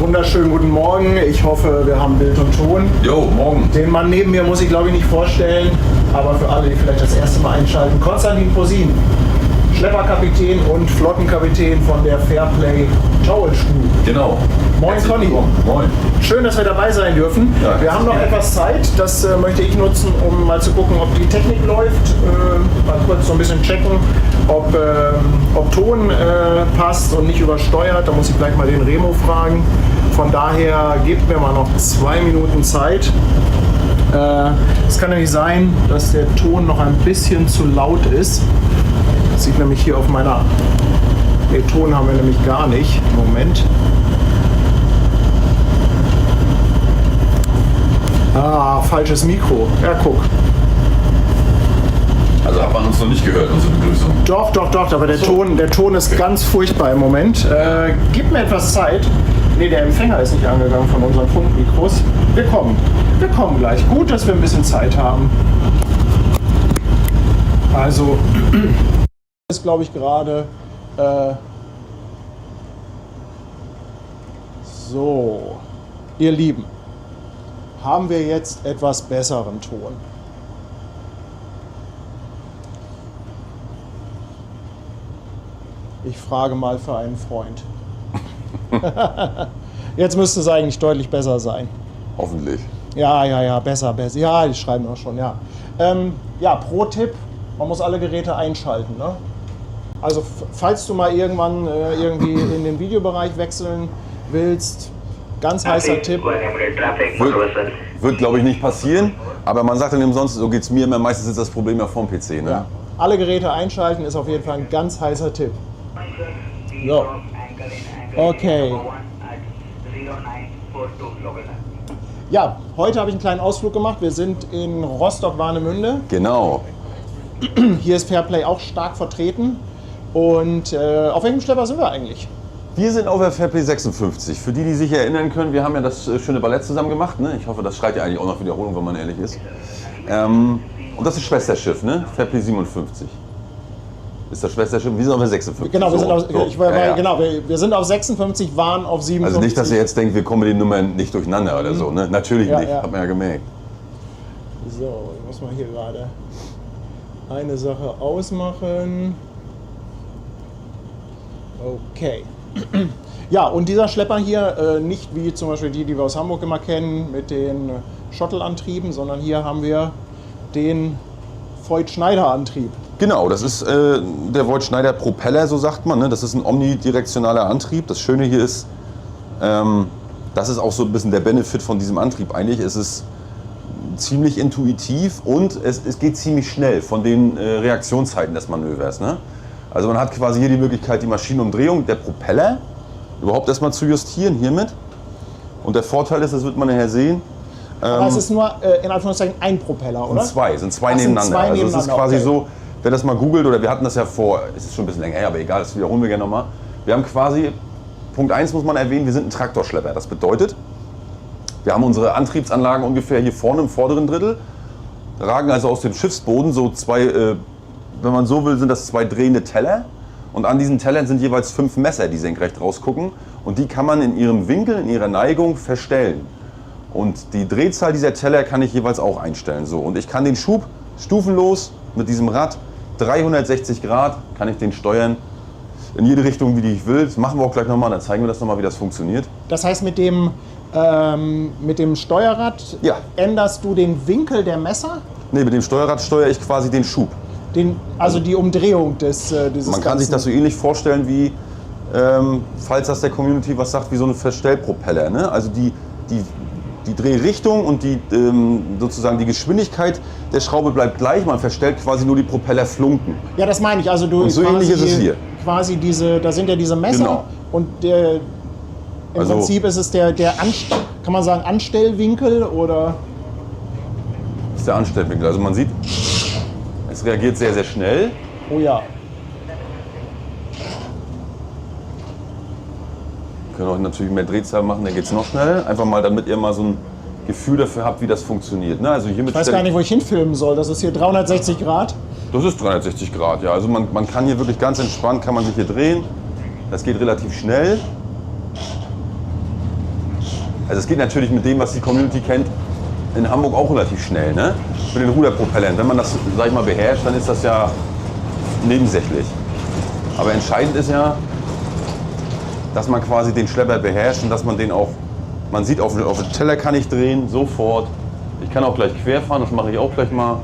wunderschönen guten Morgen. Ich hoffe, wir haben Bild und Ton. Jo, morgen. Den Mann neben mir muss ich glaube ich nicht vorstellen, aber für alle, die vielleicht das erste Mal einschalten, Konstantin Posin, Schlepperkapitän und Flottenkapitän von der Fairplay Towel School. Genau. Moin Herzlich Conny. willkommen. Moin. Schön, dass wir dabei sein dürfen. Ja, wir haben noch etwas Zeit, das möchte ich nutzen, um mal zu gucken, ob die Technik läuft. Mal kurz so ein bisschen checken, ob Ton passt und nicht übersteuert. Da muss ich gleich mal den Remo fragen. Von daher gebt mir mal noch 2 Minuten Zeit. Es kann ja nicht sein, dass der Ton noch ein bisschen zu laut ist. Das sieht nämlich hier auf meiner... Den Ton haben wir nämlich gar nicht. Moment. Ah, falsches Mikro. Ja, guck. Also hat man uns noch nicht gehört, unsere Begrüßung. Doch, aber der Ton ist ganz furchtbar im Moment. Gib mir etwas Zeit. Nee, der Empfänger ist nicht angegangen von unseren Funkmikros. Wir kommen gleich. Gut, dass wir ein bisschen Zeit haben. Also, ist glaube ich gerade... so, ihr Lieben, haben wir jetzt etwas besseren Ton. Ich frage mal für einen Freund. Jetzt müsste es eigentlich deutlich besser sein. Hoffentlich. Ja, besser. Ja, die schreiben auch schon, ja. Ja, Pro-Tipp, man muss alle Geräte einschalten, ne? Also falls du mal irgendwann irgendwie in den Videobereich wechseln willst, ganz heißer Tipp. Wird glaube ich nicht passieren, aber man sagt dann eben sonst, so geht es mir immer, meistens ist das Problem ja vom PC. Ne? Ja, alle Geräte einschalten ist auf jeden Fall ein ganz heißer Tipp. So. Okay. Ja, heute habe ich einen kleinen Ausflug gemacht. Wir sind in Rostock-Warnemünde. Genau. Hier ist Fairplay auch stark vertreten. Und auf welchem Schlepper sind wir eigentlich? Wir sind auf der Fairplay 56. Für die, die sich erinnern können, wir haben ja das schöne Ballett zusammen gemacht. Ne? Ich hoffe, das schreit ja eigentlich auch nach Wiederholung, wenn man ehrlich ist. Und das ist Schwesterschiff, ne? Fairplay 57. Ist das Schwesterschiff? Wir sind auf der 56. Genau, wir sind auf, Ja. Genau, wir sind auf 56, waren auf 57. Also nicht, dass ihr jetzt denkt, wir kommen mit den Nummern nicht durcheinander oder so. Ne? Natürlich nicht, hat man ja gemerkt. So, ich muss mal hier gerade eine Sache ausmachen. Okay. Ja, und dieser Schlepper hier, nicht wie zum Beispiel die wir aus Hamburg immer kennen, mit den Shuttle-Antrieben, sondern hier haben wir den Voigt-Schneider-Antrieb. Genau, das ist der Voigt-Schneider-Propeller, so sagt man. Ne? Das ist ein omnidirektionaler Antrieb. Das Schöne hier ist, das ist auch so ein bisschen der Benefit von diesem Antrieb eigentlich. Es ist ziemlich intuitiv und es geht ziemlich schnell von den Reaktionszeiten des Manövers. Ne? Also man hat quasi hier die Möglichkeit, die Maschinenumdrehung, der Propeller, überhaupt erstmal zu justieren hiermit. Und der Vorteil ist, das wird man nachher sehen. Aber es ist nur in Anführungszeichen ein Propeller, oder? Sind zwei nebeneinander. Also es ist quasi so, wer das mal googelt, oder wir hatten das ja vor, es ist schon ein bisschen länger her, aber egal, das wiederholen wir gerne nochmal. Wir haben quasi, Punkt 1 muss man erwähnen, wir sind ein Traktorschlepper. Das bedeutet, wir haben unsere Antriebsanlagen ungefähr hier vorne im vorderen Drittel, ragen also aus dem Schiffsboden so zwei, wenn man so will, sind das 2 drehende Teller. Und an diesen Tellern sind jeweils 5 Messer, die senkrecht rausgucken. Und die kann man in ihrem Winkel, in ihrer Neigung verstellen. Und die Drehzahl dieser Teller kann ich jeweils auch einstellen. So. Und ich kann den Schub stufenlos mit diesem Rad 360 Grad kann ich den steuern in jede Richtung, wie die ich will. Das machen wir auch gleich nochmal, dann zeigen wir das nochmal, wie das funktioniert. Das heißt, mit dem Steuerrad änderst du den Winkel der Messer? Ne, mit dem Steuerrad steuere ich quasi den Schub. Also die Umdrehung dieses Man kann sich das so ähnlich vorstellen wie, falls das der Community was sagt, wie so ein Verstellpropeller. Ne? Also die Drehrichtung und sozusagen die Geschwindigkeit der Schraube bleibt gleich. Man verstellt quasi nur die Propellerflunken. Ja, das meine ich. Also und so ähnlich ist es hier. Quasi da sind ja diese Messer. Genau. Und im Prinzip ist es der kann man sagen, Anstellwinkel oder? Das ist der Anstellwinkel. Also man sieht, es reagiert sehr, sehr schnell. Oh ja. Wir können auch natürlich mehr Drehzahl machen, dann geht es noch schneller. Einfach mal, damit ihr mal so ein Gefühl dafür habt, wie das funktioniert. Ne? Also ich weiß gar nicht, wo ich hinfilmen soll. Das ist hier 360 Grad. Das ist 360 Grad, ja. Also man kann hier wirklich ganz entspannt, kann man sich hier drehen. Das geht relativ schnell. Also es geht natürlich mit dem, was die Community kennt, in Hamburg auch relativ schnell, ne? Mit den Ruderpropellern. Wenn man das, sag ich mal, beherrscht, dann ist das ja nebensächlich. Aber entscheidend ist ja, dass man quasi den Schlepper beherrscht und dass man den auch, man sieht, auf den Teller kann ich drehen, sofort. Ich kann auch gleich quer fahren, das mache ich auch gleich mal.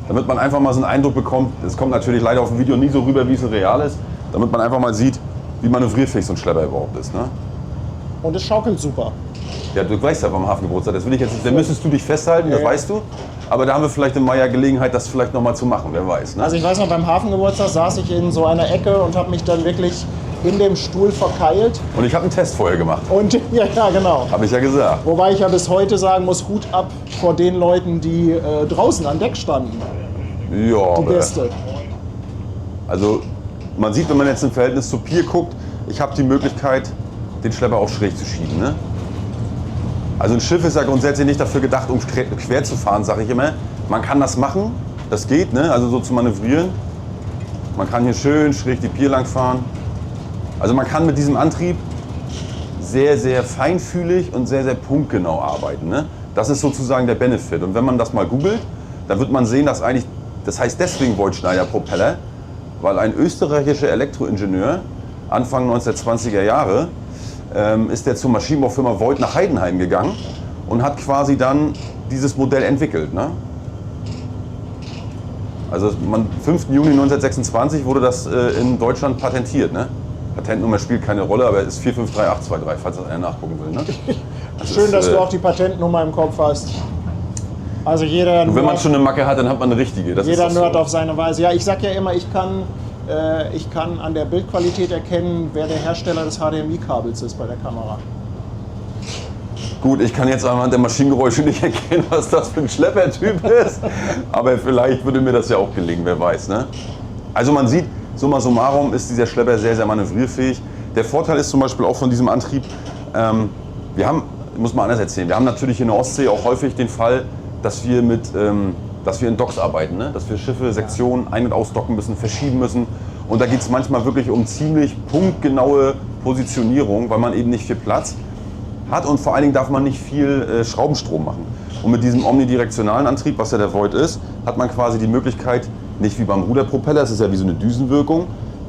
Damit man einfach mal so einen Eindruck bekommt, es kommt natürlich leider auf dem Video nie so rüber, wie es real ist, damit man einfach mal sieht, wie manövrierfähig so ein Schlepper überhaupt ist. Ne? Und es schaukelt super. Ja, du weißt ja beim Hafengeburtstag, das will ich jetzt nicht, da müsstest du dich festhalten, das weißt du. Aber da haben wir vielleicht im Mai ja Gelegenheit, das vielleicht noch mal zu machen, wer weiß. Ne? Also ich weiß noch, beim Hafengeburtstag saß ich in so einer Ecke und habe mich dann wirklich in dem Stuhl verkeilt. Und ich habe einen Test vorher gemacht. Und ja, genau. Habe ich ja gesagt. Wobei ich ja bis heute sagen muss, Hut ab vor den Leuten, die draußen an Deck standen. Ja, die Gäste. Also man sieht, wenn man jetzt im Verhältnis zu Pier guckt, ich habe die Möglichkeit, den Schlepper auch schräg zu schieben. Ne? Also ein Schiff ist ja grundsätzlich nicht dafür gedacht, um quer zu fahren, sage ich immer. Man kann das machen, das geht, ne? Also so zu manövrieren. Man kann hier schön schräg die Pier lang fahren. Also man kann mit diesem Antrieb sehr, sehr feinfühlig und sehr, sehr punktgenau arbeiten. Ne? Das ist sozusagen der Benefit. Und wenn man das mal googelt, dann wird man sehen, dass eigentlich, das heißt deswegen Voith-Schneider Propeller, weil ein österreichischer Elektroingenieur Anfang 1920er Jahre ist der zur Maschinenbaufirma Voith nach Heidenheim gegangen und hat quasi dann dieses Modell entwickelt. Ne? Also am 5. Juni 1926 wurde das in Deutschland patentiert. Ne? Patentnummer spielt keine Rolle, aber es ist 4538223, falls das einer nachgucken will. Ne? Schön, dass du auch die Patentnummer im Kopf hast. Also jeder und wenn man schon eine Macke hat, dann hat man eine richtige. Das jeder ist Nerd so. auf seine Weise. Ja, ich sag ja immer, ich kann an der Bildqualität erkennen, wer der Hersteller des HDMI-Kabels ist bei der Kamera. Gut, ich kann jetzt anhand der Maschinengeräusche nicht erkennen, was das für ein Schleppertyp ist. Aber vielleicht würde mir das ja auch gelingen, wer weiß. Ne? Also man sieht, summa summarum ist dieser Schlepper sehr, sehr manövrierfähig. Der Vorteil ist zum Beispiel auch von diesem Antrieb, wir haben, muss man anders erzählen, wir haben natürlich in der Ostsee auch häufig den Fall, dass wir in Docks arbeiten, ne? Dass wir Schiffe, Sektionen ein- und ausdocken müssen, verschieben müssen. Und da geht es manchmal wirklich um ziemlich punktgenaue Positionierung, weil man eben nicht viel Platz hat und vor allen Dingen darf man nicht viel Schraubenstrom machen. Und mit diesem omnidirektionalen Antrieb, was ja der Voith ist, hat man quasi die Möglichkeit, nicht wie beim Ruderpropeller, es ist ja wie so eine Düsenwirkung,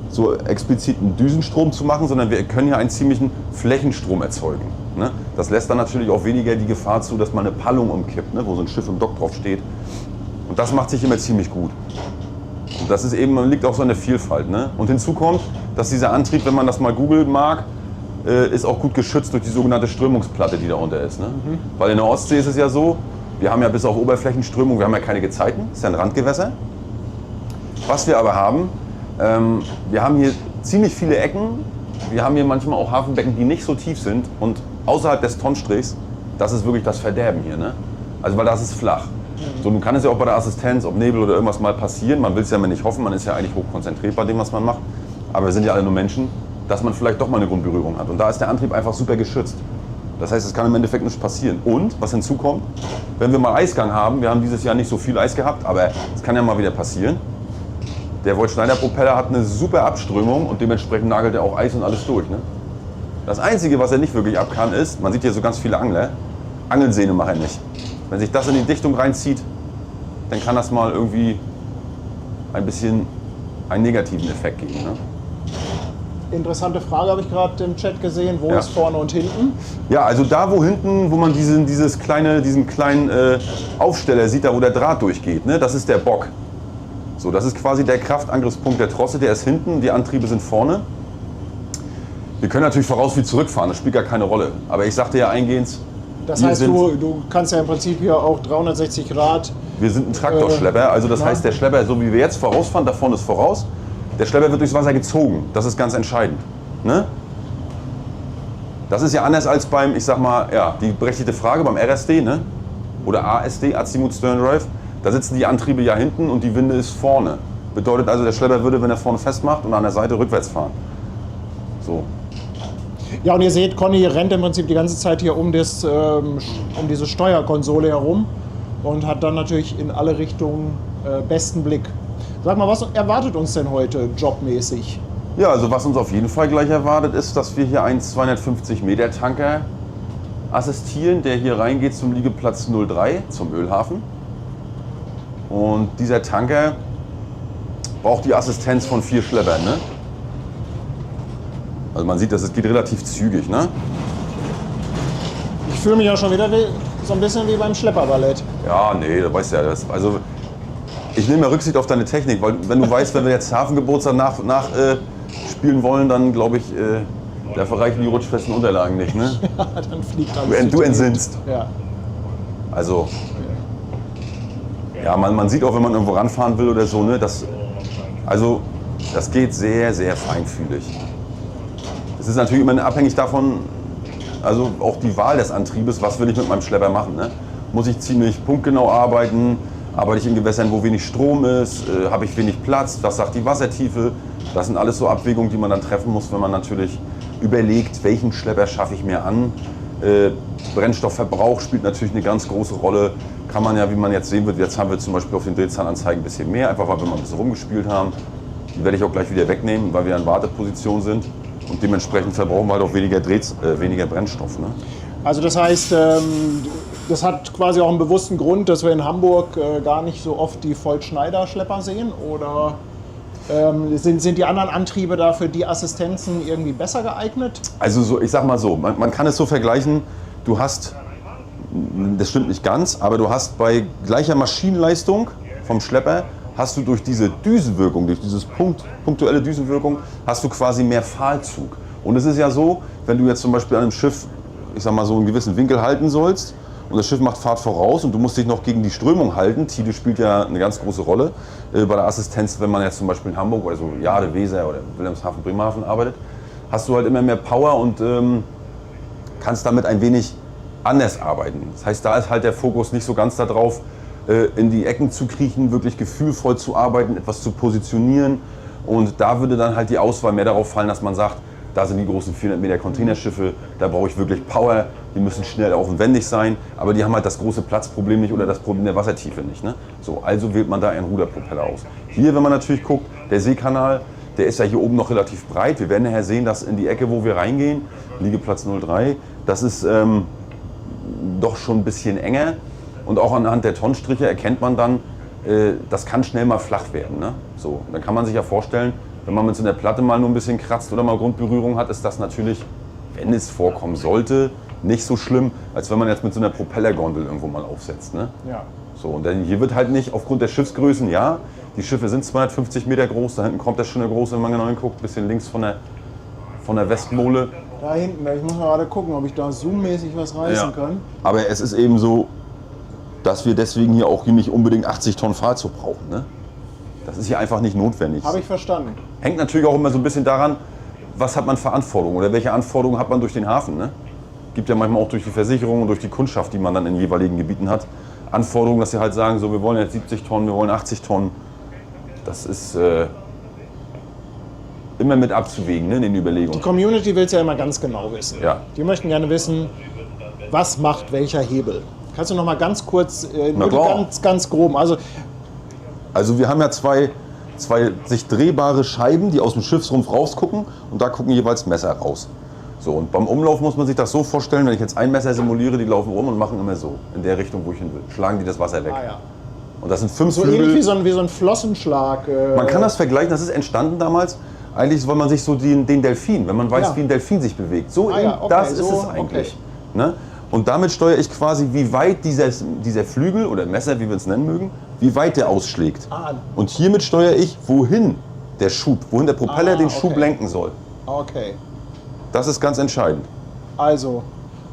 so explizit einen Düsenstrom zu machen, sondern wir können ja einen ziemlichen Flächenstrom erzeugen. Ne? Das lässt dann natürlich auch weniger die Gefahr zu, dass man eine Pallung umkippt, ne? Wo so ein Schiff im Dock drauf steht. Und das macht sich immer ziemlich gut. Und das ist eben, liegt auch so an der Vielfalt. Ne? Und hinzu kommt, dass dieser Antrieb, wenn man das mal googeln mag, ist auch gut geschützt durch die sogenannte Strömungsplatte, die darunter ist. Ne? Weil in der Ostsee ist es ja so, wir haben ja bis auf Oberflächenströmung, wir haben ja keine Gezeiten, das ist ja ein Randgewässer. Was wir aber haben, wir haben hier ziemlich viele Ecken, wir haben hier manchmal auch Hafenbecken, die nicht so tief sind und außerhalb des Tonnstrichs, das ist wirklich das Verderben hier. Ne? Also weil das ist flach. So, nun kann es ja auch bei der Assistenz, ob Nebel oder irgendwas mal passieren, man will es ja immer nicht hoffen, man ist ja eigentlich hochkonzentriert bei dem, was man macht, aber wir sind ja alle nur Menschen, dass man vielleicht doch mal eine Grundberührung hat und da ist der Antrieb einfach super geschützt. Das heißt, es kann im Endeffekt nichts passieren. Und, was hinzukommt, wenn wir mal Eisgang haben, wir haben dieses Jahr nicht so viel Eis gehabt, aber es kann ja mal wieder passieren, der Voith-Schneider Propeller hat eine super Abströmung und dementsprechend nagelt er auch Eis und alles durch. Ne? Das Einzige, was er nicht wirklich ab kann, ist, man sieht hier so ganz viele Angler, Angelsehne macht er nicht. Wenn sich das in die Dichtung reinzieht, dann kann das mal irgendwie ein bisschen einen negativen Effekt geben. Ne? Interessante Frage habe ich gerade im Chat gesehen. Wo ist vorne und hinten? Ja, also da wo hinten, wo man diesen kleinen Aufsteller sieht, da wo der Draht durchgeht, ne? Das ist der Bock. So, das ist quasi der Kraftangriffspunkt der Trosse, der ist hinten, die Antriebe sind vorne. Wir können natürlich voraus wie zurückfahren, das spielt gar keine Rolle. Aber ich sagte ja eingehend, das heißt, du kannst ja im Prinzip hier auch 360 Grad... Wir sind ein Traktorschlepper, also das heißt, der Schlepper, so wie wir jetzt vorausfahren, da vorne ist voraus, der Schlepper wird durchs Wasser gezogen, das ist ganz entscheidend. Ne? Das ist ja anders als beim, ich sag mal, ja, die berechtigte Frage beim RSD, ne? Oder ASD, Azimut Stern Drive, da sitzen die Antriebe ja hinten und die Winde ist vorne. Bedeutet also, der Schlepper würde, wenn er vorne festmacht und an der Seite rückwärts fahren. So. Ja, und ihr seht, Conny rennt im Prinzip die ganze Zeit hier um diese Steuerkonsole herum und hat dann natürlich in alle Richtungen besten Blick. Sag mal, was erwartet uns denn heute jobmäßig? Ja, also was uns auf jeden Fall gleich erwartet ist, dass wir hier einen 250 Meter Tanker assistieren, der hier reingeht zum Liegeplatz 03, zum Ölhafen. Und dieser Tanker braucht die Assistenz von 4 Schleppern. Ne? Also man sieht, dass es geht relativ zügig. Ne? Ich fühle mich ja schon wieder so ein bisschen wie beim Schlepperballett. Ja, nee, da weißt du ja. Also ich nehme ja Rücksicht auf deine Technik, weil wenn du weißt, wenn wir jetzt Hafengeburtstag spielen wollen, dann glaube ich, da verreichen die rutschfesten Unterlagen nicht. Ne? Ja, dann fliegt alles. Du entsinnst. Ja. Also, ja, man sieht auch, wenn man irgendwo ranfahren will oder so, ne, das geht sehr, sehr feinfühlig. Es ist natürlich immer abhängig davon, also auch die Wahl des Antriebes, was will ich mit meinem Schlepper machen. Ne? Muss ich ziemlich punktgenau arbeiten? Arbeite ich in Gewässern, wo wenig Strom ist? Habe ich wenig Platz? Was sagt die Wassertiefe? Das sind alles so Abwägungen, die man dann treffen muss, wenn man natürlich überlegt, welchen Schlepper schaffe ich mir an. Brennstoffverbrauch spielt natürlich eine ganz große Rolle. Kann man ja, wie man jetzt sehen wird, jetzt haben wir zum Beispiel auf den Drehzahlanzeigen ein bisschen mehr, einfach weil wir mal ein bisschen rumgespielt haben. Die werde ich auch gleich wieder wegnehmen, weil wir in Warteposition sind. Und dementsprechend verbrauchen wir halt auch weniger Brennstoff. Ne? Also das heißt, das hat quasi auch einen bewussten Grund, dass wir in Hamburg gar nicht so oft die Voigt-Schneider-Schlepper sehen? Oder sind die anderen Antriebe da für die Assistenzen irgendwie besser geeignet? Also ich sag mal so, man kann es so vergleichen, du hast, das stimmt nicht ganz, aber du hast bei gleicher Maschinenleistung vom Schlepper, hast du durch diese Düsenwirkung, durch diese punktuelle Düsenwirkung, hast du quasi mehr Pfahlzug. Und es ist ja so, wenn du jetzt zum Beispiel an einem Schiff, ich sag mal so einen gewissen Winkel halten sollst und das Schiff macht Fahrt voraus und du musst dich noch gegen die Strömung halten, Tide spielt ja eine ganz große Rolle bei der Assistenz, wenn man jetzt zum Beispiel in Hamburg oder so Jade, Weser oder Wilhelmshaven, Bremerhaven arbeitet, hast du halt immer mehr Power und kannst damit ein wenig anders arbeiten. Das heißt, da ist halt der Fokus nicht so ganz darauf, in die Ecken zu kriechen, wirklich gefühlvoll zu arbeiten, etwas zu positionieren. Und da würde dann halt die Auswahl mehr darauf fallen, dass man sagt, da sind die großen 400 Meter Containerschiffe, da brauche ich wirklich Power, die müssen schnell auch und wendig sein, aber die haben halt das große Platzproblem nicht oder das Problem der Wassertiefe nicht. Ne? So, also wählt man da einen Ruderpropeller aus. Hier, wenn man natürlich guckt, der Seekanal, der ist ja hier oben noch relativ breit. Wir werden nachher sehen, dass in die Ecke, wo wir reingehen, Liegeplatz 03, das ist doch schon ein bisschen enger. Und auch anhand der Tonnenstriche erkennt man dann, das kann schnell mal flach werden. Ne? So, dann kann man sich ja vorstellen, wenn man mit so einer Platte mal nur ein bisschen kratzt oder mal Grundberührung hat, ist das natürlich, wenn es vorkommen sollte, nicht so schlimm, als wenn man jetzt mit so einer Propellergondel irgendwo mal aufsetzt. Ne? Ja. So, und dann hier wird halt nicht, aufgrund der Schiffsgrößen, ja, die Schiffe sind 250 Meter groß, da hinten kommt der schon der große, wenn man genau hinguckt, ein bisschen links von der Westmole. Da hinten, ich muss mal gerade gucken, ob ich da zoommäßig was reißen kann. Aber es ist eben so, dass wir deswegen hier auch nicht unbedingt 80 Tonnen Fahrzeug brauchen. Ne? Das ist hier einfach nicht notwendig. Habe ich verstanden. Hängt natürlich auch immer so ein bisschen daran, was hat man für Anforderungen oder welche Anforderungen hat man durch den Hafen. Ne? Gibt ja manchmal auch durch die Versicherung und durch die Kundschaft, die man dann in jeweiligen Gebieten hat, Anforderungen, dass sie halt sagen, so wir wollen jetzt 70 Tonnen, wir wollen 80 Tonnen. Das ist immer mit abzuwägen, ne, in den Überlegungen. Die Community will es ja immer ganz genau wissen. Ja. Die möchten gerne wissen, was macht welcher Hebel. Kannst du noch mal ganz kurz, ganz grob, also wir haben ja zwei sich drehbare Scheiben, die aus dem Schiffsrumpf rausgucken und da gucken jeweils Messer raus. So, und beim Umlauf muss man sich das so vorstellen, wenn ich jetzt ein Messer simuliere, die laufen rum und machen immer so, in der Richtung, wo ich hin will. Schlagen die das Wasser weg. Ah, ja. Und das sind 5 so Flügel. Ähnlich wie so ein Flossenschlag. Man kann das vergleichen, das ist entstanden damals. Eigentlich, weil man sich so den Delfin, wenn man weiß, wie ein Delfin sich bewegt. So das ist es eigentlich. Okay. Ne? Und damit steuere ich quasi, wie weit dieser Flügel oder Messer, wie wir es nennen mögen, wie weit der ausschlägt. Und hiermit steuere ich, wohin der Propeller den Schub lenken soll. Okay. Das ist ganz entscheidend. Also,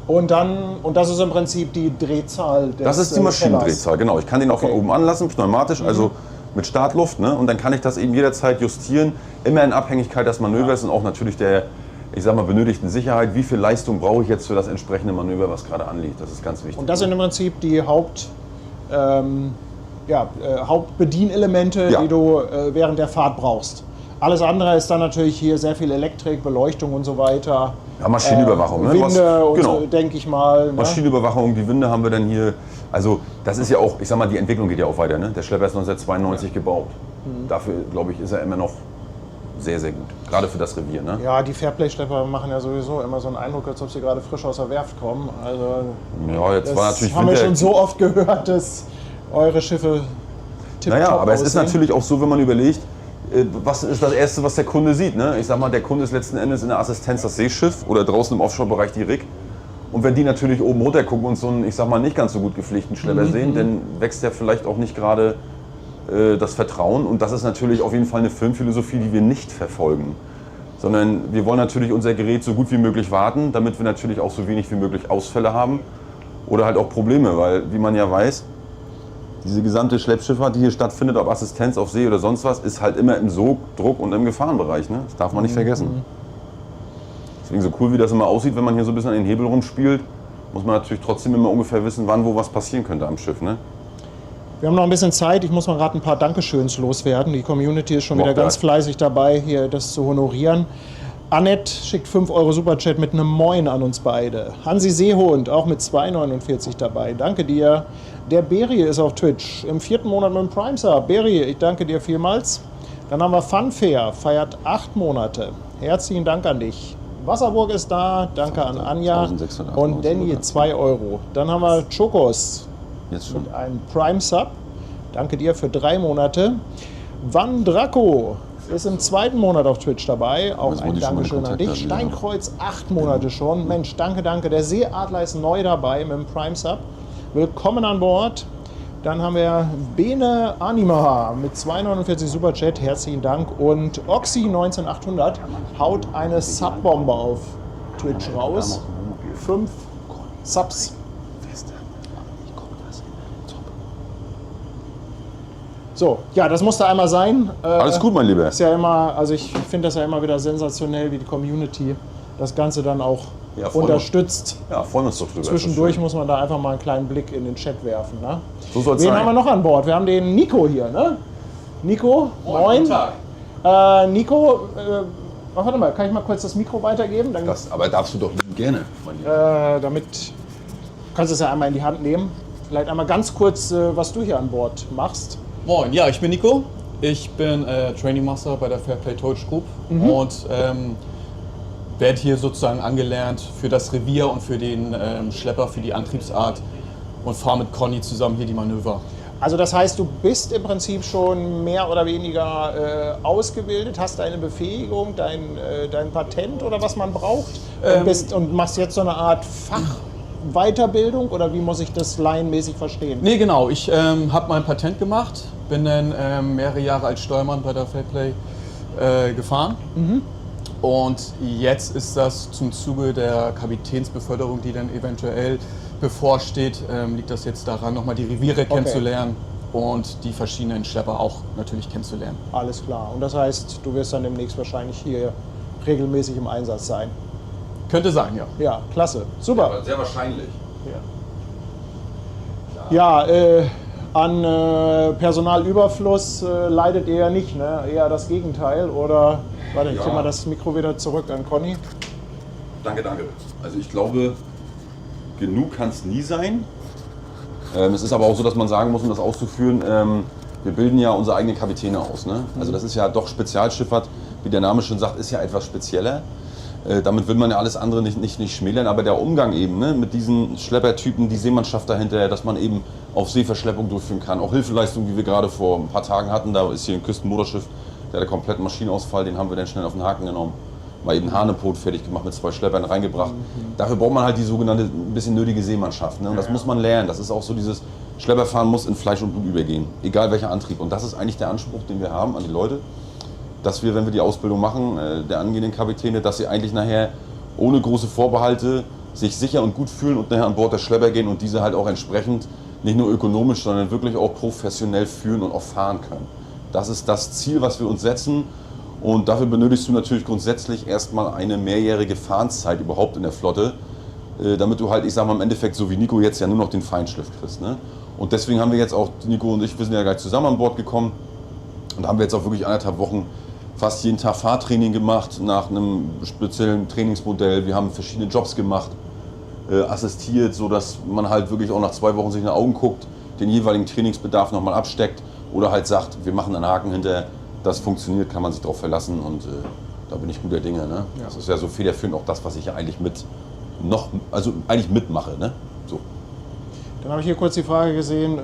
und das ist im Prinzip die Drehzahl des Das ist die Maschinendrehzahl, genau. Ich kann den auch von oben anlassen, pneumatisch, also mit Startluft. Ne? Und dann kann ich das eben jederzeit justieren, immer in Abhängigkeit des Manövers und auch natürlich der, ich sag mal, benötigten Sicherheit. Wie viel Leistung brauche ich jetzt für das entsprechende Manöver, was gerade anliegt? Das ist ganz wichtig. Und das sind im Prinzip die Hauptbedienelemente, die du während der Fahrt brauchst. Alles andere ist dann natürlich hier sehr viel Elektrik, Beleuchtung und so weiter. Ja, Maschinenüberwachung. Winde und so, denke ich mal. Ne? Maschinenüberwachung, die Winde haben wir dann hier. Also das ist ja auch, ich sag mal, die Entwicklung geht ja auch weiter. Ne? Der Schlepper ist 1992 gebaut. Dafür, glaube ich, ist er immer noch sehr, sehr gut. Gerade für das Revier, ne? Ja, die Fairplay-Schlepper machen ja sowieso immer so einen Eindruck, als ob sie gerade frisch aus der Werft kommen. Also, ja, jetzt war natürlich haben wir schon so oft gehört, dass eure Schiffe tipptopp Naja, aber es ist aussehen. natürlich auch so, wenn man überlegt, was ist das Erste, was der Kunde sieht, ne? Ich sag mal, der Kunde ist letzten Endes in der Assistenz das Seeschiff oder draußen im Offshore-Bereich die Rig. Und wenn die natürlich oben runter gucken und so einen, ich sag mal, nicht ganz so gut gepflegten Schlepper sehen, dann wächst ja vielleicht auch nicht gerade das Vertrauen. Und das ist natürlich auf jeden Fall eine Filmphilosophie, die wir nicht verfolgen. Sondern wir wollen natürlich unser Gerät so gut wie möglich warten, damit wir natürlich auch so wenig wie möglich Ausfälle haben oder halt auch Probleme. Weil, wie man ja weiß, diese gesamte Schleppschifffahrt, die hier stattfindet, ob Assistenz auf See oder sonst was, ist halt immer im Sog, Druck und im Gefahrenbereich. Ne? Das darf man nicht vergessen. Deswegen so cool wie das immer aussieht, wenn man hier so ein bisschen an den Hebel rumspielt, muss man natürlich trotzdem immer ungefähr wissen, wann wo was passieren könnte am Schiff. Ne? Wir haben noch ein bisschen Zeit. Ich muss mal gerade ein paar Dankeschöns loswerden. Die Community ist schon wieder ganz fleißig dabei, hier das zu honorieren. Annette schickt 5 € Superchat mit einem Moin an uns beide. Hansi Seehund auch mit 2,49 dabei. Danke dir. Der Beri ist auf Twitch im 4. Monat mit dem Prime Sub. Beri, ich danke dir vielmals. Dann haben wir Funfair, feiert 8 Monate. Herzlichen Dank an dich. Wasserburg ist da, danke an Anja und Danny 2 €. Dann haben wir Chokos mit einem Prime Sub, danke dir für 3 Monate. Van Draco ist im 2. Monat auf Twitch dabei, auch ein Dankeschön an dich. Steinkreuz 8 Monate schon, Mensch, danke, danke. Der Seeadler ist neu dabei mit dem Prime Sub, willkommen an Bord. Dann haben wir Bene Anima mit 2,49 Superchat, herzlichen Dank. Und Oxy 19800 haut eine Subbombe auf Twitch raus. 5 Subs. So, ja, das musste einmal sein. Alles gut, mein Lieber. Ist ja immer, also ich finde das ja immer wieder sensationell, wie die Community das Ganze dann auch unterstützt. Ja, freuen uns doch drüber. Zwischendurch muss man da einfach mal einen kleinen Blick in den Chat werfen. Ne? So soll's Wen sein. haben wir noch an Bord? Wir haben den Nico hier, ne? Nico, moin. Guten Tag. Nico, warte mal, kann ich mal kurz das Mikro weitergeben? Dann, Aber darfst du doch gerne, mein Lieber. damit kannst du es ja einmal in die Hand nehmen. Vielleicht einmal ganz kurz, was du hier an Bord machst. Moin, ja, ich bin Nico. Ich bin Training Master bei der Fairplay Towage Group und werde hier sozusagen angelernt für das Revier und für den Schlepper, für die Antriebsart und fahre mit Conny zusammen hier die Manöver. Also das heißt, du bist im Prinzip schon mehr oder weniger ausgebildet, hast deine Befähigung, dein Patent oder was man braucht und machst jetzt so eine Art Fachweiterbildung oder wie muss ich das laienmäßig verstehen? Nee, genau. Ich habe mein Patent gemacht, bin dann mehrere Jahre als Steuermann bei der Fairplay gefahren. Und jetzt ist das zum Zuge der Kapitänsbeförderung, die dann eventuell bevorsteht, liegt das jetzt daran, nochmal die Reviere kennenzulernen und die verschiedenen Schlepper auch natürlich kennenzulernen. Alles klar. Und das heißt, du wirst dann demnächst wahrscheinlich hier regelmäßig im Einsatz sein. Könnte sein, ja. Ja, klasse. Super. Aber sehr wahrscheinlich. Ja, an Personalüberfluss leidet ihr ja nicht, ne? Eher das Gegenteil. Oder, warte, ich nehme mal das Mikro wieder zurück an Conny. Danke, danke. Also ich glaube, genug kann es nie sein. Es ist aber auch so, dass man sagen muss, um das auszuführen, wir bilden ja unsere eigenen Kapitäne aus. Ne? Also das ist ja doch Spezialschifffahrt, wie der Name schon sagt, ist ja etwas spezieller. Damit will man ja alles andere nicht schmälern, aber der Umgang eben, ne, mit diesen Schleppertypen, die Seemannschaft dahinter, dass man eben auf See Verschleppung durchführen kann. Auch Hilfeleistung, wie wir gerade vor ein paar Tagen hatten, da ist hier ein Küstenmotorschiff, der hat kompletten Maschinenausfall, den haben wir dann schnell auf den Haken genommen. Mal eben Hanepot fertig gemacht, mit 2 Schleppern reingebracht. Dafür braucht man halt die sogenannte ein bisschen nötige Seemannschaft. Ne? Und das muss man lernen. Das ist auch so dieses Schlepperfahren muss in Fleisch und Blut übergehen, egal welcher Antrieb. Und das ist eigentlich der Anspruch, den wir haben an die Leute, dass wir, wenn wir die Ausbildung machen, der angehenden Kapitäne, dass sie eigentlich nachher ohne große Vorbehalte sich sicher und gut fühlen und nachher an Bord der Schlepper gehen und diese halt auch entsprechend nicht nur ökonomisch, sondern wirklich auch professionell führen und auch fahren können. Das ist das Ziel, was wir uns setzen. Und dafür benötigst du natürlich grundsätzlich erstmal eine mehrjährige Fahrenzeit überhaupt in der Flotte, damit du halt, ich sag mal im Endeffekt, so wie Nico jetzt ja nur noch den Feinschliff kriegst. Ne? Und deswegen haben wir jetzt auch, Nico und ich, wir sind ja gleich zusammen an Bord gekommen und haben wir jetzt auch wirklich 1,5 Wochen fast jeden Tag Fahrtraining gemacht nach einem speziellen Trainingsmodell. Wir haben verschiedene Jobs gemacht, assistiert, sodass man halt wirklich auch nach 2 Wochen sich in die Augen guckt, den jeweiligen Trainingsbedarf nochmal absteckt oder halt sagt, wir machen einen Haken hinter, das funktioniert, kann man sich darauf verlassen und da bin ich guter Dinge. Ne? Ja. Das ist ja so federführend auch das, was ich ja eigentlich mitmache. Ne? So. Dann habe ich hier kurz die Frage gesehen,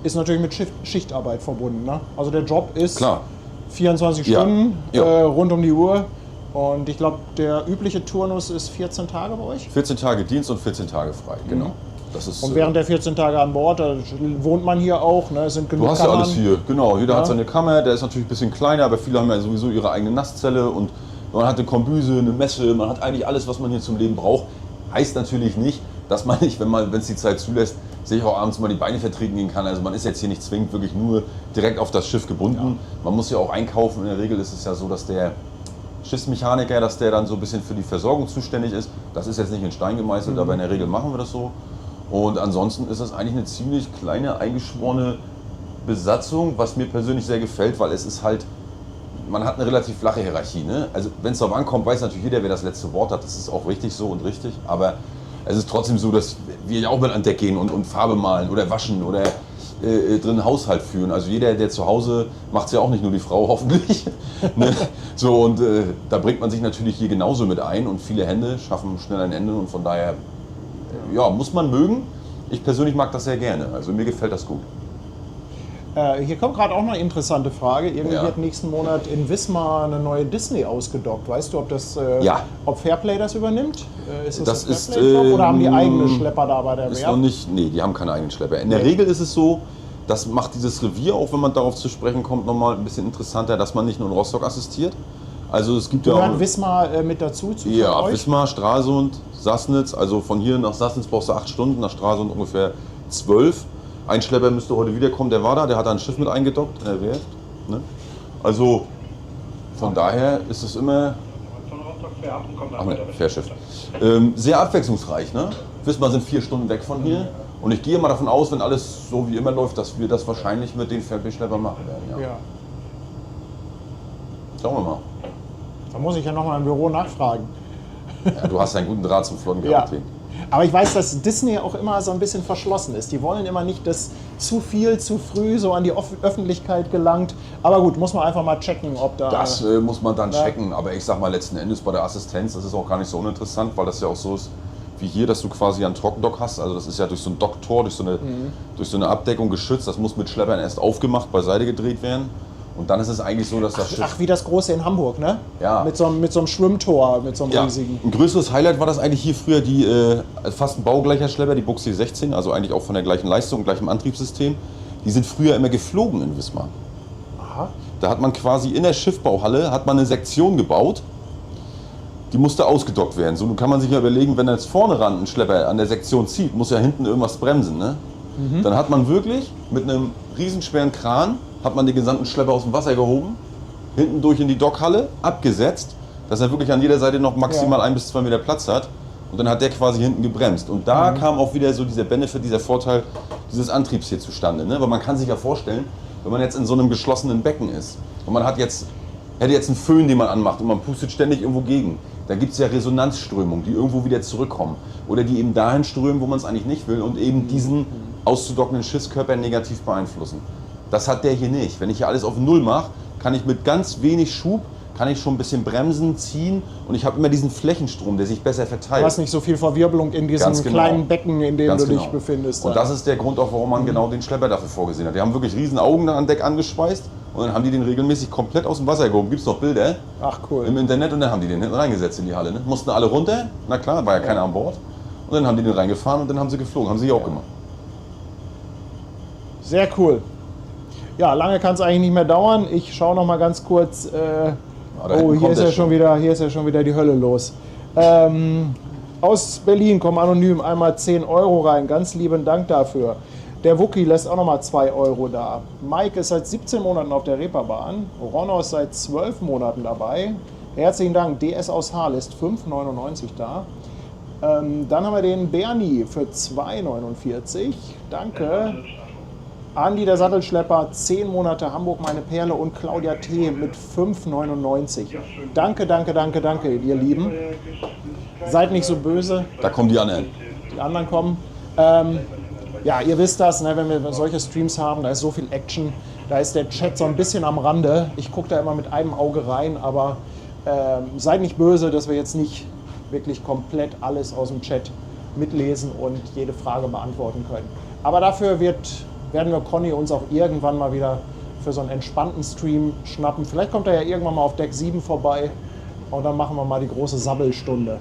ist natürlich mit Schichtarbeit verbunden. Ne? Also der Job ist klar 24 Stunden rund um die Uhr. Und ich glaube, der übliche Turnus ist 14 Tage bei euch? 14 Tage Dienst und 14 Tage frei, genau. Das ist, und während der 14 Tage an Bord, da wohnt man hier auch, ne? Sind genug Du hast Kammern. Ja alles hier, genau. Jeder hat seine Kammer, der ist natürlich ein bisschen kleiner, aber viele haben ja sowieso ihre eigene Nasszelle und man hat eine Kombüse, eine Messe, man hat eigentlich alles, was man hier zum Leben braucht. Heißt natürlich nicht, dass man nicht, wenn es die Zeit zulässt, sich auch abends mal die Beine vertreten gehen kann. Also man ist jetzt hier nicht zwingend wirklich nur direkt auf das Schiff gebunden. Ja. Man muss ja auch einkaufen. In der Regel ist es ja so, dass der Schiffsmechaniker, dass der dann so ein bisschen für die Versorgung zuständig ist. Das ist jetzt nicht in Stein gemeißelt, aber in der Regel machen wir das so. Und ansonsten ist das eigentlich eine ziemlich kleine, eingeschworene Besatzung, was mir persönlich sehr gefällt, weil es ist halt, man hat eine relativ flache Hierarchie. Ne? Also wenn es darauf ankommt, weiß natürlich jeder, wer das letzte Wort hat. Das ist auch richtig so und richtig. Aber es ist trotzdem so, dass wir ja auch mit an Deck gehen und Farbe malen oder waschen oder drin Haushalt führen. Also jeder, der zu Hause macht es ja auch nicht nur die Frau, hoffentlich. Ne? So, und da bringt man sich natürlich hier genauso mit ein und viele Hände schaffen schnell ein Ende und von daher muss man mögen. Ich persönlich mag das sehr gerne. Also mir gefällt das gut. Hier kommt gerade auch noch eine interessante Frage. Irgendwie wird nächsten Monat in Wismar eine neue Disney ausgedockt. Weißt du, ob ob Fairplay das übernimmt? Ist das ein Fairplay-Job oder haben die eigene Schlepper da bei der Werft? Ist noch nicht, nee, die haben keine eigenen Schlepper. In der Regel ist es so, das macht dieses Revier, auch wenn man darauf zu sprechen kommt, nochmal ein bisschen interessanter, dass man nicht nur in Rostock assistiert. Also es gibt gehört Wismar mit dazu zu euch? Wismar, Stralsund, Sassnitz. Also von hier nach Sassnitz brauchst du 8 Stunden, nach Stralsund ungefähr 12. Ein Schlepper müsste heute wiederkommen, der war da, der hat ein Schiff mit eingedockt in der Werft. Ne? Also von daher ist es immer Fährschiff. Sehr abwechslungsreich. Ne? Wismar sind 4 Stunden weg von hier. Und ich gehe mal davon aus, wenn alles so wie immer läuft, dass wir das wahrscheinlich mit den Fairplay-Schlepper machen werden. Ja. Schauen wir mal. Da muss ich ja nochmal im Büro nachfragen. Ja, du hast einen guten Draht zum Flottenkapitän. Ja. Aber ich weiß, dass Disney auch immer so ein bisschen verschlossen ist. Die wollen immer nicht, dass zu viel, zu früh so an die Öffentlichkeit gelangt. Aber gut, muss man einfach mal checken, ob da... Das muss man dann checken. Aber ich sag mal, letzten Endes bei der Assistenz, das ist auch gar nicht so uninteressant, weil das ja auch so ist wie hier, dass du quasi einen Trockendock hast. Also das ist ja durch so ein Docktor, durch so eine Abdeckung geschützt. Das muss mit Schleppern erst aufgemacht, beiseite gedreht werden. Und dann ist es eigentlich so, dass das Schiff... Ach, wie das große in Hamburg, ne? Ja. Mit so einem Schwimmtor, mit so einem riesigen... Ein größeres Highlight war das eigentlich hier früher fast ein baugleicher Schlepper, die Buxi 16, also eigentlich auch von der gleichen Leistung, gleichem Antriebssystem. Die sind früher immer geflogen in Wismar. Aha. Da hat man quasi in der Schiffbauhalle eine Sektion gebaut, die musste ausgedockt werden. So kann man sich ja überlegen, wenn jetzt vorne ran ein Schlepper an der Sektion zieht, muss ja hinten irgendwas bremsen. Ne? Dann hat man wirklich mit einem riesenschweren Kran hat man den gesamten Schlepper aus dem Wasser gehoben, hinten durch in die Dockhalle, abgesetzt, dass er wirklich an jeder Seite noch maximal 1 bis 2 Meter Platz hat. Und dann hat der quasi hinten gebremst. Und da kam auch wieder so dieser Benefit, dieser Vorteil dieses Antriebs hier zustande. Ne? Weil man kann sich ja vorstellen, wenn man jetzt in so einem geschlossenen Becken ist und man hätte jetzt einen Föhn, den man anmacht und man pustet ständig irgendwo gegen. Da gibt es ja Resonanzströmungen, die irgendwo wieder zurückkommen. Oder die eben dahin strömen, wo man es eigentlich nicht will und eben diesen auszudockenden Schiffskörper negativ beeinflussen. Das hat der hier nicht. Wenn ich hier alles auf Null mache, kann ich mit ganz wenig Schub schon ein bisschen bremsen, ziehen und ich habe immer diesen Flächenstrom, der sich besser verteilt. Du hast nicht so viel Verwirbelung in diesem kleinen Becken, in dem du dich befindest. Und das ist der Grund auch, warum man genau den Schlepper dafür vorgesehen hat. Die haben wirklich riesen Augen an Deck angeschweißt und dann haben die den regelmäßig komplett aus dem Wasser gehoben. Gibt es noch Bilder im Internet und dann haben die den hinten reingesetzt in die Halle. Ne? Mussten alle runter, na klar, war ja keiner an Bord. Und dann haben die den reingefahren und dann haben sie geflogen, haben sie hier auch gemacht. Sehr cool. Ja, lange kann es eigentlich nicht mehr dauern. Ich schaue noch mal ganz kurz. Hier ist ja schon wieder die Hölle los. Aus Berlin kommen anonym einmal 10 Euro rein. Ganz lieben Dank dafür. Der Wookie lässt auch noch mal 2 Euro da. Mike ist seit 17 Monaten auf der Reeperbahn. Ronos seit 12 Monaten dabei. Herzlichen Dank. DS aus Haar lässt 5,99 da. Dann haben wir den Bernie für 2,49. Danke. Andi der Sattelschlepper, 10 Monate Hamburg, meine Perle und Claudia T. mit 5,99. Danke, danke, danke, danke, ihr Lieben. Seid nicht so böse. Da kommen die anderen. Die anderen kommen. Ja, ihr wisst das, ne, wenn wir solche Streams haben, da ist so viel Action. Da ist der Chat so ein bisschen am Rande. Ich gucke da immer mit einem Auge rein, aber seid nicht böse, dass wir jetzt nicht wirklich komplett alles aus dem Chat mitlesen und jede Frage beantworten können. Aber dafür werden wir Conny uns auch irgendwann mal wieder für so einen entspannten Stream schnappen. Vielleicht kommt er ja irgendwann mal auf Deck 7 vorbei und dann machen wir mal die große Sabbelstunde.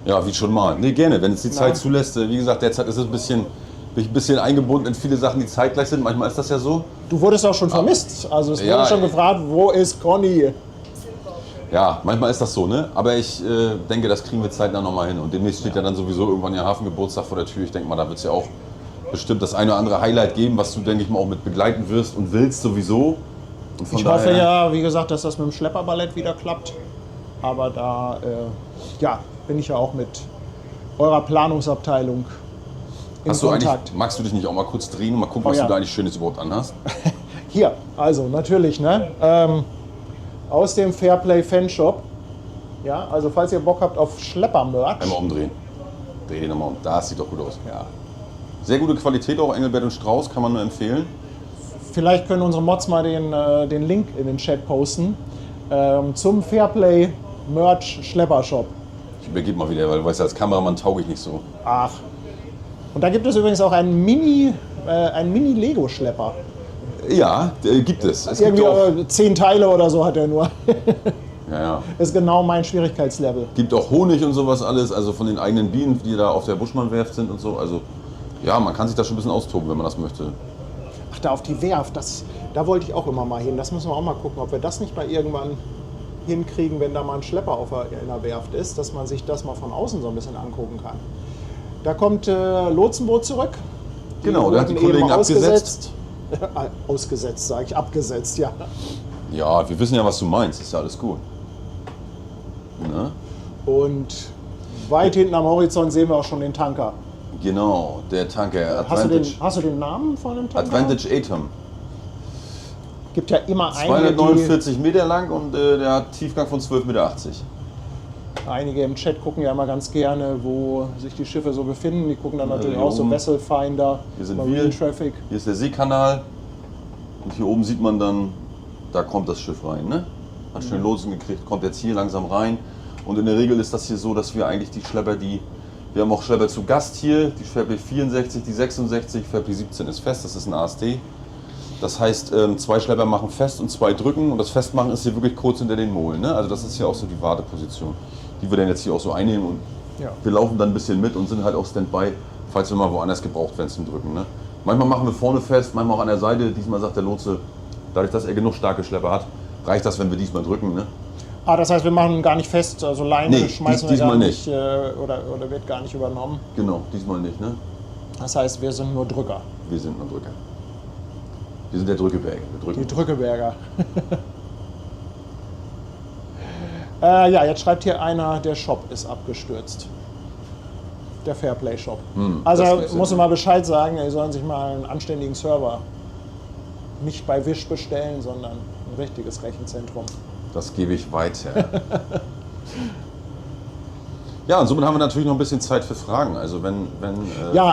Ja, wie schon mal. Nee, gerne, wenn es die Zeit zulässt. Wie gesagt, derzeit ist es bin ich ein bisschen eingebunden in viele Sachen, die zeitgleich sind. Manchmal ist das ja so. Du wurdest auch schon vermisst. Also es wurde schon gefragt, wo ist Conny? Ja, manchmal ist das so, ne? Aber ich denke, das kriegen wir zeitnah nochmal hin. Und demnächst steht ja dann sowieso irgendwann der Hafengeburtstag vor der Tür. Ich denke mal, da wird es ja auch bestimmt das eine oder andere Highlight geben, was du, denke ich mal, auch mit begleiten wirst und willst sowieso. Und ich hoffe ja, wie gesagt, dass das mit dem Schlepperballett wieder klappt. Aber da bin ich ja auch mit eurer Planungsabteilung in Kontakt. Magst du dich nicht auch mal kurz drehen und mal gucken, was du da eigentlich Schönes überhaupt anhast? Hier, also natürlich, ne? Aus dem Fairplay Fanshop. Ja, also falls ihr Bock habt auf Schlepper-Merch. Einmal umdrehen. Dreh den nochmal um. Das sieht doch gut aus. Ja. Sehr gute Qualität auch, Engelbert und Strauß, kann man nur empfehlen. Vielleicht können unsere Mods mal den Link in den Chat posten zum Fairplay Merch Schlepper Shop. Ich übergebe mal wieder, weil du weißt ja, als Kameramann tauge ich nicht so. Ach. Und da gibt es übrigens auch einen Mini-Lego-Schlepper. Ja, gibt es. Es irgendwie gibt auch 10 Teile oder so hat er nur. Ja. Ist genau mein Schwierigkeitslevel. Gibt auch Honig und sowas alles, also von den eigenen Bienen, die da auf der Buschmann-Werft sind und so. Also ja, man kann sich da schon ein bisschen austoben, wenn man das möchte. Ach, da auf die Werft, da wollte ich auch immer mal hin. Das müssen wir auch mal gucken, ob wir das nicht mal irgendwann hinkriegen, wenn da mal ein Schlepper in der Werft ist, dass man sich das mal von außen so ein bisschen angucken kann. Da kommt Lotsenboot zurück. Genau, der hat die Kollegen abgesetzt. Ausgesetzt, sage ich, abgesetzt, ja. Ja, wir wissen ja, was du meinst, ist ja alles gut. Ne? Und weit hinten am Horizont sehen wir auch schon den Tanker. Genau, der Tanker Advantage. Hast du den Namen von dem Tanker? Advantage Atom. Gibt ja immer einige, 249 Meter lang und der hat Tiefgang von 12,80 Meter. Einige im Chat gucken ja immer ganz gerne, wo sich die Schiffe so befinden. Die gucken dann natürlich auch so oben. Vessel Finder, Hier sind Marine Traffic. Hier ist der Seekanal und hier oben sieht man dann, da kommt das Schiff rein. Ne? Hat schön Lotsen gekriegt, kommt jetzt hier langsam rein. Und in der Regel ist das hier so, dass wir eigentlich die Schlepper, wir haben auch Schlepper zu Gast hier, die Fairplay 64, die 66, Fairplay 17 ist fest, das ist ein AST. Das heißt, 2 Schlepper machen fest und 2 drücken und das Festmachen ist hier wirklich kurz hinter den Molen. Ne? Also das ist hier auch so die Warteposition, die wir dann jetzt hier auch so einnehmen und wir laufen dann ein bisschen mit und sind halt auch Standby, falls wir mal woanders gebraucht werden zum Drücken. Ne? Manchmal machen wir vorne fest, manchmal auch an der Seite. Diesmal sagt der Lotse, dadurch, dass er genug starke Schlepper hat, reicht das, wenn wir diesmal drücken. Ne? Das heißt, wir machen gar nicht fest, also Leine schmeißen wir gar nicht. Oder wird gar nicht übernommen. Genau, diesmal nicht. Ne? Das heißt, wir sind nur Drücker. Wir sind nur Drücker. Wir sind der Drückeberger. Die Drückeberger. Jetzt schreibt hier einer, der Shop ist abgestürzt. Der Fairplay Shop. Also muss ich mal Bescheid sagen, die sollen sich mal einen anständigen Server nicht bei Wish bestellen, sondern ein richtiges Rechenzentrum. Das gebe ich weiter. Ja, und somit haben wir natürlich noch ein bisschen Zeit für Fragen. Also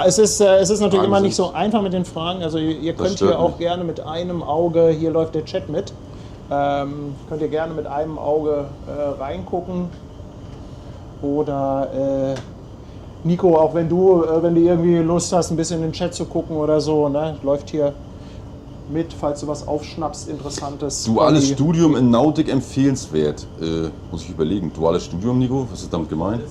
es ist natürlich immer nicht so einfach mit den Fragen. Also ihr könnt hier auch gerne mit einem Auge, hier läuft der Chat mit, könnt ihr gerne mit einem Auge reingucken. Oder Nico, auch wenn du irgendwie Lust hast, ein bisschen in den Chat zu gucken oder so, ne, läuft hier mit, falls du was aufschnappst, Interessantes. Duales Studium in Nautik empfehlenswert. Muss ich überlegen. Duales Studium, Nico? Was ist damit gemeint?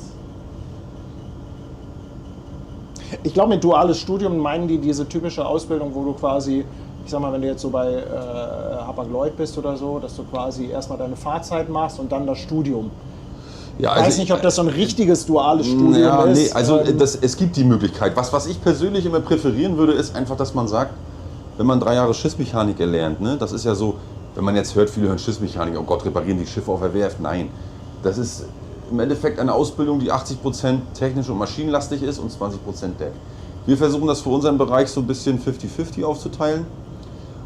Ich glaube, mit duales Studium meinen die diese typische Ausbildung, wo du quasi, ich sag mal, wenn du jetzt so bei Hapag-Lloyd bist oder so, dass du quasi erstmal deine Fahrzeit machst und dann das Studium. Ja, ich weiß nicht, ob das so ein richtiges duales Studium ist. Nee, also es gibt die Möglichkeit. Was ich persönlich immer präferieren würde, ist einfach, dass man sagt, wenn man 3 Jahre Schiffsmechaniker lernt, ne, das ist ja so, wenn man jetzt hört, viele hören Schiffsmechaniker, oh Gott, reparieren die Schiffe auf der Werft. Nein, das ist im Endeffekt eine Ausbildung, die 80% technisch und maschinenlastig ist und 20% Deck. Wir versuchen das für unseren Bereich so ein bisschen 50-50 aufzuteilen.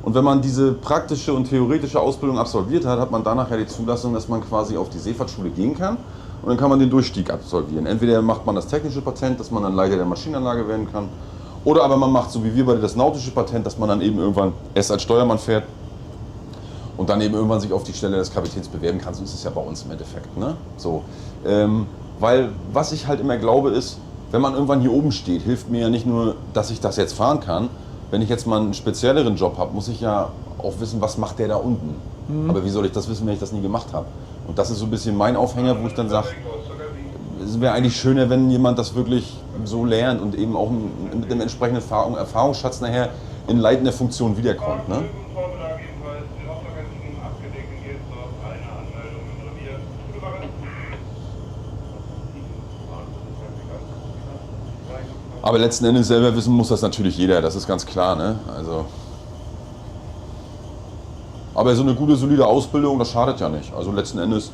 Und wenn man diese praktische und theoretische Ausbildung absolviert hat, hat man danach ja die Zulassung, dass man quasi auf die Seefahrtschule gehen kann. Und dann kann man den Durchstieg absolvieren. Entweder macht man das technische Patent, dass man dann Leiter der Maschinenanlage werden kann, Oder aber man macht so wie wir bei das nautische Patent, dass man dann eben irgendwann erst als Steuermann fährt und dann eben irgendwann sich auf die Stelle des Kapitäns bewerben kann. So ist es ja bei uns im Endeffekt. Ne? So, weil was ich halt immer glaube ist, wenn man irgendwann hier oben steht, hilft mir ja nicht nur, dass ich das jetzt fahren kann. Wenn ich jetzt mal einen spezielleren Job habe, muss ich ja auch wissen, was macht der da unten. Aber wie soll ich das wissen, wenn ich das nie gemacht habe? Und das ist so ein bisschen mein Aufhänger, wo ich dann sage, es wäre eigentlich schöner, wenn jemand das wirklich so lernt und eben auch mit dem entsprechenden Erfahrungsschatz nachher in leitender Funktion wiederkommt. Ne? Aber letzten Endes selber wissen muss das natürlich jeder, das ist ganz klar. Ne? Also aber so eine gute, solide Ausbildung, das schadet ja nicht. Also letzten Endes.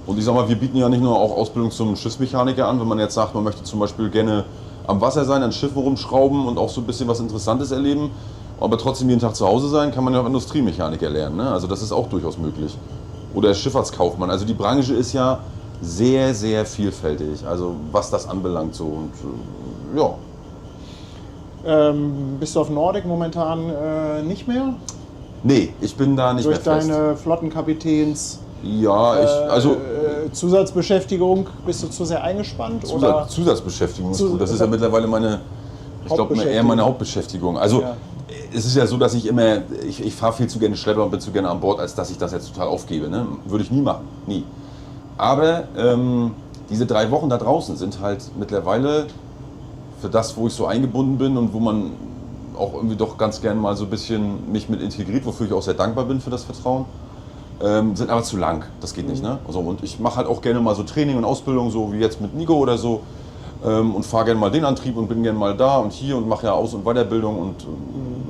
Und ich sag mal, wir bieten ja nicht nur auch Ausbildung zum Schiffsmechaniker an, wenn man jetzt sagt, man möchte zum Beispiel gerne am Wasser sein, an Schiffen rumschrauben und auch so ein bisschen was Interessantes erleben, aber trotzdem jeden Tag zu Hause sein, kann man ja auch Industriemechaniker lernen. Ne? Also das ist auch durchaus möglich. Oder Schifffahrtskaufmann. Also die Branche ist ja sehr, sehr vielfältig, also was das anbelangt. So. Und, ja. Bist du auf Nordic momentan nicht mehr? Nee, ich bin da nicht mehr fest. Durch deine Flottenkapitäns... Ja, also Zusatzbeschäftigung, bist du zu sehr eingespannt? Zusatzbeschäftigung ist gut. Das ist ja mittlerweile meine Hauptbeschäftigung. Also ja. Es ist ja so, dass ich fahre viel zu gerne Schlepper und bin zu gerne an Bord, als dass ich das jetzt total aufgebe. Ne? Würde ich nie machen, nie. Aber diese 3 Wochen da draußen sind halt mittlerweile für das, wo ich so eingebunden bin und wo man auch irgendwie doch ganz gern mal so ein bisschen mich mit integriert, wofür ich auch sehr dankbar bin für das Vertrauen. Sind aber zu lang, das geht nicht. Ne? Also, und ich mache halt auch gerne mal so Training und Ausbildung, so wie jetzt mit Nico oder so, und fahre gerne mal den Antrieb und bin gerne mal da und hier und mache ja Aus- und Weiterbildung und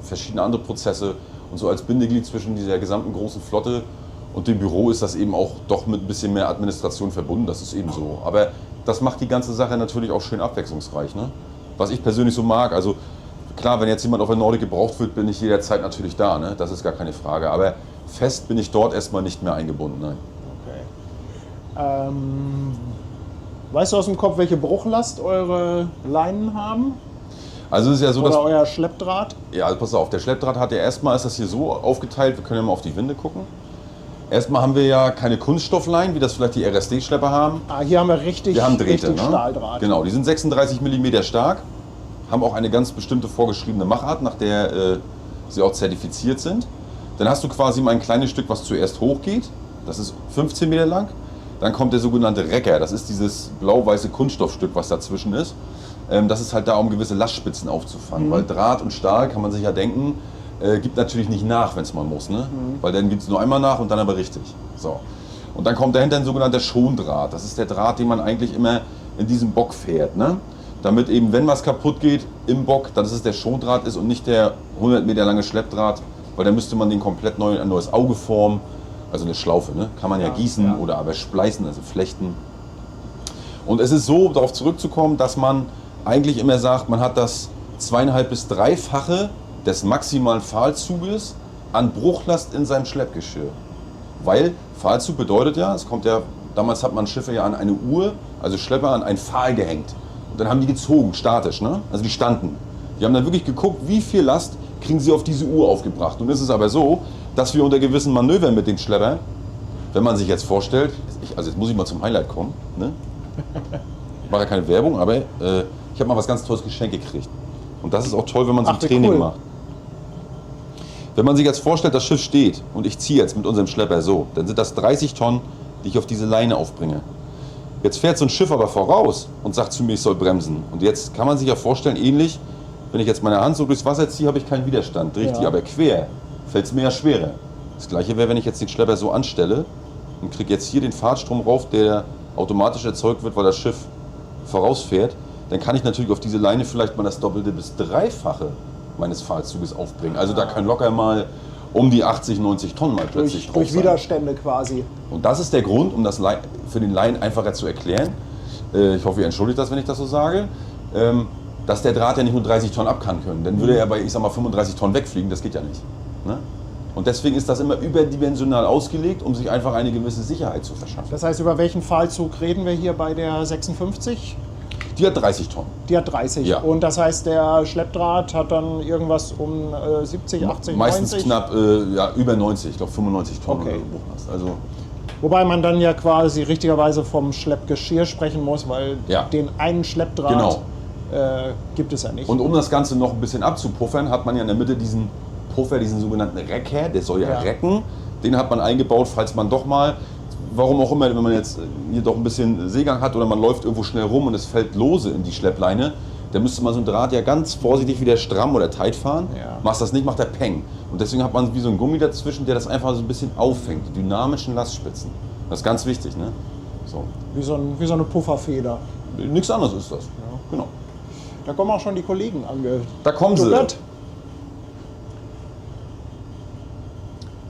verschiedene andere Prozesse. Und so als Bindeglied zwischen dieser gesamten großen Flotte und dem Büro ist das eben auch doch mit ein bisschen mehr Administration verbunden, das ist eben so. Aber das macht die ganze Sache natürlich auch schön abwechslungsreich, ne? Was ich persönlich so mag. Also klar, wenn jetzt jemand auf der Nordic gebraucht wird, bin ich jederzeit natürlich da, ne? Das ist gar keine Frage. Aber fest bin ich dort erstmal nicht mehr eingebunden. Nein. Okay. Weißt du aus dem Kopf, welche Bruchlast eure Leinen haben? Also es ist ja so, oder euer Schleppdraht? Ja, also pass auf, der Schleppdraht hat ja erstmal, ist das hier so aufgeteilt, wir können ja mal auf die Winde gucken. Erstmal haben wir ja keine Kunststoffleinen, wie das vielleicht die RSD-Schlepper haben. Hier haben wir richtig Drähte, ne? Stahldraht. Genau, die sind 36 mm stark, haben auch eine ganz bestimmte vorgeschriebene Machart, nach der sie auch zertifiziert sind. Dann hast du quasi mal ein kleines Stück, was zuerst hochgeht. Das ist 15 Meter lang. Dann kommt der sogenannte Recker. Das ist dieses blau-weiße Kunststoffstück, was dazwischen ist. Das ist halt da, um gewisse Lastspitzen aufzufangen. Weil Draht und Stahl, kann man sich ja denken, gibt natürlich nicht nach, wenn es mal muss. Ne? Weil dann gibt es nur einmal nach und dann aber richtig. So. Und dann kommt dahinter ein sogenannter Schondraht. Das ist der Draht, den man eigentlich immer in diesem Bock fährt. Ne? Damit eben, wenn was kaputt geht im Bock, dass es der Schondraht ist und nicht der 100 Meter lange Schleppdraht. Weil dann müsste man den komplett neu ein neues Auge formen, also eine Schlaufe, ne? Kann man ja gießen oder aber spleißen, also flechten. Und es ist so, darauf zurückzukommen, dass man eigentlich immer sagt, man hat das 2,5- bis 3-fache des maximalen Pfahlzuges an Bruchlast in seinem Schleppgeschirr. Weil Pfahlzug bedeutet ja, es kommt ja, damals hat man Schiffe ja an eine Uhr, also Schlepper an einen Pfahl gehängt. Und dann haben die gezogen, statisch, ne? Also die standen. Die haben dann wirklich geguckt, wie viel Last kriegen sie auf diese Uhr aufgebracht. Und es ist aber so, dass wir unter gewissen Manövern mit den Schleppern, wenn man sich jetzt vorstellt, also jetzt muss ich mal zum Highlight kommen, ne? Ich mache ja keine Werbung, aber ich habe mal was ganz Tolles geschenkt gekriegt. Und das ist auch toll, wenn man so ein Training macht. Wenn man sich jetzt vorstellt, das Schiff steht und ich ziehe jetzt mit unserem Schlepper so, dann sind das 30 Tonnen, die ich auf diese Leine aufbringe. Jetzt fährt so ein Schiff aber voraus und sagt zu mir, ich soll bremsen. Und jetzt kann man sich ja vorstellen, ähnlich, wenn ich jetzt meine Hand so durchs Wasser ziehe, habe ich keinen Widerstand. Drehe ich die aber quer, fällt es mir ja schwerer. Das gleiche wäre, wenn ich jetzt den Schlepper so anstelle und kriege jetzt hier den Fahrtstrom rauf, der automatisch erzeugt wird, weil das Schiff vorausfährt. Dann kann ich natürlich auf diese Leine vielleicht mal das Doppelte bis 3-fache meines Fahrzuges aufbringen. Also da kann locker mal um die 80, 90 Tonnen mal plötzlich drauf sein. Durch Widerstände quasi. Und das ist der Grund, um das für den Laien einfacher zu erklären. Ich hoffe, ihr entschuldigt das, wenn ich das so sage. Dass der Draht ja nicht nur 30 Tonnen ab kann können. Dann würde er bei, ich sag mal, 35 Tonnen wegfliegen, das geht ja nicht. Ne? Und deswegen ist das immer überdimensional ausgelegt, um sich einfach eine gewisse Sicherheit zu verschaffen. Das heißt, über welchen Pfahlzug reden wir hier bei der 56? Die hat 30 Tonnen. Die hat 30. Ja. Und das heißt, der Schleppdraht hat dann irgendwas um 70, 80, Meistens 90? knapp über 90, ich glaube 95 Tonnen Okay. oder so Buchlast. Also Wobei man dann ja quasi richtigerweise vom Schleppgeschirr sprechen muss, weil Ja. den einen Schleppdraht Genau. gibt es ja nicht. Und um das Ganze noch ein bisschen abzupuffern, hat man ja in der Mitte diesen Puffer, diesen sogenannten Recker, der soll ja recken. Den hat man eingebaut, falls man doch mal, warum auch immer, wenn man jetzt hier doch ein bisschen Seegang hat oder man läuft irgendwo schnell rum und es fällt lose in die Schleppleine, dann müsste man so ein Draht ja ganz vorsichtig wieder stramm oder tight fahren. Ja. Machst das nicht, macht der Peng. Und deswegen hat man wie so ein Gummi dazwischen, der das einfach so ein bisschen auffängt, die dynamischen Lastspitzen. Das ist ganz wichtig, ne? So. Wie so eine Pufferfeder. Nichts anderes ist das. Genau. Da kommen auch schon die Kollegen Da kommen sie. angeduckert.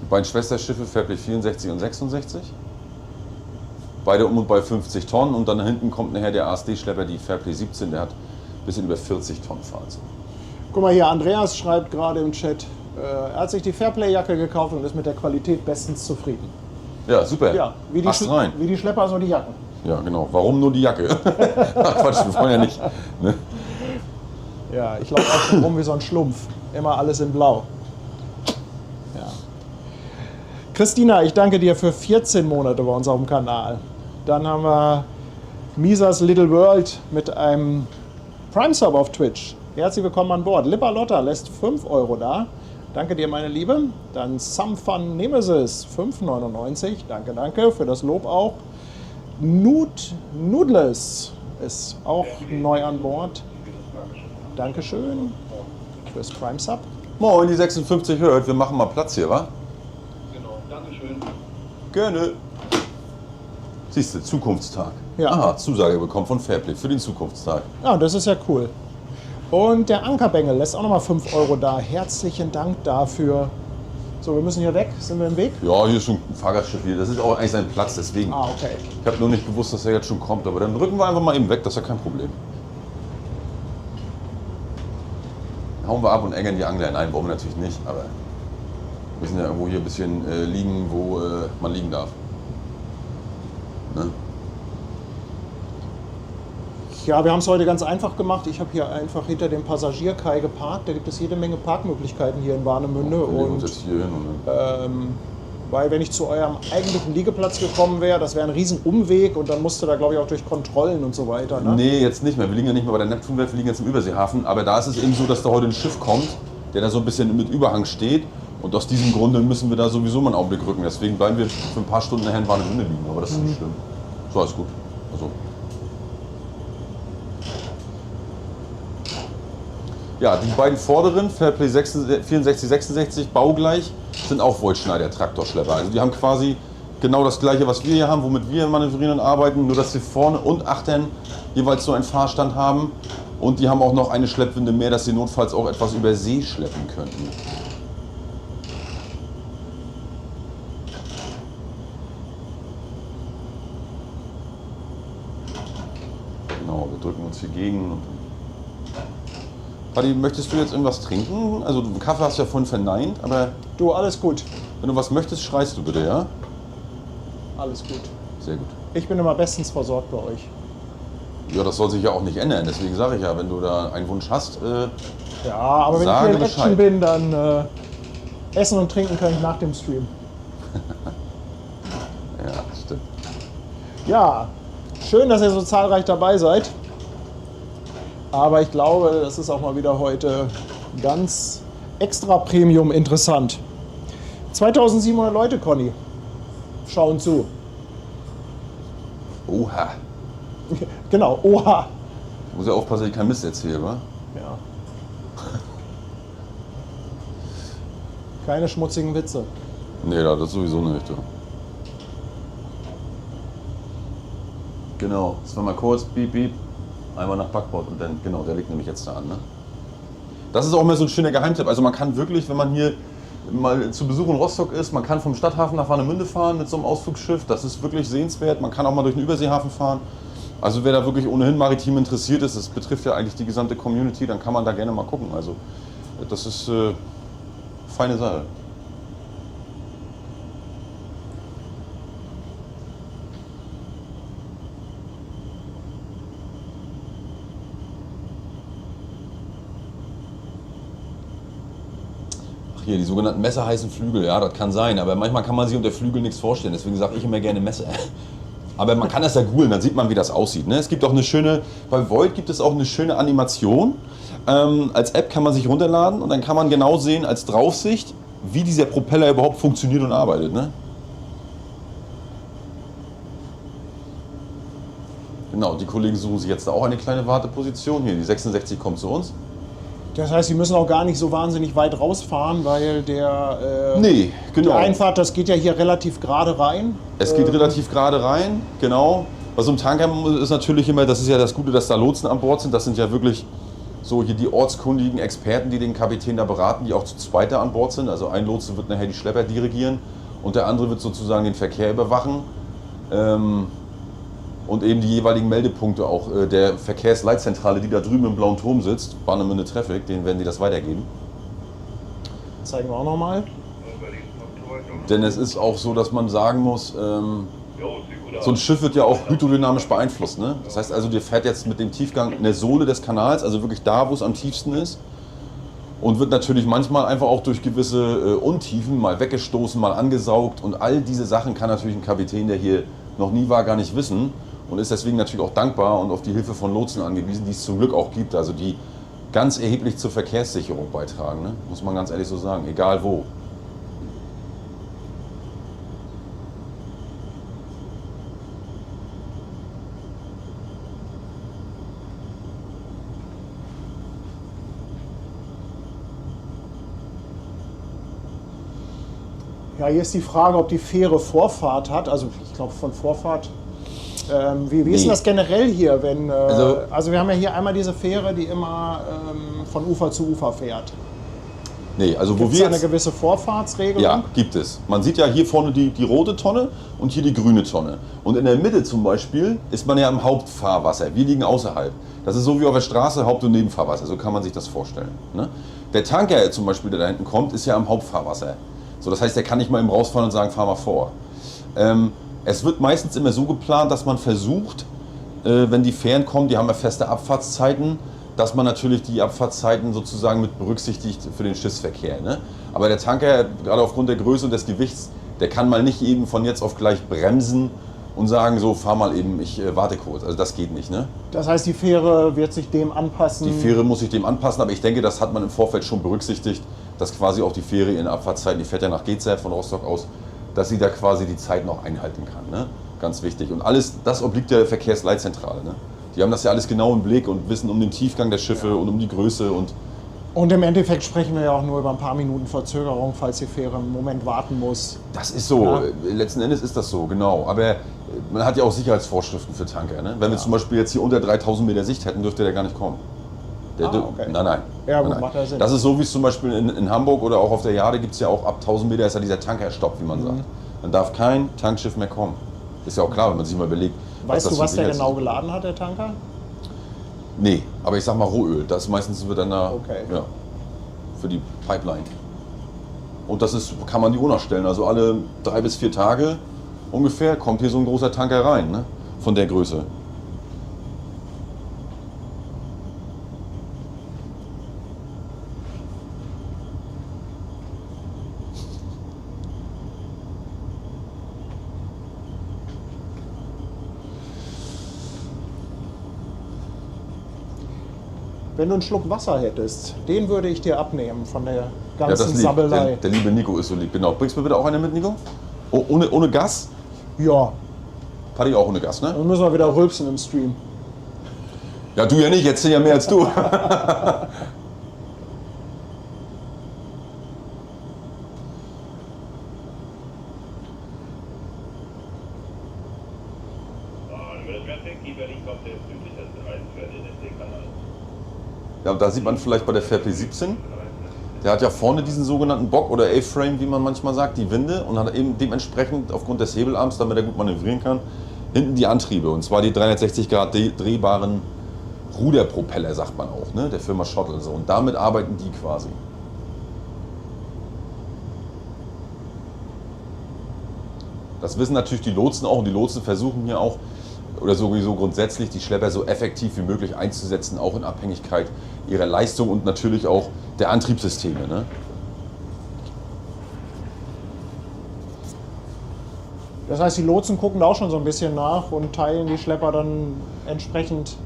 Die beiden Schwesterschiffe, Fairplay 64 und 66. Beide um und bei 50 Tonnen und dann hinten kommt nachher der ASD-Schlepper, die Fairplay 17, der hat ein bisschen über 40 Tonnen Fahrzeuge. Guck mal hier, Andreas schreibt gerade im Chat, er hat sich die Fairplay-Jacke gekauft und ist mit der Qualität bestens zufrieden. Ja, super. Ja, wie die, Passt rein. wie die Schlepper, so die Jacken. Ja, genau. Warum nur die Jacke? Ach, Quatsch, wir wollen ja nicht. Ne? Ja, ich laufe auch schon rum wie so ein Schlumpf. Immer alles in Blau. Ja. Christina, ich danke dir für 14 Monate bei uns auf dem Kanal. Dann haben wir Misas Little World mit einem Prime-Sub auf Twitch. Herzlich willkommen an Bord. Lippa Lotta lässt 5 Euro da. Danke dir, meine Liebe. Dann Some Fun Nemesis 5,99. Danke, danke für das Lob auch. Noodles ist auch neu an Bord. Dankeschön fürs Prime Sub. Moin, die 56 hört, wir machen mal Platz hier, wa? Genau, Dankeschön. Gerne. Siehst du, Zukunftstag. Ja. Aha, Zusage bekommen von Fairplay für den Zukunftstag. Ja, das ist ja cool. Und der Ankerbengel lässt auch nochmal 5 Euro da. Herzlichen Dank dafür. So, wir müssen hier weg. Sind wir im Weg? Ja, hier ist schon ein Fahrgastschiff hier. Das ist auch eigentlich sein Platz, deswegen. Ah, okay. Ich habe nur nicht gewusst, dass er jetzt schon kommt, aber dann drücken wir einfach mal eben weg, das ist ja kein Problem. Hauen wir ab und ärgern die Angler. Nein, wollen wir natürlich nicht, aber wir müssen ja irgendwo hier ein bisschen liegen, wo man liegen darf. Ne? Ja, wir haben es heute ganz einfach gemacht. Ich habe hier einfach hinter dem Passagierkai geparkt. Da gibt es jede Menge Parkmöglichkeiten hier in Warnemünde. Wir legen uns Und jetzt hier hin. Und weil wenn ich zu eurem eigentlichen Liegeplatz gekommen wäre, das wäre ein riesen Umweg und dann musste da, glaube ich, auch durch Kontrollen und so weiter. Ne? Nee, jetzt nicht mehr. Wir liegen ja nicht mehr bei der Neptunwerft, wir liegen jetzt im Überseehafen. Aber da ist es eben so, dass da heute ein Schiff kommt, der da so ein bisschen mit Überhang steht. Und aus diesem Grunde müssen wir da sowieso mal einen Augenblick rücken. Deswegen bleiben wir für ein paar Stunden nachher in Warnemünde liegen. Aber das ist nicht schlimm. So, alles gut. Also. Ja, die beiden vorderen, Fairplay 64, 66, baugleich, sind auch Voigtschneider Traktorschlepper. Also die haben quasi genau das gleiche, was wir hier haben, womit wir manövrieren und arbeiten, nur dass sie vorne und achtern jeweils so einen Fahrstand haben. Und die haben auch noch eine Schleppwinde mehr, dass sie notfalls auch etwas über See schleppen könnten. Genau, wir drücken uns hier gegen. Und Paddy, möchtest du jetzt irgendwas trinken? Also einen Kaffee hast du ja vorhin verneint, aber Du, alles gut. wenn du was möchtest, schreist du bitte, ja? Alles gut. Sehr gut. Ich bin immer bestens versorgt bei euch. Ja, das soll sich ja auch nicht ändern. Deswegen sage ich ja, wenn du da einen Wunsch hast, Ja, aber wenn ich Sage hier in Bescheid. Action bin, dann essen und trinken kann ich nach dem Stream. ja, stimmt. Ja, schön, dass ihr so zahlreich dabei seid. Aber ich glaube, das ist auch mal wieder heute ganz extra Premium interessant. 2700 Leute, Conny, schauen zu. Oha. Genau, oha. Ich muss ja aufpassen, dass ich keinen Mist erzähle, wa? Ja. Keine schmutzigen Witze. Nee, das sowieso nicht. Du. Genau, zweimal kurz, piep, piep, einmal nach Backbord und dann, genau, der liegt nämlich jetzt da an. Ne? Das ist auch mal so ein schöner Geheimtipp. Also man kann wirklich, wenn man hier mal zu Besuch in Rostock ist, man kann vom Stadthafen nach Warnemünde fahren mit so einem Ausflugsschiff. Das ist wirklich sehenswert. Man kann auch mal durch den Überseehafen fahren. Also wer da wirklich ohnehin maritim interessiert ist, das betrifft ja eigentlich die gesamte Community, dann kann man da gerne mal gucken. Also das ist feine Sache. Hier, die sogenannten messerheißen Flügel, ja, das kann sein, aber manchmal kann man sich unter Flügel nichts vorstellen, deswegen sage ich immer gerne Messer. Aber man kann das ja googeln, dann sieht man, wie das aussieht. Ne? Es gibt auch eine schöne, bei Void gibt es auch eine schöne Animation. Als App kann man sich runterladen und dann kann man genau sehen, als Draufsicht, wie dieser Propeller überhaupt funktioniert und arbeitet. Ne? Genau, die Kollegen suchen sich jetzt auch eine kleine Warteposition. Hier, die 66 kommt zu uns. Das heißt, Sie müssen auch gar nicht so wahnsinnig weit rausfahren, weil der, Nee, genau. die Einfahrt, das geht ja hier relativ gerade rein. Es geht relativ gerade rein, genau. Bei so einem Tanker ist natürlich immer, das ist ja das Gute, dass da Lotsen an Bord sind. Das sind ja wirklich so hier die ortskundigen Experten, die den Kapitän da beraten, die auch zu zweit da an Bord sind. Also ein Lotse wird nachher die Schlepper dirigieren und der andere wird sozusagen den Verkehr überwachen. Und eben die jeweiligen Meldepunkte auch der Verkehrsleitzentrale, die da drüben im blauen Turm sitzt, Warnemünde Traffic, denen werden die das weitergeben. Zeigen wir auch nochmal. Denn es ist auch so, dass man sagen muss, so ein Schiff wird ja auch hydrodynamisch beeinflusst. Ne? Das heißt also, der fährt jetzt mit dem Tiefgang in der Sohle des Kanals, also wirklich da, wo es am tiefsten ist. Und wird natürlich manchmal einfach auch durch gewisse Untiefen mal weggestoßen, mal angesaugt. Und all diese Sachen kann natürlich ein Kapitän, der hier noch nie war, gar nicht wissen. Und ist deswegen natürlich auch dankbar und auf die Hilfe von Lotsen angewiesen, die es zum Glück auch gibt. Also die ganz erheblich zur Verkehrssicherung beitragen, ne? Muss man ganz ehrlich so sagen, egal wo. Ja, hier ist die Frage, ob die Fähre Vorfahrt hat. Also ich glaube von Vorfahrt. Wie ist denn das generell hier? Wenn, also wir haben ja hier einmal diese Fähre, die immer von Ufer zu Ufer fährt. Nee, also Gibt es eine gewisse Vorfahrtsregelung? Ja, gibt es. Man sieht ja hier vorne die rote Tonne und hier die grüne Tonne. Und in der Mitte zum Beispiel ist man ja im Hauptfahrwasser. Wir liegen außerhalb. Das ist so wie auf der Straße Haupt- und Nebenfahrwasser. So kann man sich das vorstellen. Ne? Der Tanker zum Beispiel, der da hinten kommt, ist ja im Hauptfahrwasser. So, das heißt, der kann nicht mal eben rausfahren und sagen, fahr mal vor. Es wird meistens immer so geplant, dass man versucht, wenn die Fähren kommen, die haben ja feste Abfahrtszeiten, dass man natürlich die Abfahrtszeiten sozusagen mit berücksichtigt für den Schiffsverkehr. Ne? Aber der Tanker, gerade aufgrund der Größe und des Gewichts, der kann mal nicht eben von jetzt auf gleich bremsen und sagen, so fahr mal eben, ich warte kurz. Also das geht nicht. Ne? Das heißt, die Fähre wird sich dem anpassen? Die Fähre muss sich dem anpassen, aber ich denke, das hat man im Vorfeld schon berücksichtigt, dass quasi auch die Fähre in Abfahrtszeiten, die fährt ja nach Gezerf von Rostock aus, dass sie da quasi die Zeiten auch einhalten kann. Ne? Ganz wichtig. Und alles, das obliegt der Verkehrsleitzentrale. Ne? Die haben das ja alles genau im Blick und wissen um den Tiefgang der Schiffe und um die Größe. Und im Endeffekt sprechen wir ja auch nur über ein paar Minuten Verzögerung, falls die Fähre einen Moment warten muss. Das ist so. Ja. Letzten Endes ist das so, genau. Aber man hat ja auch Sicherheitsvorschriften für Tanker. Ne? Wenn wir zum Beispiel jetzt hier unter 3000 Meter Sicht hätten, dürfte der gar nicht kommen. Okay. Nein. Ja, gut, nein. macht ja Sinn. Das ist so, wie es zum Beispiel in Hamburg oder auch auf der Jade gibt es ja auch ab 1000 Meter ist ja dieser Tankerstopp, wie man sagt. Dann darf kein Tankschiff mehr kommen. Ist ja auch klar, wenn man sich mal überlegt. Weißt du, was der genau geladen hat, der Tanker? Nee, aber ich sag mal Rohöl. Das meistens wird dann da ja, für die Pipeline. Und das ist, kann man die Uhr nachstellen. Also alle 3 bis 4 Tage ungefähr kommt hier so ein großer Tanker rein, ne? Von der Größe. Wenn du einen Schluck Wasser hättest, den würde ich dir abnehmen von der ganzen Sabbelei. Der liebe Nico ist so lieb, genau. Bringst du mir bitte auch eine mit, Nico? Oh, ohne Gas? Ja. Paddy auch ohne Gas, ne? Dann müssen wir wieder rülpsen im Stream. Ja, du ja nicht, jetzt sind ja mehr als du. Ja, da sieht man vielleicht bei der Fairplay 17, der hat ja vorne diesen sogenannten Bock oder A-Frame, wie man manchmal sagt, die Winde und hat eben dementsprechend aufgrund des Hebelarms, damit er gut manövrieren kann, hinten die Antriebe und zwar die 360 Grad drehbaren Ruderpropeller, sagt man auch, ne, der Firma Shuttle so und damit arbeiten die quasi. Das wissen natürlich die Lotsen auch und die Lotsen versuchen hier auch oder sowieso grundsätzlich die Schlepper so effektiv wie möglich einzusetzen, auch in Abhängigkeit ihrer Leistung und natürlich auch der Antriebssysteme. Ne? Das heißt, die Lotsen gucken da auch schon so ein bisschen nach und teilen die Schlepper dann entsprechend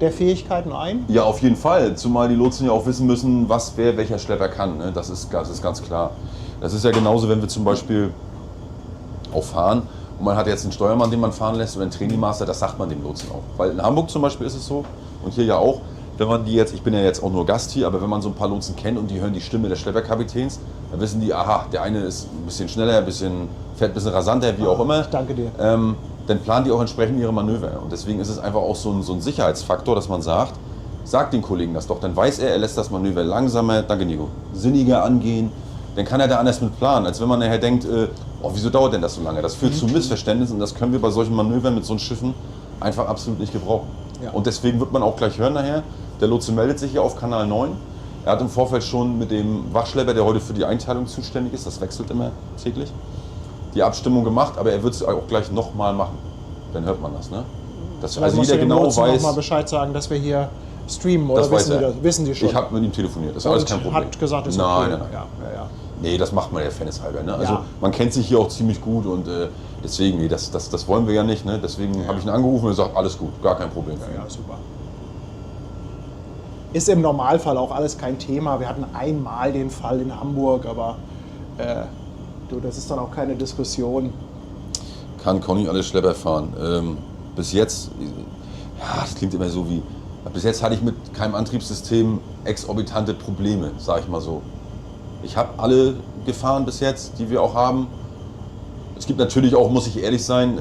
der Fähigkeiten ein? Ja, auf jeden Fall. Zumal die Lotsen ja auch wissen müssen, was wer welcher Schlepper kann. Ne? Das ist ganz klar. Das ist ja genauso, wenn wir zum Beispiel auch fahren und man hat jetzt einen Steuermann, den man fahren lässt oder einen Trainingmaster, das sagt man dem Lotsen auch. Weil in Hamburg zum Beispiel ist es so und hier ja auch, wenn man die jetzt, ich bin ja jetzt auch nur Gast hier, aber wenn man so ein paar Lotsen kennt und die hören die Stimme des Schlepperkapitäns, dann wissen die, aha, der eine ist ein bisschen schneller, fährt ein bisschen rasanter, wie auch immer. Ich danke dir. Dann planen die auch entsprechend ihre Manöver. Und deswegen ist es einfach auch so ein Sicherheitsfaktor, dass man sagt den Kollegen das doch, dann weiß er lässt das Manöver langsamer, danke Nico, sinniger angehen, dann kann er da anders mit planen, als wenn man nachher denkt, wieso dauert denn das so lange? Das führt zu Missverständnissen und das können wir bei solchen Manövern mit so Schiffen einfach absolut nicht gebrauchen. Ja. Und deswegen wird man auch gleich hören nachher, der Lotse meldet sich hier auf Kanal 9. Er hat im Vorfeld schon mit dem Wachschlepper, der heute für die Einteilung zuständig ist, das wechselt immer täglich, die Abstimmung gemacht, aber er wird es auch gleich nochmal machen. Dann hört man das, ne? Dass also jeder genau weiß. Noch mal Bescheid sagen, dass wir hier streamen, oder wissen die schon? Ich habe mit ihm telefoniert, das ist alles kein Problem. Hat gesagt, ist nein. Ja. Nee, das macht man ja fairnesshalber. Ne? Also man kennt sich hier auch ziemlich gut und deswegen, nee, das wollen wir ja nicht. Ne? Deswegen habe ich ihn angerufen und gesagt, alles gut, gar kein Problem. Ja, super. Ist im Normalfall auch alles kein Thema. Wir hatten einmal den Fall in Hamburg, aber das ist dann auch keine Diskussion. Kann Conny alle Schlepper fahren. Bis jetzt, das klingt immer so wie, bis jetzt hatte ich mit keinem Antriebssystem exorbitante Probleme, sage ich mal so. Ich habe alle gefahren bis jetzt, die wir auch haben. Es gibt natürlich auch, muss ich ehrlich sein,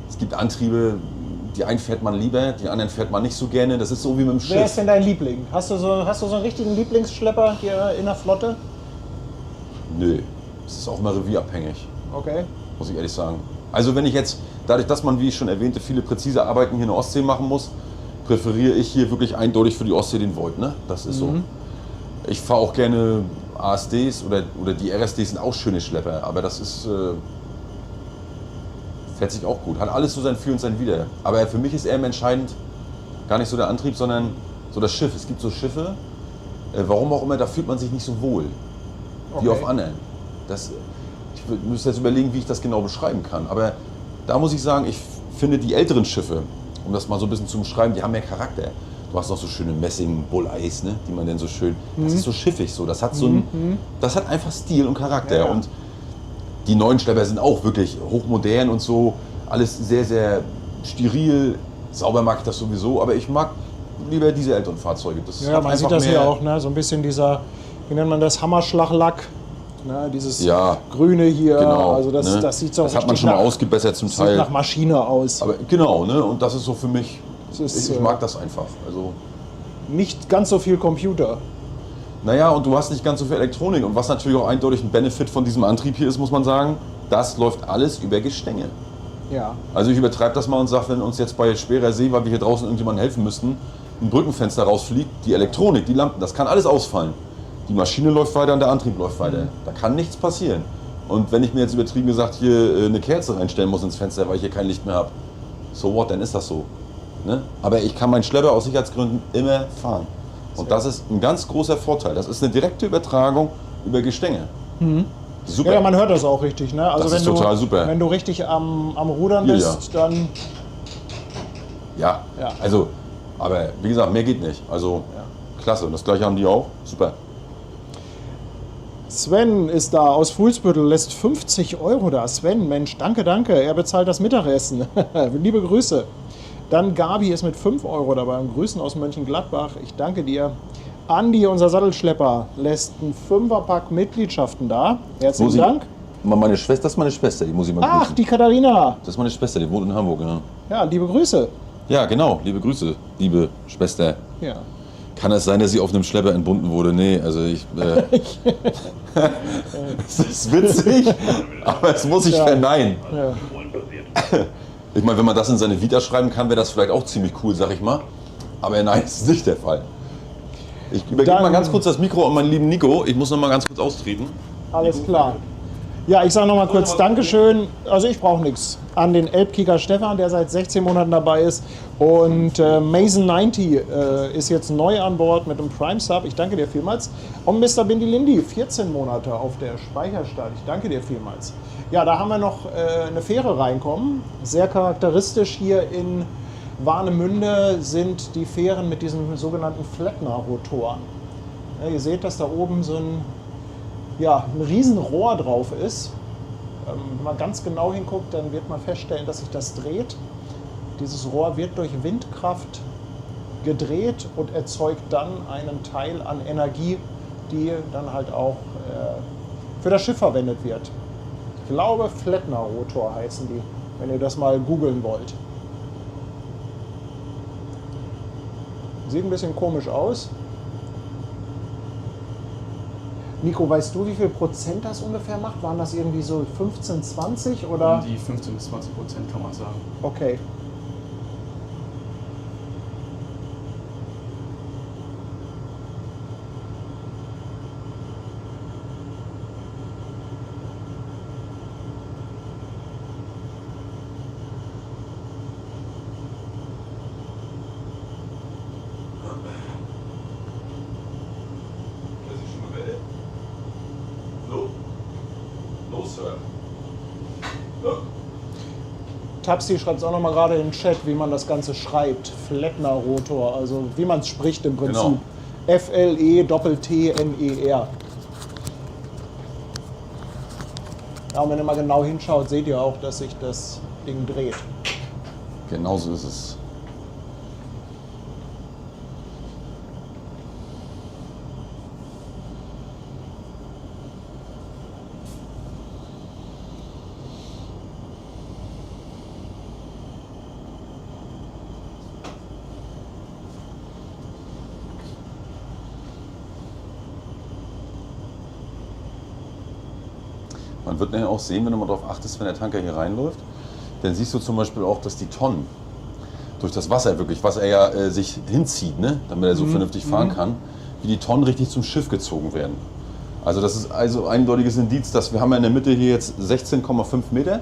es gibt Antriebe, die einen fährt man lieber, die anderen fährt man nicht so gerne. Das ist so wie mit dem Schiff. Wer ist denn dein Liebling? Hast du so einen richtigen Lieblingsschlepper hier in der Flotte? Nö, es ist auch immer revierabhängig. Okay. Muss ich ehrlich sagen. Also wenn ich jetzt, dadurch, dass man, wie ich schon erwähnte, viele präzise Arbeiten hier in der Ostsee machen muss, präferiere ich hier wirklich eindeutig für die Ostsee den Volt. Ne? Das ist so. Ich fahre auch gerne ASDs oder die RSDs sind auch schöne Schlepper, aber das ist, fährt sich auch gut. Hat alles so sein Für und sein Wider. Aber für mich ist eher entscheidend gar nicht so der Antrieb, sondern so das Schiff. Es gibt so Schiffe, warum auch immer, da fühlt man sich nicht so wohl. Wie auf anderen. Ich müsste jetzt überlegen, wie ich das genau beschreiben kann. Aber da muss ich sagen, ich finde die älteren Schiffe, um das mal so ein bisschen zu beschreiben, die haben mehr Charakter. Du hast noch so schöne Messing-Bull-Eis, ne, die man denn so schön. Das ist so schiffig so. Das hat das hat einfach Stil und Charakter. Ja. Und die neuen Schlepper sind auch wirklich hochmodern und so. Alles sehr, sehr steril. Sauber mag ich das sowieso, aber ich mag lieber diese älteren Fahrzeuge. Das ja, man sieht das hier auch, ne? So ein bisschen dieser, wie nennt man das, Hammerschlaglack. Ne? Dieses Grüne hier. Genau, also das, ne? das sieht so das hat man schon mal ausgebessert zum Teil. Sieht nach Maschine aus. Aber genau, ne? Und das ist so für mich. Ich mag das einfach. Also nicht ganz so viel Computer. Naja, und du hast nicht ganz so viel Elektronik. Und was natürlich auch eindeutig ein Benefit von diesem Antrieb hier ist, muss man sagen, das läuft alles über Gestänge. Ja. Also ich übertreibe das mal und sage, wenn uns jetzt bei schwerer See, weil wir hier draußen irgendjemandem helfen müssten, ein Brückenfenster rausfliegt, die Elektronik, die Lampen, das kann alles ausfallen. Die Maschine läuft weiter und der Antrieb läuft weiter. Da kann nichts passieren. Und wenn ich mir jetzt übertrieben gesagt hier eine Kerze reinstellen muss ins Fenster, weil ich hier kein Licht mehr habe, so what, dann ist das so. Ne? Aber ich kann meinen Schlepper aus Sicherheitsgründen immer fahren. Und das ist ein ganz großer Vorteil. Das ist eine direkte Übertragung über Gestänge. Super. Ja, man hört das auch richtig. Ne? Also das ist total super. Wenn du richtig am Rudern bist, dann... Ja, also, aber wie gesagt, mehr geht nicht. Also, klasse. Und das gleiche haben die auch. Super. Sven ist da aus Fuhlsbüttel, lässt 50 € da. Sven, Mensch, danke. Er bezahlt das Mittagessen. Liebe Grüße. Dann Gabi ist mit 5 € dabei und Grüßen aus Mönchengladbach. Ich danke dir. Andi, unser Sattelschlepper, lässt einen 5er-Pack Mitgliedschaften da. Herzlichen Dank. Meine Schwester, das ist meine Schwester, die muss ich mal grüßen. Ach, die Katharina. Das ist meine Schwester, die wohnt in Hamburg. Ja, ja, liebe Grüße. Ja, genau, liebe Grüße, liebe Schwester. Ja. Kann es sein, dass sie auf einem Schlepper entbunden wurde? Nee, also ich... Es ist witzig, aber es muss ich verneinen. Ja. Ich meine, wenn man das in seine Vita schreiben kann, wäre das vielleicht auch ziemlich cool, sag ich mal. Aber nein, das ist nicht der Fall. Ich übergebe mal ganz kurz das Mikro an meinen lieben Nico. Ich muss noch mal ganz kurz austreten. Alles klar. Ja, ich sage nochmal kurz Dankeschön. Also ich brauche nichts. An den Elbkicker Stefan, der seit 16 Monaten dabei ist. Und Mason90 ist jetzt neu an Bord mit dem Prime Sub. Ich danke dir vielmals. Und Mr. Bindi Lindy, 14 Monate auf der Speicherstadt. Ich danke dir vielmals. Ja, da haben wir noch eine Fähre reinkommen. Sehr charakteristisch hier in Warnemünde sind die Fähren mit diesen sogenannten Flettner-Rotoren. Ja, ihr seht, dass da oben so ein riesen Rohr drauf ist. Wenn man ganz genau hinguckt, dann wird man feststellen, dass sich das dreht. Dieses Rohr wird durch Windkraft gedreht und erzeugt dann einen Teil an Energie, die dann halt auch für das Schiff verwendet wird. Ich glaube, Flettner-Rotor heißen die, wenn ihr das mal googeln wollt. Sieht ein bisschen komisch aus. Nico, weißt du, wie viel Prozent das ungefähr macht? Waren das irgendwie so 15, 20 oder? Um die 15 bis 20% kann man sagen. Okay. Tapsi schreibt es auch noch mal gerade in den Chat, wie man das Ganze schreibt. Flettner-Rotor, also wie man es spricht im Prinzip. Genau. F-L-E-T-T-N-E-R. Ja, und wenn ihr mal genau hinschaut, seht ihr auch, dass sich das Ding dreht. Genau so ist es. Man wird nachher auch sehen, wenn du mal darauf achtest, wenn der Tanker hier reinläuft, dann siehst du zum Beispiel auch, dass die Tonnen durch das Wasser wirklich, was er ja sich hinzieht, ne, damit er so vernünftig fahren kann, wie die Tonnen richtig zum Schiff gezogen werden. Also das ist also ein eindeutiges Indiz, dass wir haben ja in der Mitte hier jetzt 16,5 Meter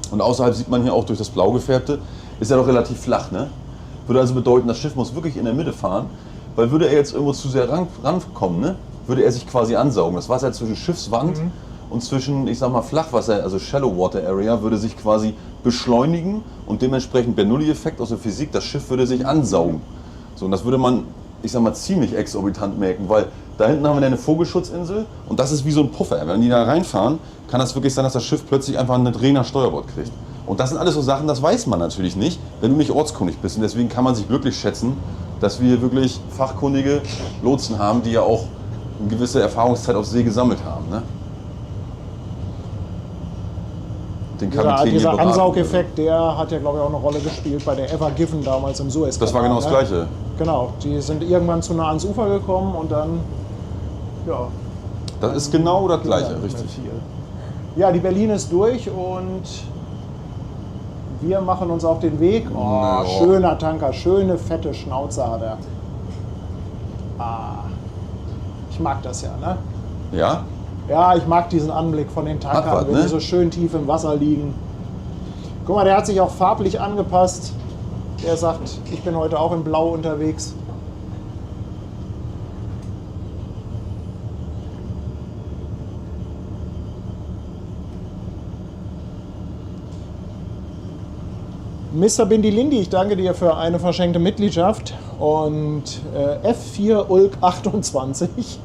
und außerhalb sieht man hier auch durch das blau gefärbte, ist ja doch relativ flach. Ne? Würde also bedeuten, das Schiff muss wirklich in der Mitte fahren, weil würde er jetzt irgendwo zu sehr rankommen, ne, würde er sich quasi ansaugen. Das Wasser zwischen Schiffswand und zwischen, ich sag mal, Flachwasser, also Shallow Water Area, würde sich quasi beschleunigen und dementsprechend Bernoulli-Effekt aus der Physik, das Schiff würde sich ansaugen. So, und das würde man, ich sag mal, ziemlich exorbitant merken, weil da hinten haben wir eine Vogelschutzinsel und das ist wie so ein Puffer. Wenn die da reinfahren, kann das wirklich sein, dass das Schiff plötzlich einfach ein Trainer-Steuerbord kriegt. Und das sind alles so Sachen, das weiß man natürlich nicht, wenn du nicht ortskundig bist. Und deswegen kann man sich glücklich schätzen, dass wir wirklich fachkundige Lotsen haben, die ja auch eine gewisse Erfahrungszeit auf See gesammelt haben. Ne? Dieser Ansaugeffekt, der hat ja, glaube ich, auch eine Rolle gespielt bei der Ever Given damals im Suezkanal. Das war genau das Gleiche. Genau, die sind irgendwann zu nah ans Ufer gekommen und dann, ja. Das ist genau das Gleiche, richtig. Ja, die Berlin ist durch und wir machen uns auf den Weg. Oh, schöner Tanker, schöne fette Schnauze hat er. Ich mag das ja, ne? Ja? Ja, ich mag diesen Anblick von den Tankern, wenn die so schön tief im Wasser liegen. Guck mal, der hat sich auch farblich angepasst. Der sagt, ich bin heute auch in Blau unterwegs. Mr. Bindi Lindy, ich danke dir für eine verschenkte Mitgliedschaft. Und F4 Ulk 28.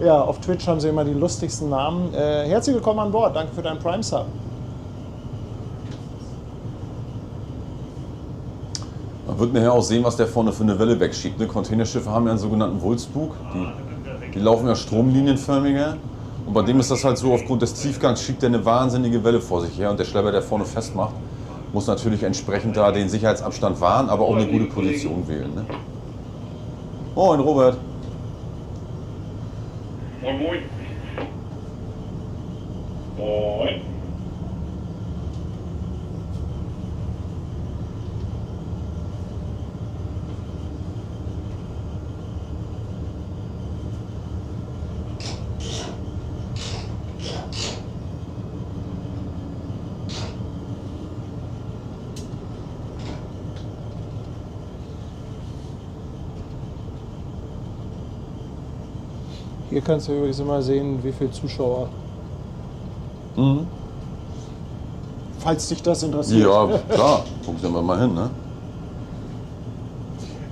Ja, auf Twitch haben sie immer die lustigsten Namen. Herzlich willkommen an Bord. Danke für deinen Prime Sub. Man wird nachher auch sehen, was der vorne für eine Welle wegschiebt. Ne? Containerschiffe haben ja einen sogenannten Wulstbug. Die laufen ja stromlinienförmiger. Und bei dem ist das halt so, aufgrund des Tiefgangs schiebt er eine wahnsinnige Welle vor sich her. Und der Schlepper, der vorne festmacht, muss natürlich entsprechend da den Sicherheitsabstand wahren, aber auch eine gute Position wählen. Ne? Moin, Robert. Moin, moin. Moin. Hier kannst du übrigens immer sehen, wie viele Zuschauer. Falls dich das interessiert. Ja, klar. Gucken wir mal hin, ne?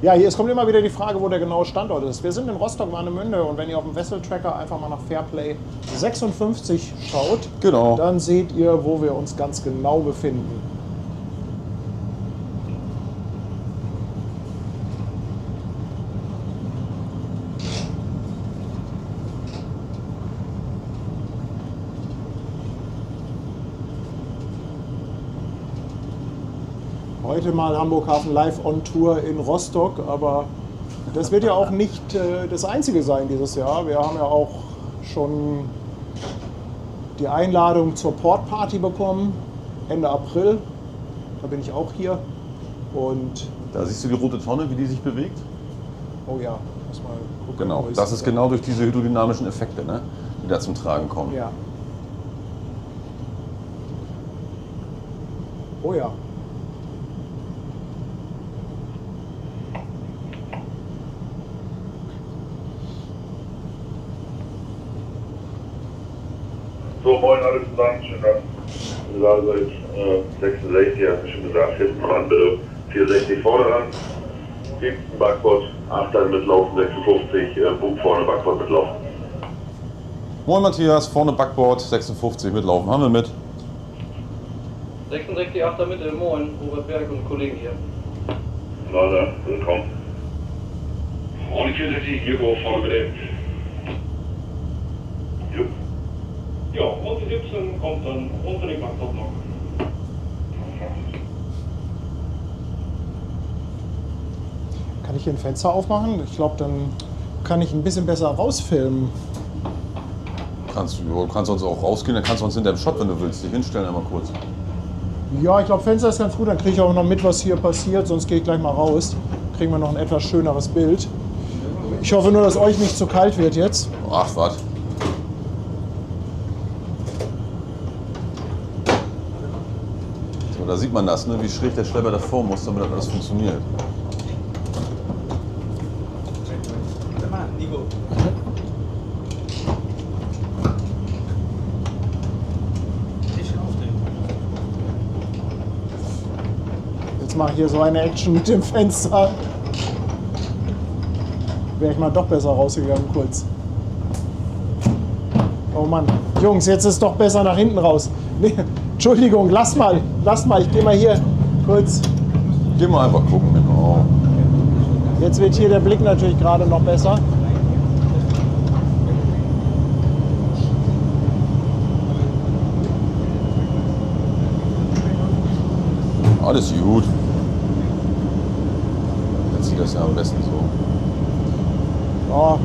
Ja, hier es kommt immer wieder die Frage, wo der genaue Standort ist. Wir sind in Rostock-Warnemünde und wenn ihr auf dem Vessel-Tracker einfach mal nach Fairplay 56 schaut, Genau. dann seht ihr, wo wir uns ganz genau befinden. Heute mal Hamburg Hafen live on Tour in Rostock, aber das wird ja auch nicht das Einzige sein dieses Jahr. Wir haben ja auch schon die Einladung zur Portparty bekommen, Ende April. Da bin ich auch hier. Und Da siehst du die rote Tonne, wie die sich bewegt? oh ja, muss mal gucken. Genau. wo Das ist sie? genau durch diese hydrodynamischen Effekte, ne? Die da zum Tragen kommen. Ja. Oh ja. So, moin alle zusammen, schön, dass ihr da seid. 66, hast du schon gesagt, hinten ran bitte. 64 vorne ran. 7. Backbord, 8 mitlaufen, 56, Bug vorne, Backbord mitlaufen. Moin Matthias, vorne Backbord, 56 mitlaufen. Haben wir mit. 66, 8 Mitte, moin, Robert Berg und Kollegen hier. Leider, willkommen. Und die 64, Hugo vorne bitte. Jupp. Ja, und die 17 kommt dann unter den Backbord noch. Kann ich hier ein Fenster aufmachen? Ich glaube, dann kann ich ein bisschen besser rausfilmen. Du kannst uns auch rausgehen, dann kannst du uns hinter dem Shop, wenn du willst, dich hinstellen einmal kurz. Ja, ich glaube, Fenster ist ganz gut. Dann kriege ich auch noch mit, was hier passiert. Sonst gehe ich gleich mal raus. Kriegen wir noch ein etwas schöneres Bild. Ich hoffe nur, dass euch nicht zu kalt wird jetzt. Ach, was? So, da sieht man das, ne? Wie schräg der Schlepper davor muss, damit das alles funktioniert. Jetzt mache ich hier so eine Action mit dem Fenster. Wäre ich mal doch besser rausgegangen kurz. Oh Mann. Jungs, jetzt ist doch besser nach hinten raus. Nee, Entschuldigung, lass mal. Ich gehe mal hier kurz. Geh mal einfach gucken, genau. Jetzt wird hier der Blick natürlich gerade noch besser. Alles gut. Jetzt sieht das ja am besten so. Ja.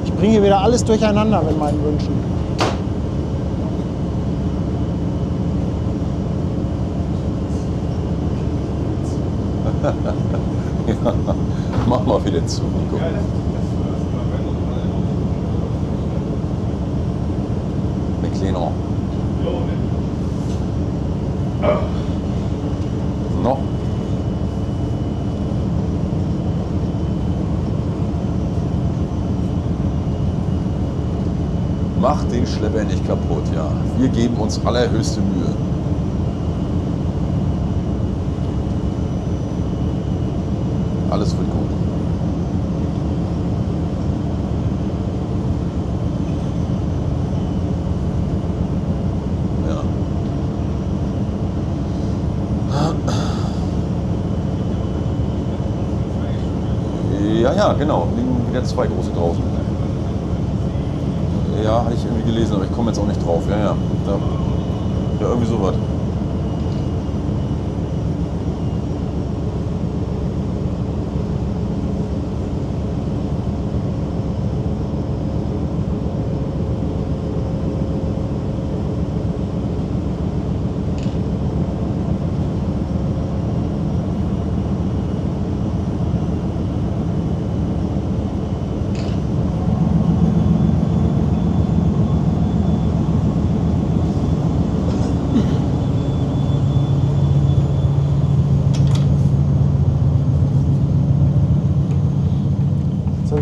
Ich bringe hier wieder alles durcheinander mit meinen Wünschen. Ja, mach mal wieder zu, Nico. McLean. Noch? Mach den Schlepper nicht kaputt, ja. Wir geben uns allerhöchste Mühe. Alles wird gut. Ja. Ja, genau. Liegen wieder 2 große draußen. Ja, hatte ich irgendwie gelesen, aber ich komme jetzt auch nicht drauf. Ja. Ja, irgendwie sowas.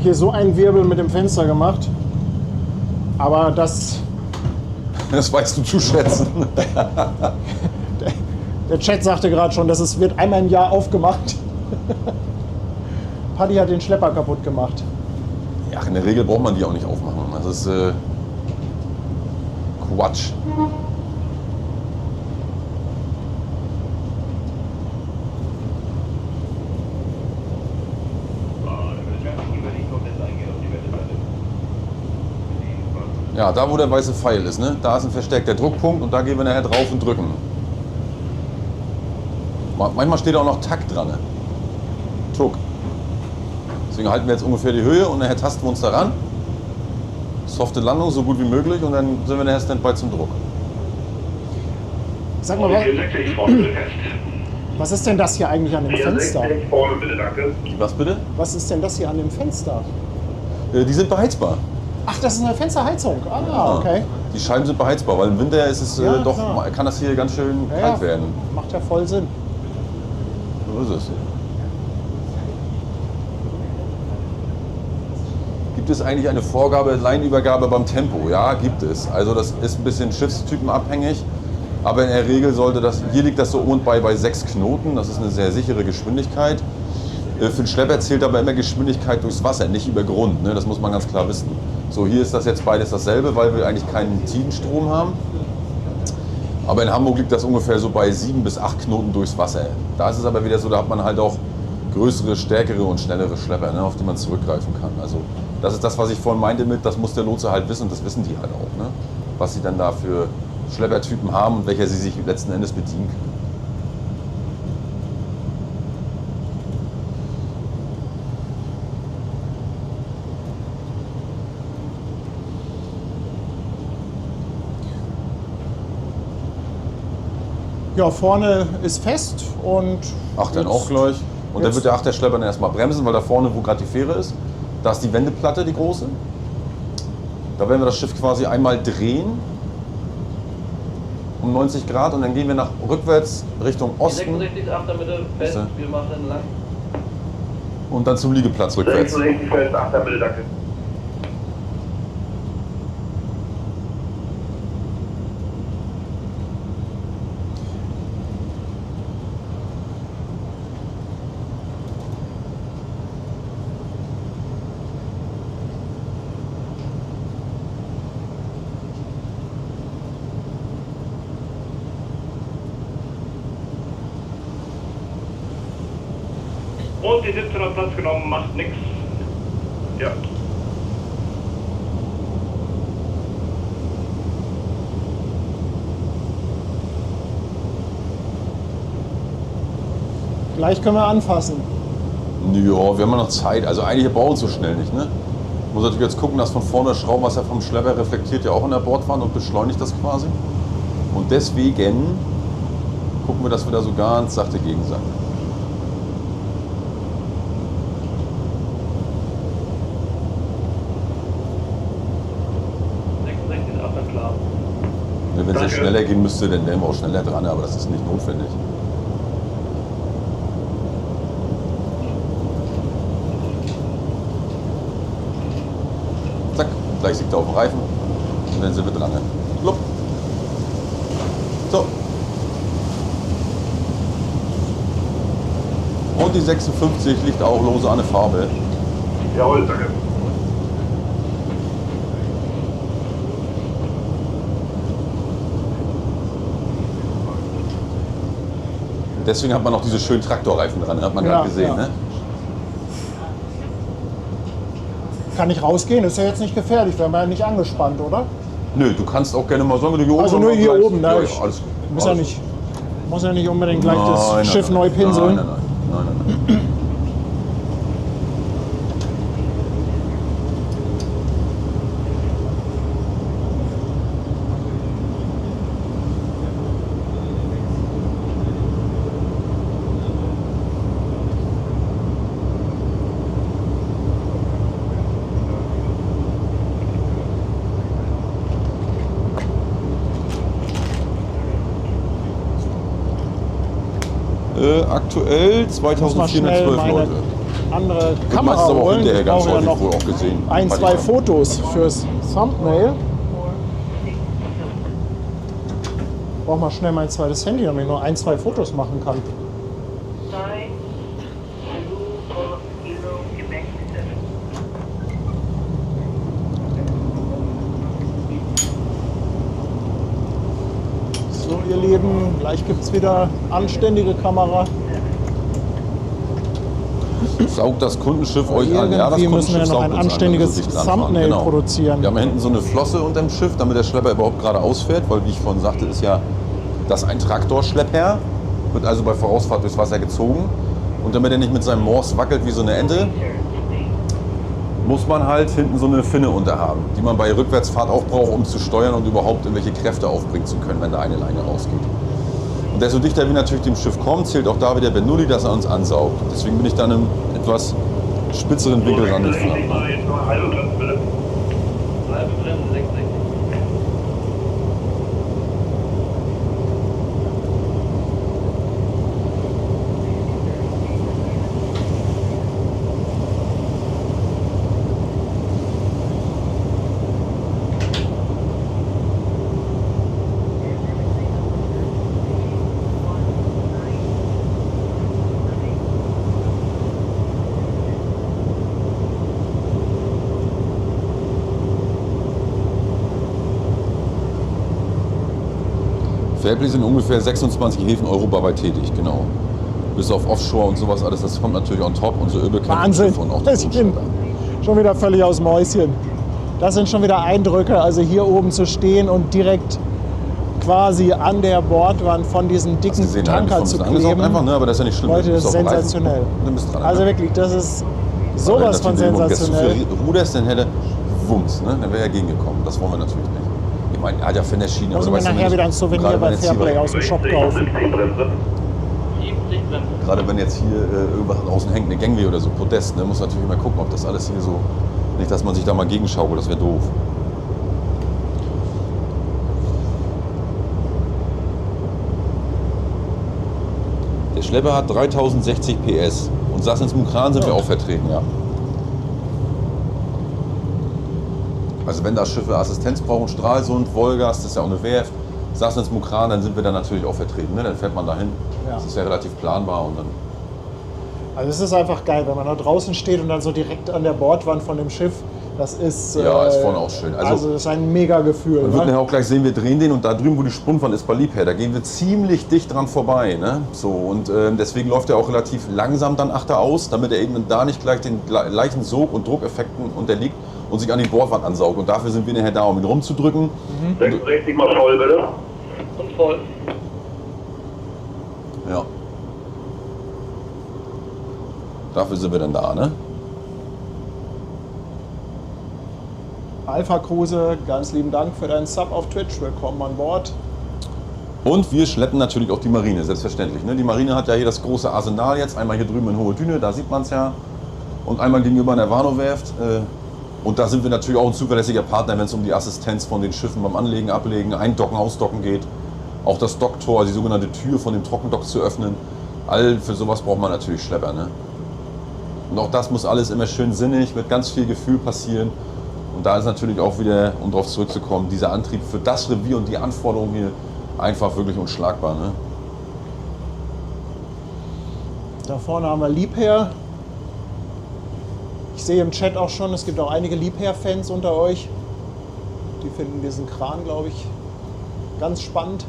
hier so einen Wirbel mit dem Fenster gemacht. Aber das weißt du zu schätzen. Der Chat sagte gerade schon, dass es wird einmal im Jahr aufgemacht. Paddy hat den Schlepper kaputt gemacht. Ja, in der Regel braucht man die auch nicht aufmachen. Das ist Quatsch. Ja, da wo der weiße Pfeil ist, ne? Da ist ein verstärkter Druckpunkt und da gehen wir nachher drauf und drücken. Manchmal steht auch noch Takt dran. Ne? Tuck. Deswegen halten wir jetzt ungefähr die Höhe und nachher tasten wir uns daran. Softe Landung, so gut wie möglich und dann sind wir nachher Standby zum Druck. Sag mal, was ist denn das hier eigentlich an dem Fenster? Vorne bitte, danke. Was bitte? Was ist denn das hier an dem Fenster? Die sind beheizbar. Ach, das ist eine Fensterheizung. Ah, okay. Die Scheiben sind beheizbar, weil im Winter ist es Ja, doch, klar. kann das hier ganz schön kalt werden. Macht ja voll Sinn. So ist es. Gibt es eigentlich eine Vorgabe, Leinenübergabe beim Tempo? Ja, gibt es. Also das ist ein bisschen schiffstypenabhängig. Aber in der Regel sollte das, hier liegt das so und bei 6 Knoten. Das ist eine sehr sichere Geschwindigkeit. Für den Schlepper zählt aber immer Geschwindigkeit durchs Wasser, nicht über Grund. Ne? Das muss man ganz klar wissen. So, hier ist das jetzt beides dasselbe, weil wir eigentlich keinen Tidenstrom haben. Aber in Hamburg liegt das ungefähr so bei 7 bis 8 Knoten durchs Wasser. Da ist es aber wieder so, da hat man halt auch größere, stärkere und schnellere Schlepper, ne, auf die man zurückgreifen kann. Also das ist das, was ich vorhin meinte mit, das muss der Lotse halt wissen und das wissen die halt auch. Ne? Was sie dann da für Schleppertypen haben und welcher sie sich letzten Endes bedienen können. Ja, vorne ist fest und... Achtern auch gleich. Und dann wird der Achterschlepper dann erstmal bremsen, weil da vorne, wo gerade die Fähre ist, da ist die Wendeplatte, die große. Da werden wir das Schiff quasi einmal drehen um 90 Grad und dann gehen wir nach rückwärts Richtung Osten 66 Achter bitte fest, wir machen lang. und dann zum Liegeplatz rückwärts. 66 fest, 8 bitte, danke. Und die 17 hat Platz genommen, macht nix. Ja. Gleich können wir anfassen. Ja, wir haben ja noch Zeit. Also eigentlich brauchen wir uns so schnell nicht. Ne? Muss natürlich jetzt gucken, dass von vorne das Schraubenwasser vom Schlepper reflektiert ja auch in der Bordwand und beschleunigt das quasi. Und deswegen gucken wir, dass wir da so ganz sachte gegensacken. Wenn es jetzt schneller gehen müsste, dann wären wir auch schneller dran, aber das ist nicht notwendig. Zack, gleich liegt er auf dem Reifen und dann sind wir dran. Plupp. So. Und die 56 liegt auch lose an der Farbe. Jawohl, danke. Deswegen hat man noch diese schönen Traktorreifen dran, hat man gerade gesehen. Ja. Ne? Kann ich rausgehen? Ist ja jetzt nicht gefährlich, wir haben ja nicht angespannt, oder? Nö, du kannst auch gerne mal sagen, wenn du hier oben Also nur hier bleibst. oben, ne? Ja, Ich alles gut. muss ja nicht unbedingt gleich Nein, das nein, Schiff nein. neu pinseln. Nein. Aktuell Muss mal schnell 2412 meine Leute. andere Wird Kamera meistens aber auch holen. hinterher Ich ganz brauche ja häufig noch wohl auch gesehen. ein, Hatte zwei ich schon. Fotos fürs Thumbnail. Ich brauche mal schnell mein zweites Handy, damit ich nur ein, zwei Fotos machen kann. 9, 2, 4, 0, Quebec 7. So, ihr Lieben, gleich gibt es wieder anständige Kamera. Saugt das Kundenschiff euch an? Ja, das Irgendwie müssen wir Kundenschiff noch saugt ein uns an, anständiges wenn wir so dicht anfahren. Thumbnail produzieren. Wir haben hinten so eine Flosse unter dem Schiff, damit der Schlepper überhaupt gerade ausfährt, weil, wie ich vorhin sagte, ist ja das ein Traktorschleppherr, wird also bei Vorausfahrt durchs Wasser gezogen. Und damit er nicht mit seinem Mors wackelt wie so eine Ente, muss man halt hinten so eine Finne unter haben, die man bei Rückwärtsfahrt auch braucht, um zu steuern und überhaupt irgendwelche Kräfte aufbringen zu können, wenn da eine Leine rausgeht. Und desto dichter wir natürlich dem Schiff kommen, zählt auch da wieder Bernoulli, dass er uns ansaugt. Deswegen bin ich dann im etwas spitzeren Winkel rangefahren. Halbe Bremse 66. Fairplay sind ungefähr 26 Häfen europaweit tätig, genau. Bis auf Offshore und sowas alles, das kommt natürlich on top. Unsere Wahnsinn, Schiffe und auch die ich bin Grundschiffe. schon wieder völlig aus dem Häuschen. Das sind schon wieder Eindrücke, also hier oben zu stehen und direkt quasi an der Bordwand von diesen dicken Hast gesehen, Tanker von zu angesaugt kleben. einfach, ne? Aber das ist ja nicht schlimm. Leute, Du das bist ist auf dem Reifen. sensationell. Du bist dran, Also ne? wirklich, das ist Aber sowas von wenn natürlich sensationell. Wenn du zu viel ruderst, dann hätte Wumms, ne? Dann wäre er gegengekommen. Das wollen wir natürlich nicht. Ich meine, er hat ja für eine Schiene. Muss aber mir weißt du, nachher wenn wieder ein ich- Souvenir gerade bei wenn jetzt hier- Fairplay aus dem Shop kaufen. 70 Bremse. Gerade wenn jetzt hier irgendwas draußen hängt, eine Gangway oder so, Podest, ne, muss natürlich immer gucken, ob das alles hier so, nicht, dass man sich da mal gegenschaukelt, das wäre doof. Der Schlepper hat 3060 PS und Sassnitz Mukran sind wir auch vertreten, ja. Also wenn da Schiffe Assistenz brauchen, Stralsund, Wolgast, das ist ja auch eine Werft, Sassnitz Mukran, dann sind wir da natürlich auch vertreten, ne? Dann fährt man dahin. Ja. Das ist ja relativ planbar und dann. Also es ist einfach geil, wenn man da draußen steht und dann so direkt an der Bordwand von dem Schiff, das ist... Ja, ist vorne auch schön. Also das ist ein mega Gefühl. Man wird Ne? nachher auch gleich sehen, wir drehen den und da drüben, wo die Sprungwand ist bei Liebherr, da gehen wir ziemlich dicht dran vorbei. Ne? So, und deswegen läuft er auch relativ langsam dann achteraus, damit er eben da nicht gleich den gleichen Sog- und Druckeffekten unterliegt und sich an die Bordwand ansaugt. Und dafür sind wir nachher da, um ihn rumzudrücken. 66 mal voll, bitte. Und voll. Ja. Dafür sind wir dann da, ne? Alpha Kruse, ganz lieben Dank für deinen Sub auf Twitch. Willkommen an Bord. Und wir schleppen natürlich auch die Marine, selbstverständlich. Ne? Die Marine hat ja hier das große Arsenal jetzt, einmal hier drüben in Hohe Düne, da sieht man es ja. Und einmal gegenüber in der Warnow-Werft. Und da sind wir natürlich auch ein zuverlässiger Partner, wenn es um die Assistenz von den Schiffen beim Anlegen, Ablegen, Eindocken, Ausdocken geht. Auch das Docktor, also die sogenannte Tür von dem Trockendock zu öffnen. All für sowas braucht man natürlich Schlepper. Ne? Und auch das muss alles immer schön sinnig, mit ganz viel Gefühl passieren. Und da ist natürlich auch wieder, um darauf zurückzukommen, dieser Antrieb für das Revier und die Anforderungen hier einfach wirklich unschlagbar. Ne? Da vorne haben wir Liebherr. Ich sehe im Chat auch schon, es gibt auch einige Liebherr-Fans unter euch. Die finden diesen Kran, glaube ich, ganz spannend.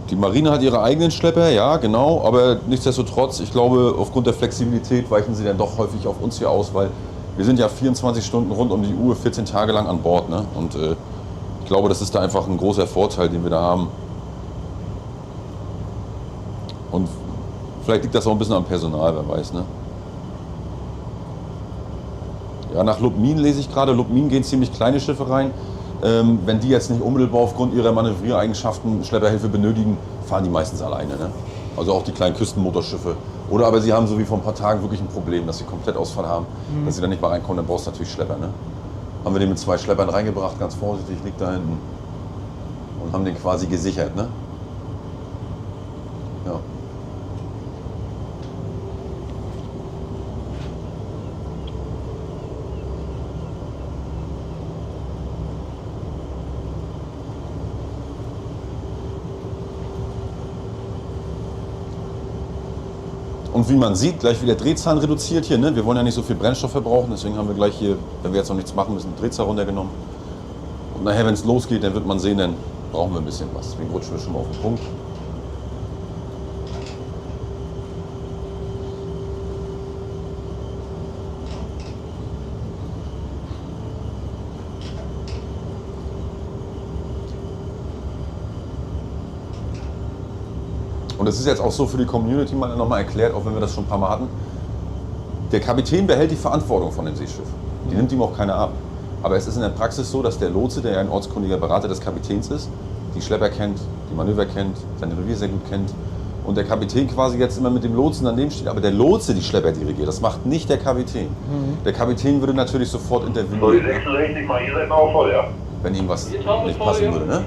Die Marine hat ihre eigenen Schlepper, ja genau, aber nichtsdestotrotz, ich glaube, aufgrund der Flexibilität weichen sie dann doch häufig auf uns hier aus, weil wir sind ja 24 Stunden rund um die Uhr, 14 Tage lang an Bord. Ne? Und ich glaube, das ist da einfach ein großer Vorteil, den wir da haben. Und vielleicht liegt das auch ein bisschen am Personal, wer weiß. Ne? Ja, nach Lubmin lese ich gerade, Lubmin gehen ziemlich kleine Schiffe rein. Wenn die jetzt nicht unmittelbar aufgrund ihrer Manövriereigenschaften Schlepperhilfe benötigen, fahren die meistens alleine. Ne? Also auch die kleinen Küstenmotorschiffe. Oder aber sie haben so wie vor ein paar Tagen wirklich ein Problem, dass sie komplett Ausfall haben, dass sie da nicht mal reinkommen, dann brauchst du natürlich Schlepper. Ne? haben wir den mit 2 Schleppern reingebracht, ganz vorsichtig, liegt da hinten. Und haben den quasi gesichert, ne? Ja. Und wie man sieht, gleich wieder Drehzahlen reduziert hier. Ne? Wir wollen ja nicht so viel Brennstoff verbrauchen, deswegen haben wir gleich hier, wenn wir jetzt noch nichts machen müssen, die Drehzahl runtergenommen. Und nachher, wenn es losgeht, dann wird man sehen, dann brauchen wir ein bisschen was. Deswegen rutschen wir schon mal auf den Punkt. Und das ist jetzt auch so für die Community mal nochmal erklärt, auch wenn wir das schon ein paar Mal hatten. Der Kapitän behält die Verantwortung von dem Seeschiff. Die nimmt ihm auch keiner ab. Aber es ist in der Praxis so, dass der Lotse, der ja ein ortskundiger Berater des Kapitäns ist, die Schlepper kennt, die Manöver kennt, sein Revier sehr gut kennt. Und der Kapitän quasi jetzt immer mit dem Lotsen daneben steht. Aber der Lotse die Schlepper dirigiert, das macht nicht der Kapitän. Der Kapitän würde natürlich sofort So, die intervenieren, 66 mal, ihr seid noch voll, ja? wenn ihm was Wir tauchen nicht voll, passen ja. würde. Ne?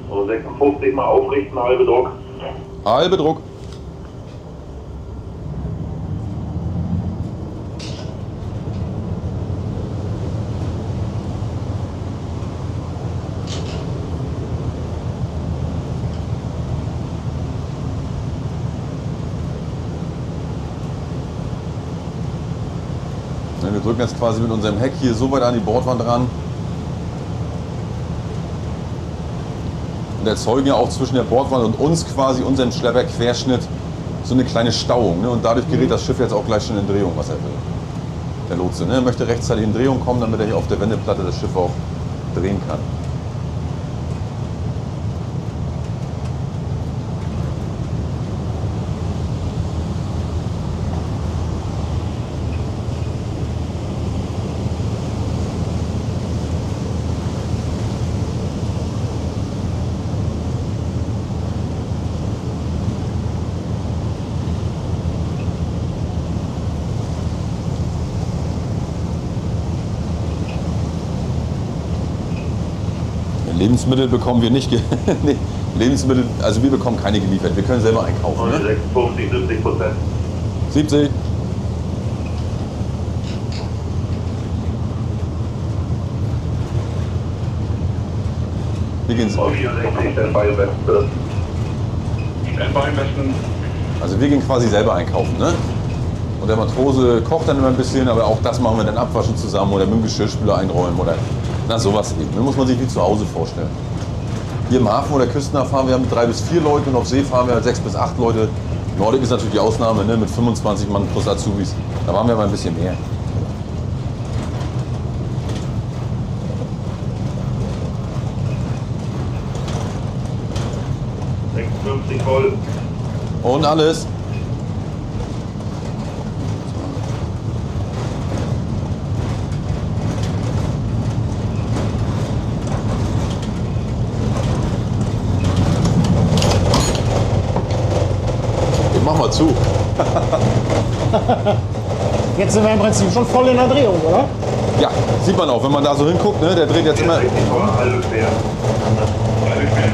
So, 56 mal aufrichten, halbe Druck. Halbe Druck. Ja, wir drücken jetzt quasi mit unserem Heck hier so weit an die Bordwand ran. Und erzeugen ja auch zwischen der Bordwand und uns quasi, unserem Schlepperquerschnitt, so eine kleine Stauung. Ne? Und dadurch gerät das Schiff jetzt auch gleich schon in Drehung, was er will. Der Lotse, ne? Er möchte rechtzeitig in Drehung kommen, damit er hier auf der Wendeplatte das Schiff auch drehen kann. Lebensmittel bekommen wir nicht, nee, Lebensmittel, also wir bekommen keine geliefert, wir können selber einkaufen. Und Ne? 56, 70%. 70. Wir gehen, Und 64, Standby im Westen, bitte. Standby im Westen. also wir gehen quasi selber einkaufen. Ne? Und der Matrose kocht dann immer ein bisschen, aber auch das machen wir dann abwaschen zusammen oder mit dem Geschirrspüler einräumen oder na sowas eben. Da muss man sich wie zu Hause vorstellen. Hier im Hafen oder küstennah fahren wir mit 3 bis 4 Leuten und auf See fahren wir 6 bis 8 Leute. Nordic ist natürlich die Ausnahme, ne? Mit 25 Mann plus Azubis. Da waren wir mal ein bisschen mehr. Voll. Und alles. Ich mach mal zu. Jetzt sind wir im Prinzip schon voll in der Drehung, oder? Ja, sieht man auch, wenn man da so hinguckt, ne? Der dreht jetzt immer. 64 voll, halbe quer. Halbe quer.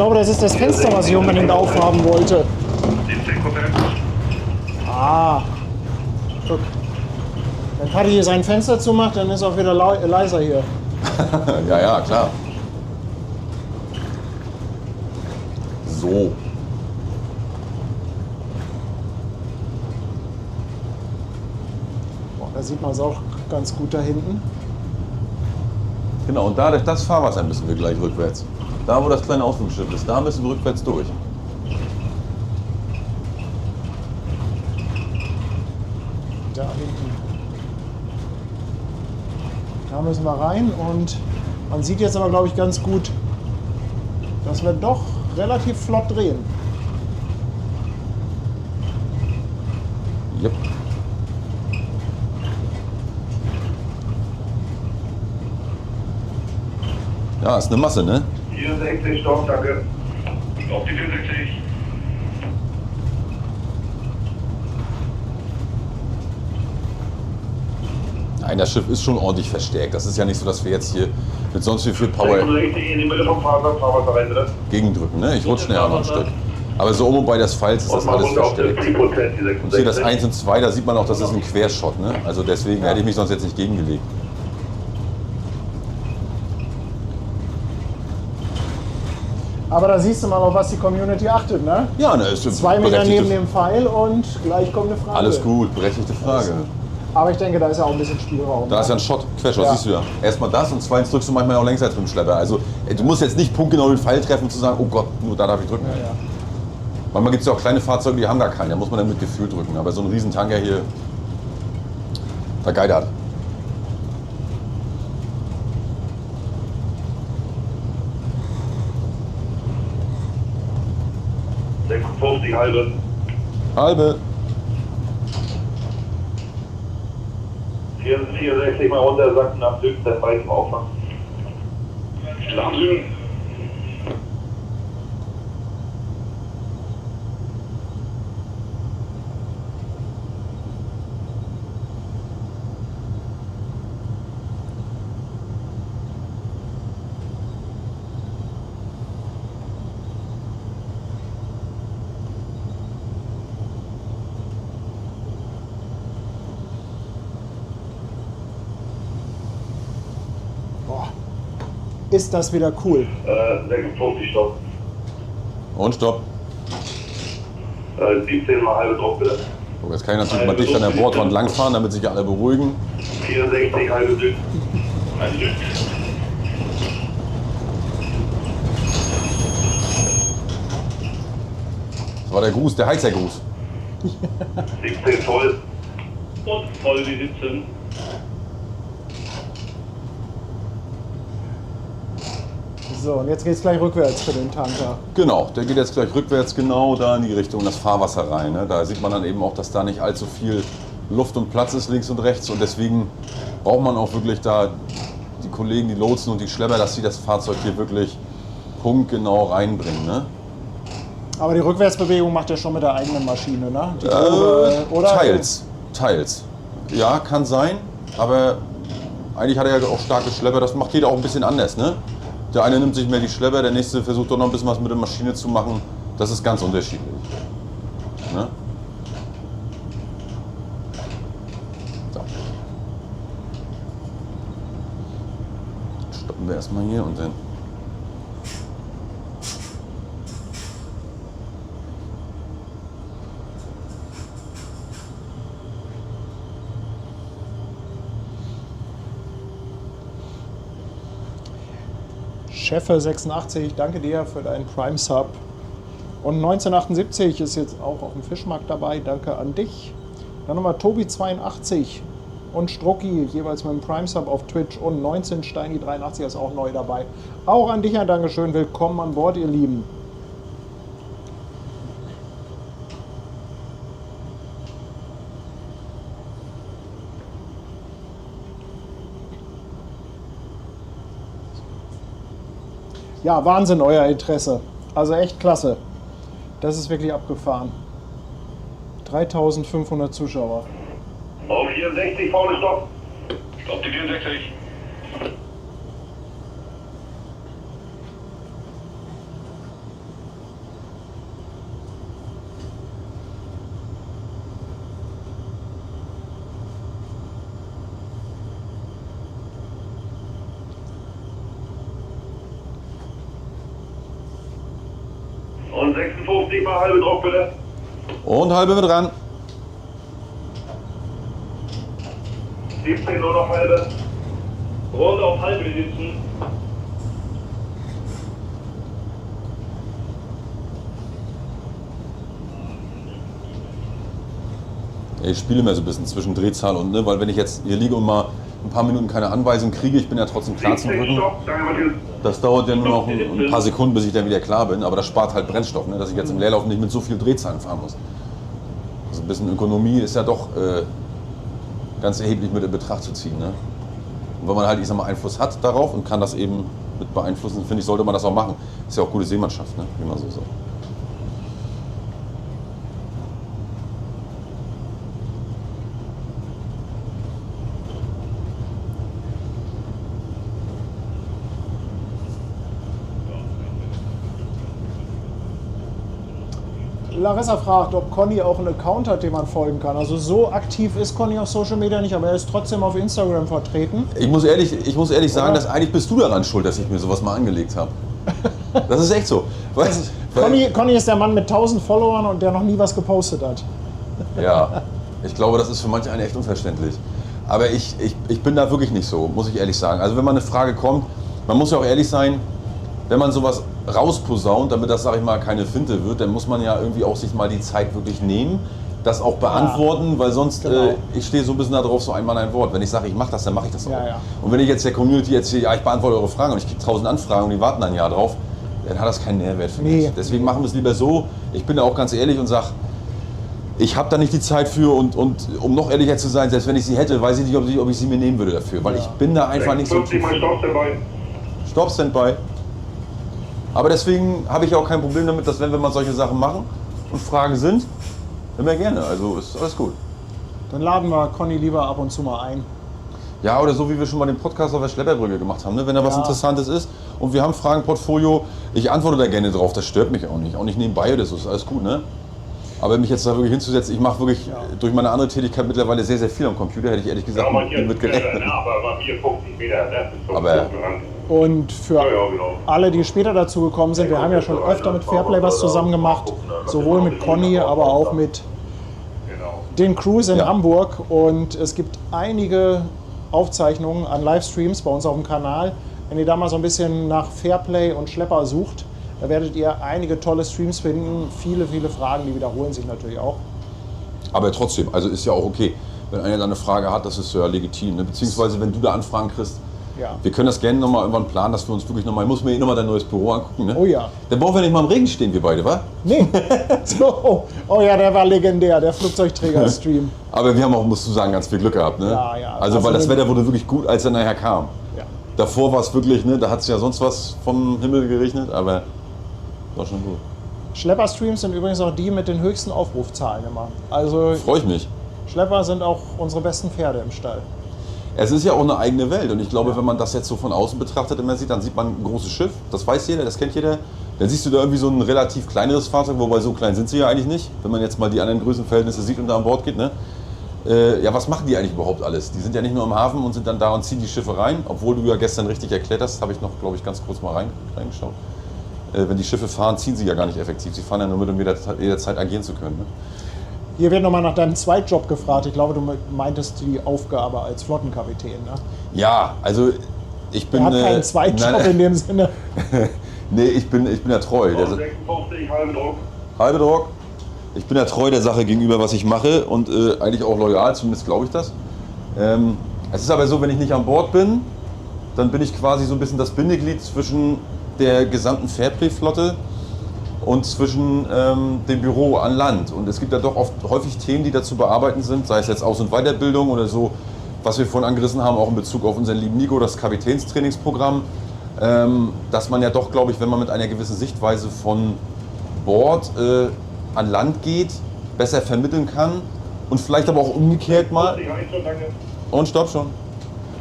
glaube, das ist das Fenster, was ich unbedingt aufhaben wollte. 17%. Ah. Guck. Wenn Paddy hier sein Fenster zumacht, dann ist auch wieder leiser hier. Ja, ja, klar. So. Boah, da sieht man es auch ganz gut da hinten. Genau, und da durch das Fahrwasser müssen wir gleich rückwärts. Da, wo das kleine Ausflugsschiff ist, da müssen wir rückwärts durch. Da hinten. Da müssen wir rein und man sieht jetzt aber, glaube ich, ganz gut, dass wir doch relativ flott drehen. Yep. Ja, ist eine Masse, ne? 64, Stopp, danke. Auf die 64. Nein, das Schiff ist schon ordentlich verstärkt. Das ist ja nicht so, dass wir jetzt hier mit sonst wie viel Power 66 in die Mitte vom Fahrwasser rein, ne? gegendrücken. Ne? Ich rutsche schnell noch ein Stück. Aber so um und bei des Falls ist das Und mal alles runter auf verstärkt. 70%, die Und hier das 66. 1 und 2, da sieht man auch, das ist ein Quershot. Ne? Also deswegen hätte ich mich sonst jetzt nicht gegengelegt. Aber da siehst du mal, auf was die Community achtet, ne? Ja, ne, ist 2 Meter berechtigte- neben dem Pfeil und gleich kommt eine Frage. Alles gut, berechtigte Frage. Aber ich denke, da ist ja auch ein bisschen Spielraum. Da ist ja ein Shot, Quershot, Ja. siehst du ja. Erstmal das und zweitens drückst du manchmal auch längser als mit dem Schlepper. Also du musst jetzt nicht punktgenau den Pfeil treffen, zu sagen, oh Gott, nur da darf ich drücken. Ja. Manchmal gibt es ja auch kleine Fahrzeuge, die haben gar keinen, da muss man dann mit Gefühl drücken. Aber so ein Riesentanker hier vergeidert. Ja. 56, halbe. Halbe. 64 mal runter, sacken nach Süden, dann bald zum Auffangen. Nach Süden. Boah, ist das wieder cool. 56, Stopp. Und stopp. 17 mal halbe drauf, bitte. So, jetzt kann ich natürlich mal dicht an der Bordwand langfahren, damit sich alle beruhigen. 64, halbe Süd. Halbe Süd. Das war der Gruß, der Heizergruß. 17 voll. Und voll die 17. So, und jetzt geht's gleich rückwärts für den Tanker. Genau, der geht jetzt gleich rückwärts genau da in die Richtung das Fahrwasser rein. Ne? Da sieht man dann eben auch, dass da nicht allzu viel Luft und Platz ist links und rechts. Und deswegen braucht man auch wirklich da die Kollegen, die Lotsen und die Schlepper, dass sie das Fahrzeug hier wirklich punktgenau reinbringen. Ne? Aber die Rückwärtsbewegung macht er schon mit der eigenen Maschine, ne? Die Probe, oder? Teils. Ja, kann sein, aber eigentlich hat er ja auch starke Schlepper. Das macht jeder auch ein bisschen anders. Ne? Der eine nimmt sich mehr die Schlepper, der nächste versucht doch noch ein bisschen was mit der Maschine zu machen. Das ist ganz unterschiedlich. Ne? So. Stoppen wir erstmal hier und dann. Cheffe86, danke dir für deinen Prime Sub. Und 1978 ist jetzt auch auf dem Fischmarkt dabei, danke an dich. Dann nochmal Tobi82 und Strucki, jeweils mit dem Prime Sub auf Twitch. Und 19 Steini83 ist auch neu dabei. Auch an dich ein Dankeschön, willkommen an Bord, ihr Lieben. Ja, Wahnsinn, euer Interesse. Also echt klasse. Das ist wirklich abgefahren. 3500 Zuschauer. Auf 64, vorne Stopp. Stopp die 64. Und 56 mal halbe Druck bitte. Und halbe mit ran. 17 nur noch halbe. Runde auf halbe sitzen. Ich spiele mir so ein bisschen zwischen Drehzahl und, ne, weil wenn ich jetzt hier liege und mal ein paar Minuten keine Anweisung kriege, ich bin ja trotzdem klar zum 17 Rücken. Stopp, danke Matthias. Das dauert ja nur noch ein paar Sekunden, bis ich dann wieder klar bin, aber das spart halt Brennstoff, ne, dass ich jetzt im Leerlauf nicht mit so viel Drehzahlen fahren muss. Also ein bisschen Ökonomie ist ja doch ganz erheblich mit in Betracht zu ziehen. Ne? Und wenn man halt, ich sag mal, Einfluss hat darauf und kann das eben mit beeinflussen, finde ich, sollte man das auch machen. Ist ja auch gute Seemannschaft, ne, wie man so sagt. Larissa fragt, ob Conny auch einen Account hat, dem man folgen kann. Also so aktiv ist Conny auf Social Media nicht, aber er ist trotzdem auf Instagram vertreten. Ich muss ehrlich sagen, dass eigentlich bist du daran schuld, dass ich mir sowas mal angelegt habe. Das ist echt so. Conny ist der Mann mit 1000 Followern und der noch nie was gepostet hat. Ja, ich glaube, das ist für manche einen echt unverständlich. Aber ich bin da wirklich nicht so, muss ich ehrlich sagen. Also wenn mal eine Frage kommt, man muss ja auch ehrlich sein, wenn man sowas rausposaunt, damit das, sag ich mal, keine Finte wird, dann muss man ja irgendwie auch sich mal die Zeit wirklich nehmen, das auch beantworten, weil sonst, genau. Ich stehe so ein bisschen darauf, so ein Mann, ein Wort. Wenn ich sage, ich mache das, dann mache ich das auch. Ja. Und wenn ich jetzt der Community erzähle, ja, ich beantworte eure Fragen und ich kriege 1000 Anfragen und die warten ein Jahr drauf, dann hat das keinen Nährwert für mich. Deswegen machen wir es lieber so. Ich bin da auch ganz ehrlich und sage, ich habe da nicht die Zeit für und um noch ehrlicher zu sein, selbst wenn ich sie hätte, weiß ich nicht, ob ich sie mir nehmen würde dafür, weil ich bin da einfach nicht so 50 mal Stopp dabei. Stopp, Standby. Aber deswegen habe ich auch kein Problem damit, dass wenn wir mal solche Sachen machen und Fragen sind, immer gerne. Also ist alles gut. Dann laden wir Conny lieber ab und zu mal ein. Ja, oder so wie wir schon mal den Podcast auf der Schlepperbrücke gemacht haben, ne? Wenn da was Interessantes ist und wir haben Fragenportfolio, ich antworte da gerne drauf, das stört mich auch nicht. Auch nicht nebenbei oder so, ist alles gut, ne? Aber mich jetzt da wirklich hinzusetzen, ich mache wirklich durch meine andere Tätigkeit mittlerweile sehr, sehr viel am Computer, hätte ich ehrlich gesagt mit gerechnet. Aber bei mir 50 Meter, ne? Aber Und für alle, die später dazu gekommen sind, wir haben ja schon öfter mit Fairplay was zusammen gemacht, sowohl mit Conny, aber auch mit den Crews in Hamburg. Und es gibt einige Aufzeichnungen an Livestreams bei uns auf dem Kanal. Wenn ihr da mal so ein bisschen nach Fairplay und Schlepper sucht, da werdet ihr einige tolle Streams finden. Viele, viele Fragen, die wiederholen sich natürlich auch. Aber trotzdem, also ist ja auch okay, wenn einer da eine Frage hat, das ist ja legitim. Ne? Beziehungsweise wenn du da Anfragen kriegst, wir können das gerne nochmal irgendwann planen, dass wir uns wirklich nochmal, ich muss mir nochmal dein neues Büro angucken. Ne? Oh ja. Dann brauchen wir nicht mal im Regen stehen, wir beide, wa? Nee. So. Oh ja, der war legendär, der Flugzeugträger-Stream. Aber wir haben auch, musst du sagen, ganz viel Glück gehabt. Ne? Ja. Also weil das Wetter wurde wirklich gut, als er nachher kam. Ja. Davor war es wirklich, ne, da hat es ja sonst was vom Himmel geregnet, aber war schon gut. Schlepper-Streams sind übrigens auch die mit den höchsten Aufrufzahlen immer. Also Freue ich mich. Schlepper sind auch unsere besten Pferde im Stall. Es ist ja auch eine eigene Welt und ich glaube, wenn man das jetzt so von außen betrachtet immer sieht, dann sieht man ein großes Schiff, das weiß jeder, das kennt jeder. Dann siehst du da irgendwie so ein relativ kleineres Fahrzeug, wobei so klein sind sie ja eigentlich nicht, wenn man jetzt mal die anderen Größenverhältnisse sieht und da an Bord geht. Ne? Ja, was machen die eigentlich überhaupt alles? Die sind ja nicht nur im Hafen und sind dann da und ziehen die Schiffe rein, obwohl du ja gestern richtig erklärt hast, habe ich noch, glaube ich, ganz kurz mal reingeschaut. Wenn die Schiffe fahren, ziehen sie ja gar nicht effektiv, sie fahren ja nur mit, um jederzeit agieren zu können. Ne? Hier wird nochmal nach deinem Zweitjob gefragt. Ich glaube, du meintest die Aufgabe als Flottenkapitän, ne? Ja, also ich bin... Er hat keinen Zweitjob in dem Sinne. Nee, ich bin ja treu. 56, halbe Druck. Halbe Druck. Ich bin ja treu der Sache gegenüber, was ich mache und eigentlich auch loyal, zumindest glaube ich das. Es ist aber so, wenn ich nicht an Bord bin, dann bin ich quasi so ein bisschen das Bindeglied zwischen der gesamten Fairplay-Flotte und zwischen dem Büro an Land. Und es gibt ja doch häufig Themen, die dazu bearbeiten sind, sei es jetzt Aus- und Weiterbildung oder so, was wir vorhin angerissen haben, auch in Bezug auf unseren lieben Nico, das Kapitänstrainingsprogramm, dass man ja doch, glaube ich, wenn man mit einer gewissen Sichtweise von Bord an Land geht, besser vermitteln kann und vielleicht aber auch umgekehrt mal... Und stopp schon.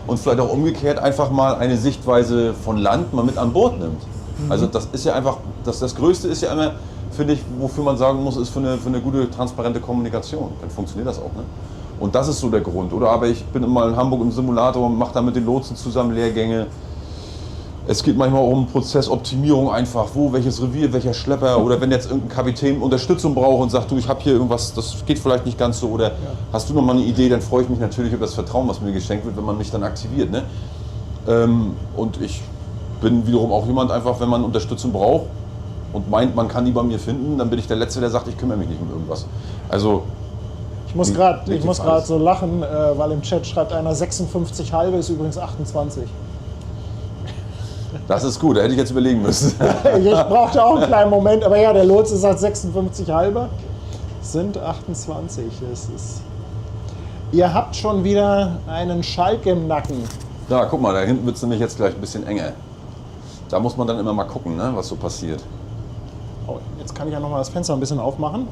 Und vielleicht auch umgekehrt einfach mal eine Sichtweise von Land mal mit an Bord nimmt. Also das ist ja einfach, das Größte ist ja immer, finde ich, wofür man sagen muss, ist für eine gute, transparente Kommunikation. Dann funktioniert das auch. Ne? Und das ist so der Grund. Oder aber ich bin immer in Hamburg im Simulator und mache da mit den Lotsen zusammen Lehrgänge. Es geht manchmal um Prozessoptimierung einfach, welches Revier, welcher Schlepper oder wenn jetzt irgendein Kapitän Unterstützung braucht und sagt, du, ich habe hier irgendwas, das geht vielleicht nicht ganz so oder hast du noch mal eine Idee, dann freue ich mich natürlich über das Vertrauen, was mir geschenkt wird, wenn man mich dann aktiviert. Ne? Und ich bin wiederum auch jemand einfach, wenn man Unterstützung braucht und meint, man kann die bei mir finden, dann bin ich der Letzte, der sagt, ich kümmere mich nicht um irgendwas. Also ich muss gerade so lachen, weil im Chat schreibt einer 56,5 ist übrigens 28. Das ist gut, da hätte ich jetzt überlegen müssen. Ich brauchte auch einen kleinen Moment, aber ja, der Lotse sagt 56,5 sind 28. Das ist Ihr habt schon wieder einen Schalk im Nacken. Ja, guck mal, da hinten wird es nämlich jetzt gleich ein bisschen enger. Da muss man dann immer mal gucken, ne, was so passiert. Oh, jetzt kann ich ja noch mal das Fenster ein bisschen aufmachen.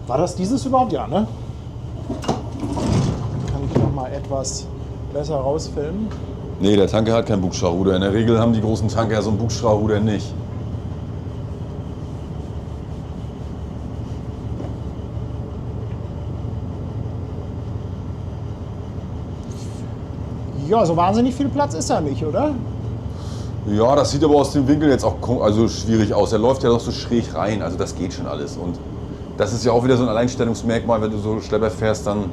War das dieses überhaupt? Ja, ne? Kann ich noch mal etwas besser rausfilmen? Nee, der Tanker hat kein Bugstrahlruder. In der Regel haben die großen Tanker so ein Bugstrahlruder nicht. Ja, so wahnsinnig viel Platz ist da nicht, oder? Ja, das sieht aber aus dem Winkel jetzt auch also schwierig aus. Er läuft ja doch so schräg rein, also das geht schon alles. Und das ist ja auch wieder so ein Alleinstellungsmerkmal, wenn du so Schlepper fährst, dann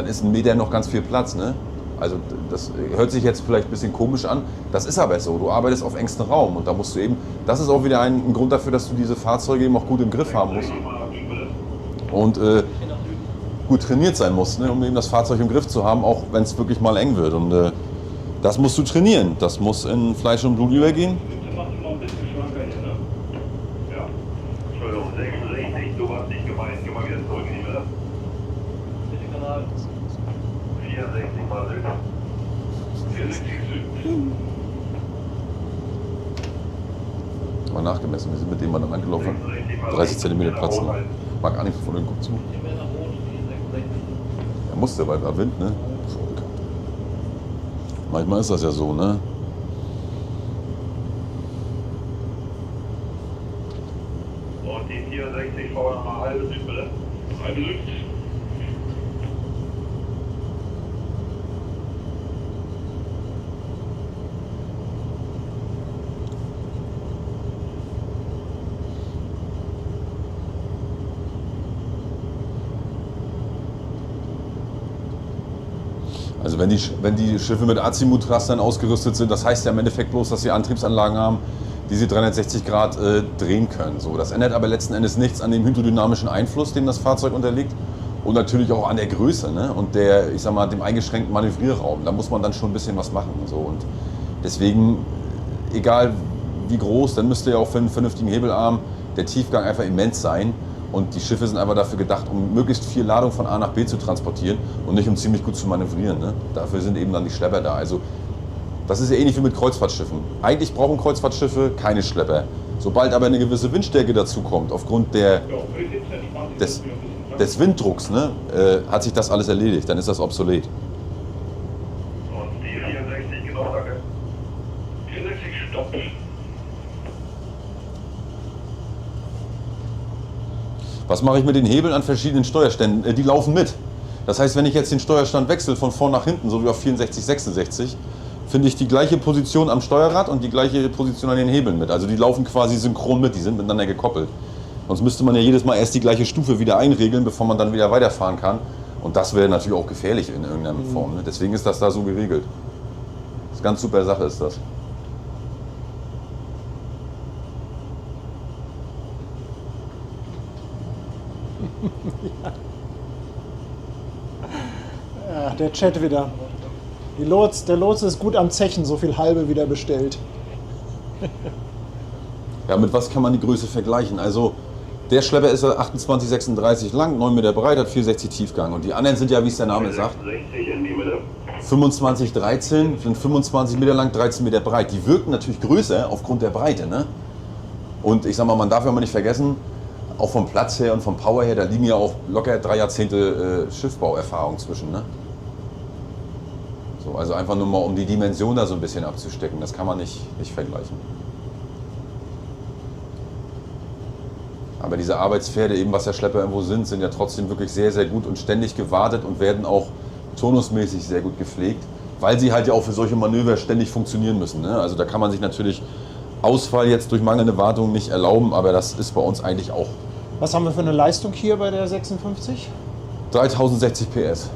ist ein Meter noch ganz viel Platz, ne? Also das hört sich jetzt vielleicht ein bisschen komisch an, das ist aber so. Du arbeitest auf engstem Raum und da musst du eben, das ist auch wieder ein Grund dafür, dass du diese Fahrzeuge eben auch gut im Griff haben musst. Und gut trainiert sein musst, ne, um eben das Fahrzeug im Griff zu haben, auch wenn es wirklich mal eng wird. Und das musst du trainieren, das muss in Fleisch und Blut übergehen. Bitte mach dich mal ein bisschen schlanker hier, ne? Ja. Entschuldigung, 66, du hast nicht gemeint. Geh mal wieder zurück in die Mitte. Bitte Kanal. 64 mal Süd. 64 Süd. Mal nachgemessen, wir sind mit dem mal dann angelaufen. 30 cm Platz. Ne? Mag gar nicht von den Guck zu. Hier mehr nach Rot, die 66. Er musste, weil da Wind, ne? Manchmal ist das ja so, ne? Und die 64 vorher nochmal halbe Süd, bitte. Halbe Süd. Also wenn die Schiffe mit Azimut-Thrustern ausgerüstet sind, das heißt ja im Endeffekt bloß, dass sie Antriebsanlagen haben, die sie 360 Grad drehen können. So, das ändert aber letzten Endes nichts an dem hydrodynamischen Einfluss, den das Fahrzeug unterliegt und natürlich auch an der Größe, ne? Und der, ich sag mal, dem eingeschränkten Manövrierraum. Da muss man dann schon ein bisschen was machen. So. Und deswegen, egal wie groß, dann müsste ja auch für einen vernünftigen Hebelarm der Tiefgang einfach immens sein. Und die Schiffe sind einfach dafür gedacht, um möglichst viel Ladung von A nach B zu transportieren und nicht um ziemlich gut zu manövrieren. Ne? Dafür sind eben dann die Schlepper da. Also das ist ja ähnlich wie mit Kreuzfahrtschiffen. Eigentlich brauchen Kreuzfahrtschiffe keine Schlepper. Sobald aber eine gewisse Windstärke dazu kommt, aufgrund des Winddrucks, ne, hat sich das alles erledigt. Dann ist das obsolet. Und die 64 genau, danke. 64, stopp. Was mache ich mit den Hebeln an verschiedenen Steuerständen? Die laufen mit. Das heißt, wenn ich jetzt den Steuerstand wechsle von vorn nach hinten, so wie auf 64, 66, finde ich die gleiche Position am Steuerrad und die gleiche Position an den Hebeln mit. Also die laufen quasi synchron mit, die sind miteinander gekoppelt. Sonst müsste man ja jedes Mal erst die gleiche Stufe wieder einregeln, bevor man dann wieder weiterfahren kann. Und das wäre natürlich auch gefährlich in irgendeiner Form. Ne? Deswegen ist das da so geregelt. Das ist eine ganz super Sache ist das. Ja, der Chat wieder. Der Lotse ist gut am Zechen, so viel halbe wieder bestellt. Ja, mit was kann man die Größe vergleichen? Also der Schlepper ist 28,36 lang, 9 Meter breit, hat 64 Tiefgang. Und die anderen sind ja, wie es der Name sagt, 60 in die Mitte. 25,13, sind 25 Meter lang, 13 Meter breit. Die wirken natürlich größer aufgrund der Breite. Ne? Und ich sag mal, man darf ja mal nicht vergessen, auch vom Platz her und vom Power her, da liegen ja auch locker 3 Jahrzehnte Schiffbauerfahrung zwischen. Ne? So, also einfach nur mal, um die Dimension da so ein bisschen abzustecken. Das kann man nicht vergleichen. Aber diese Arbeitspferde, eben was ja Schlepper irgendwo sind ja trotzdem wirklich sehr, sehr gut und ständig gewartet und werden auch turnusmäßig sehr gut gepflegt. weil sie halt ja auch für solche Manöver ständig funktionieren müssen. Ne? Also da kann man sich natürlich Ausfall jetzt durch mangelnde Wartung nicht erlauben, aber das ist bei uns eigentlich auch Was haben wir für eine Leistung hier bei der 56? 3060 PS.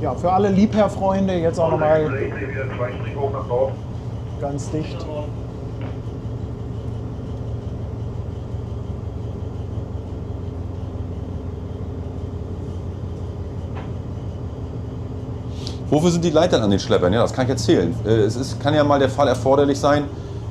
Ja, für alle Liebherr-Freunde jetzt auch nochmal wieder 2 Strich hoch nach Norden. ganz dicht. Wofür sind die Leitern an den Schleppern? Ja, das kann ich erzählen. Kann ja mal der Fall erforderlich sein,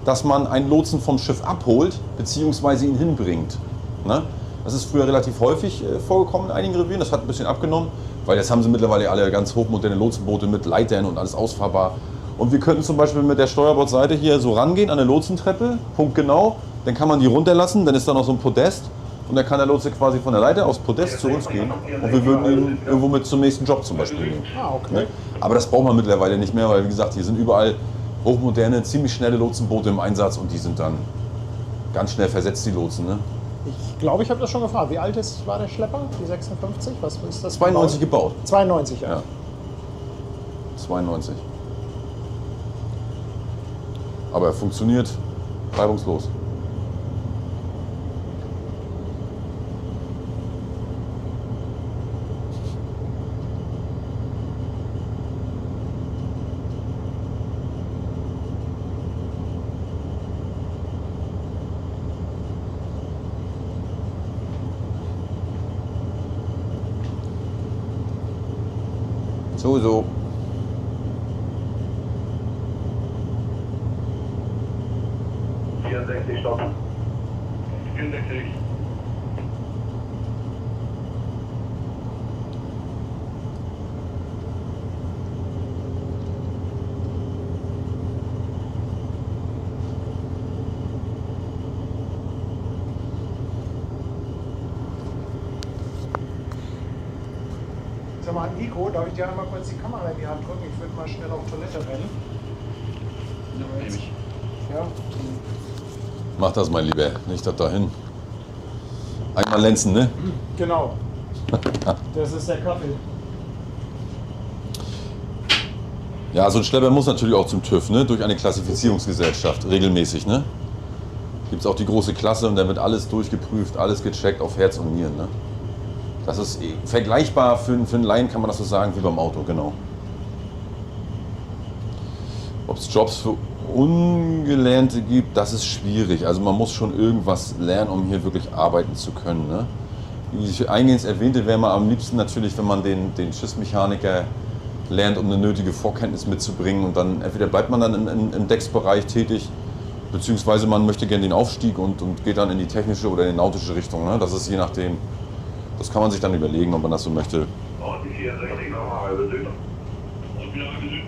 dass man einen Lotsen vom Schiff abholt bzw. ihn hinbringt. Ne? Das ist früher relativ häufig vorgekommen in einigen Revieren. Das hat ein bisschen abgenommen, weil jetzt haben sie mittlerweile alle ganz hochmoderne Lotsenboote mit Leitern und alles ausfahrbar. Und wir könnten zum Beispiel mit der Steuerbordseite hier so rangehen an der Lotsentreppe, punktgenau. Dann kann man die runterlassen, dann ist da noch so ein Podest. Und dann kann der Lotse quasi von der Leiter aufs Podest zu uns gehen und wir würden ihn irgendwo mit zum nächsten Job zum Beispiel nehmen. Ah, okay. Ne? Aber das braucht man mittlerweile nicht mehr, weil wie gesagt, hier sind überall hochmoderne, ziemlich schnelle Lotsenboote im Einsatz und die sind dann ganz schnell versetzt, die Lotsen. Ne? Ich glaube, ich habe das schon gefragt. Wie alt war der Schlepper, die 56? Was ist das? 92 gebaut. 92, ja. Ja. 92. Aber er funktioniert reibungslos. So. 64 Stopp. 64. Sag mal, Nico, darf ich dir einmal kurz die Kamera in die Hand drücken? Ich würde mal schnell auf Toilette rennen. Ja, nehme ich. Ja. Mach das mal lieber, nicht das dahin. Einmal lenzen, ne? Genau. Das ist der Kaffee. Ja, so ein Schlepper muss natürlich auch zum TÜV, ne? Durch eine Klassifizierungsgesellschaft, regelmäßig. Ne? Gibt es auch die große Klasse und da wird alles durchgeprüft, alles gecheckt auf Herz und Nieren. Ne? Das ist vergleichbar für einen Laien, kann man das so sagen, wie beim Auto, genau. Ob es Jobs für Ungelernte gibt, das ist schwierig. Also man muss schon irgendwas lernen, um hier wirklich arbeiten zu können. Ne? Wie ich eingehend erwähnte, wäre man am liebsten natürlich, wenn man den Schiffsmechaniker lernt, um eine nötige Vorkenntnis mitzubringen. Und dann entweder bleibt man dann im Decksbereich tätig, beziehungsweise man möchte gerne den Aufstieg und geht dann in die technische oder in die nautische Richtung. Ne? Das ist je nachdem, das kann man sich dann überlegen, ob man das so möchte. Und die 64 nochmal halbe Süd. Und wieder halbe Süd.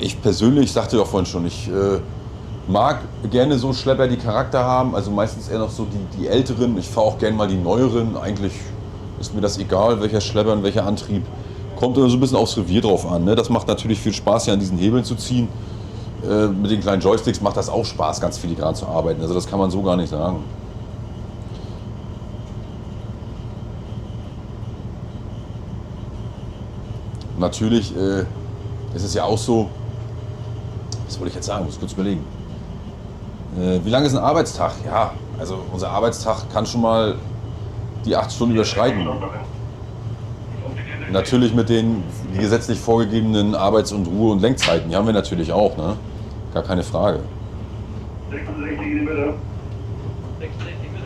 Ich persönlich, sagte doch vorhin schon, ich mag gerne so Schlepper, die Charakter haben, also meistens eher noch so die älteren. Ich fahre auch gerne mal die neueren. Eigentlich ist mir das egal, welcher Schlepper und welcher Antrieb. Kommt immer so ein bisschen aufs Revier drauf an. Ne? Das macht natürlich viel Spaß, hier an diesen Hebeln zu ziehen. Mit den kleinen Joysticks macht das auch Spaß, ganz filigran zu arbeiten. Also das kann man so gar nicht sagen. Natürlich ist es ja auch so, was wollte ich jetzt sagen, muss ich kurz überlegen. Wie lange ist ein Arbeitstag? Ja, also unser Arbeitstag kann schon mal die 8 Stunden überschreiten. Natürlich mit den gesetzlich vorgegebenen Arbeits- und Ruhe- und Lenkzeiten, die haben wir natürlich auch, ne? Gar keine Frage. 66 bitte. 66 bitte.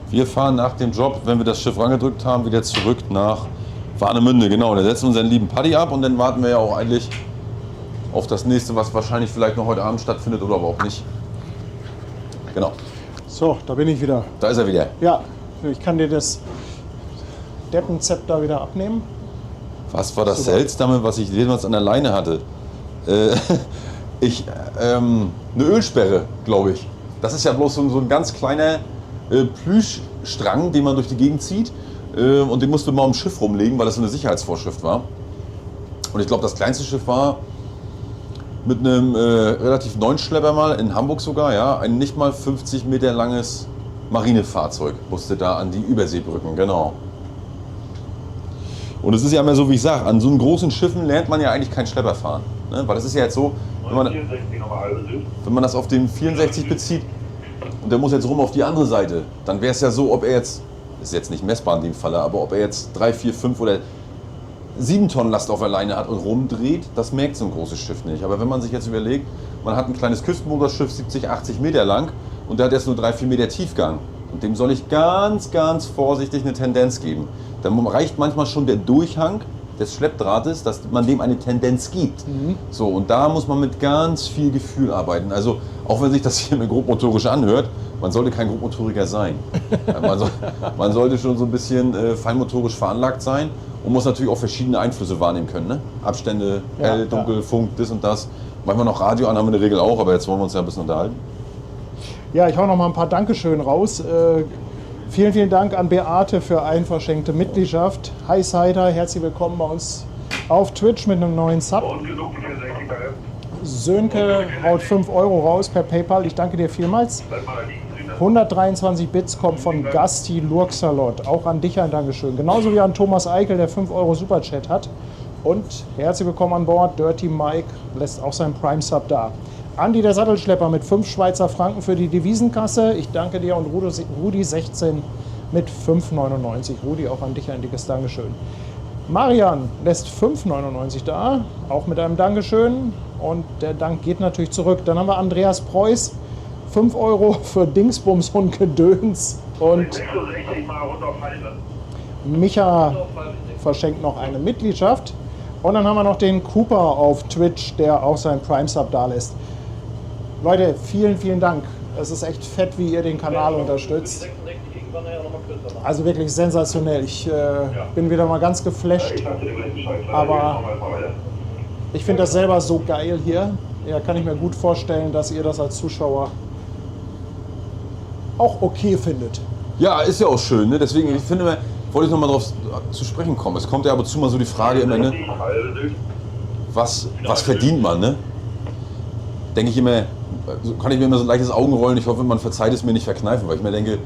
Wir fahren nach dem Job, wenn wir das Schiff rangedrückt haben, wieder zurück nach Warnemünde. Genau, da setzen wir unseren lieben Paddy ab und dann warten wir ja auch eigentlich auf das nächste, was wahrscheinlich vielleicht noch heute Abend stattfindet oder aber auch nicht. Genau, So, da bin ich wieder. da ist er wieder. Ja, ich kann dir das Deppenzepter wieder abnehmen. Was war das Super. Seltsame, was ich jemals an der Leine hatte? Eine Ölsperre, glaube ich. Das ist ja bloß so ein ganz kleiner Plüschstrang, den man durch die Gegend zieht. Und den musste man am Schiff rumlegen, weil das so eine Sicherheitsvorschrift war. Und ich glaube, das kleinste Schiff war mit einem relativ neuen Schlepper mal, in Hamburg sogar, ja, ein nicht mal 50 Meter langes Marinefahrzeug musste da an die Überseebrücken, genau. Und es ist ja immer so, wie ich sage, an so großen Schiffen lernt man ja eigentlich keinen Schlepper fahren. Ne? Weil das ist ja jetzt so, wenn man das auf den 64 bezieht und der muss jetzt rum auf die andere Seite, dann wäre es ja so, ob er jetzt, ist jetzt nicht messbar in dem Falle, aber ob er jetzt 3, 4, 5 oder 7 Tonnen Last auf der Leine hat und rumdreht, das merkt so ein großes Schiff nicht. Aber wenn man sich jetzt überlegt, man hat ein kleines Küstenmotorschiff, 70, 80 Meter lang und der hat jetzt nur 3, 4 Meter Tiefgang. Und dem soll ich ganz, ganz vorsichtig eine Tendenz geben. Dann reicht manchmal schon der Durchhang des Schleppdrahtes, dass man dem eine Tendenz gibt. So, und da muss man mit ganz viel Gefühl arbeiten. Also, auch wenn sich das hier grobmotorisch anhört, man sollte kein Grobmotoriker sein. Man sollte schon so ein bisschen feinmotorisch veranlagt sein und muss natürlich auch verschiedene Einflüsse wahrnehmen können. Ne? Abstände, hell, dunkel, Funk, das und das. Manchmal noch Radio an, haben wir in der Regel auch, aber jetzt wollen wir uns ja ein bisschen unterhalten. Ja, ich hau noch mal ein paar Dankeschön raus. Vielen, vielen Dank an Beate für einverschenkte Mitgliedschaft. Hi Sider, herzlich willkommen bei uns auf Twitch mit einem neuen Sub. Und genug für 60 km. Sönke haut 5 Euro raus per PayPal. Ich danke dir vielmals. Bleib mal da liegen, Sühne. 123 Bits kommt von Gasti Lurksalot. Auch an dich ein Dankeschön. Genauso wie an Thomas Eichel, der 5 Euro Superchat hat. Und herzlich willkommen an Bord. Dirty Mike lässt auch seinen Prime Sub da. Andi der Sattelschlepper mit 5 Schweizer Franken für die Devisenkasse. Ich danke dir. Und Rudi 16 mit 5,99. Rudi, auch an dich ein dickes Dankeschön. Marian lässt 5,99 da, auch mit einem Dankeschön. Und der Dank geht natürlich zurück. Dann haben wir Andreas Preuß, 5 Euro für Dingsbums und Gedöns. Und 66 mal runter auf halbe. Micha verschenkt noch eine Mitgliedschaft. Und dann haben wir noch den Cooper auf Twitch, der auch seinen Prime-Sub da lässt. Leute, vielen, vielen Dank. Es ist echt fett, wie ihr den Kanal unterstützt. 66 irgendwann nachher nochmal kürzer machen. Also wirklich sensationell. Ich bin wieder mal ganz geflasht. Ich hatte dir gleich Bescheid. Aber- Wir machen erstmal weiter. Ich finde das selber so geil hier. Ja, kann ich mir gut vorstellen, dass ihr das als Zuschauer auch okay findet. Ja, ist ja auch schön, ne? Deswegen, ich finde, wollte ich noch mal drauf zu sprechen kommen. Es kommt ja ab und zu mal so die Frage immer, ne? Halbe durch. Was verdient man, ne? Denke ich immer, so kann ich mir immer so ein leichtes Augenrollen, ich hoffe, man verzeiht es mir nicht verkneifen, weil ich mir denke,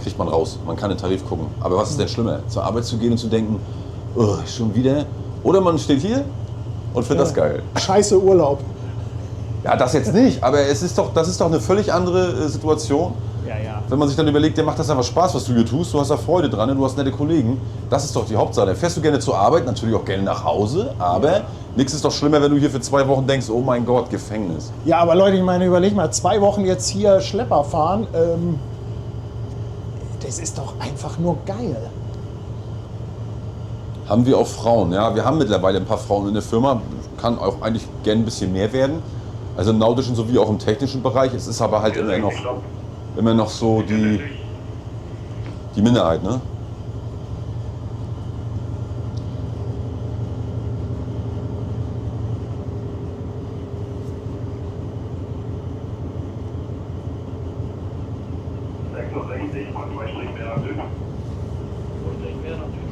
kriegt man raus, man kann den Tarif gucken. Aber was ist denn schlimmer? Zur Arbeit zu gehen und zu denken, oh, schon wieder? Oder man steht hier und findet das geil. Scheiße Urlaub. Ja, das jetzt nicht, aber das ist doch eine völlig andere Situation. Ja, ja. Wenn man sich dann überlegt, dir macht das einfach Spaß, was du hier tust, du hast da Freude dran, du hast nette Kollegen, das ist doch die Hauptsache. Dann fährst du gerne zur Arbeit, natürlich auch gerne nach Hause, aber nichts ist doch schlimmer, wenn du hier für 2 Wochen denkst, oh mein Gott, Gefängnis. Ja, aber Leute, ich meine, überleg mal, 2 Wochen jetzt hier Schlepper fahren, das ist doch einfach nur geil. Haben wir auch Frauen, ja, wir haben mittlerweile ein paar Frauen in der Firma, kann auch eigentlich gerne ein bisschen mehr werden. Also im nautischen sowie auch im technischen Bereich, es ist aber halt immer noch so die Minderheit, ne? Und ich mehr natürlich.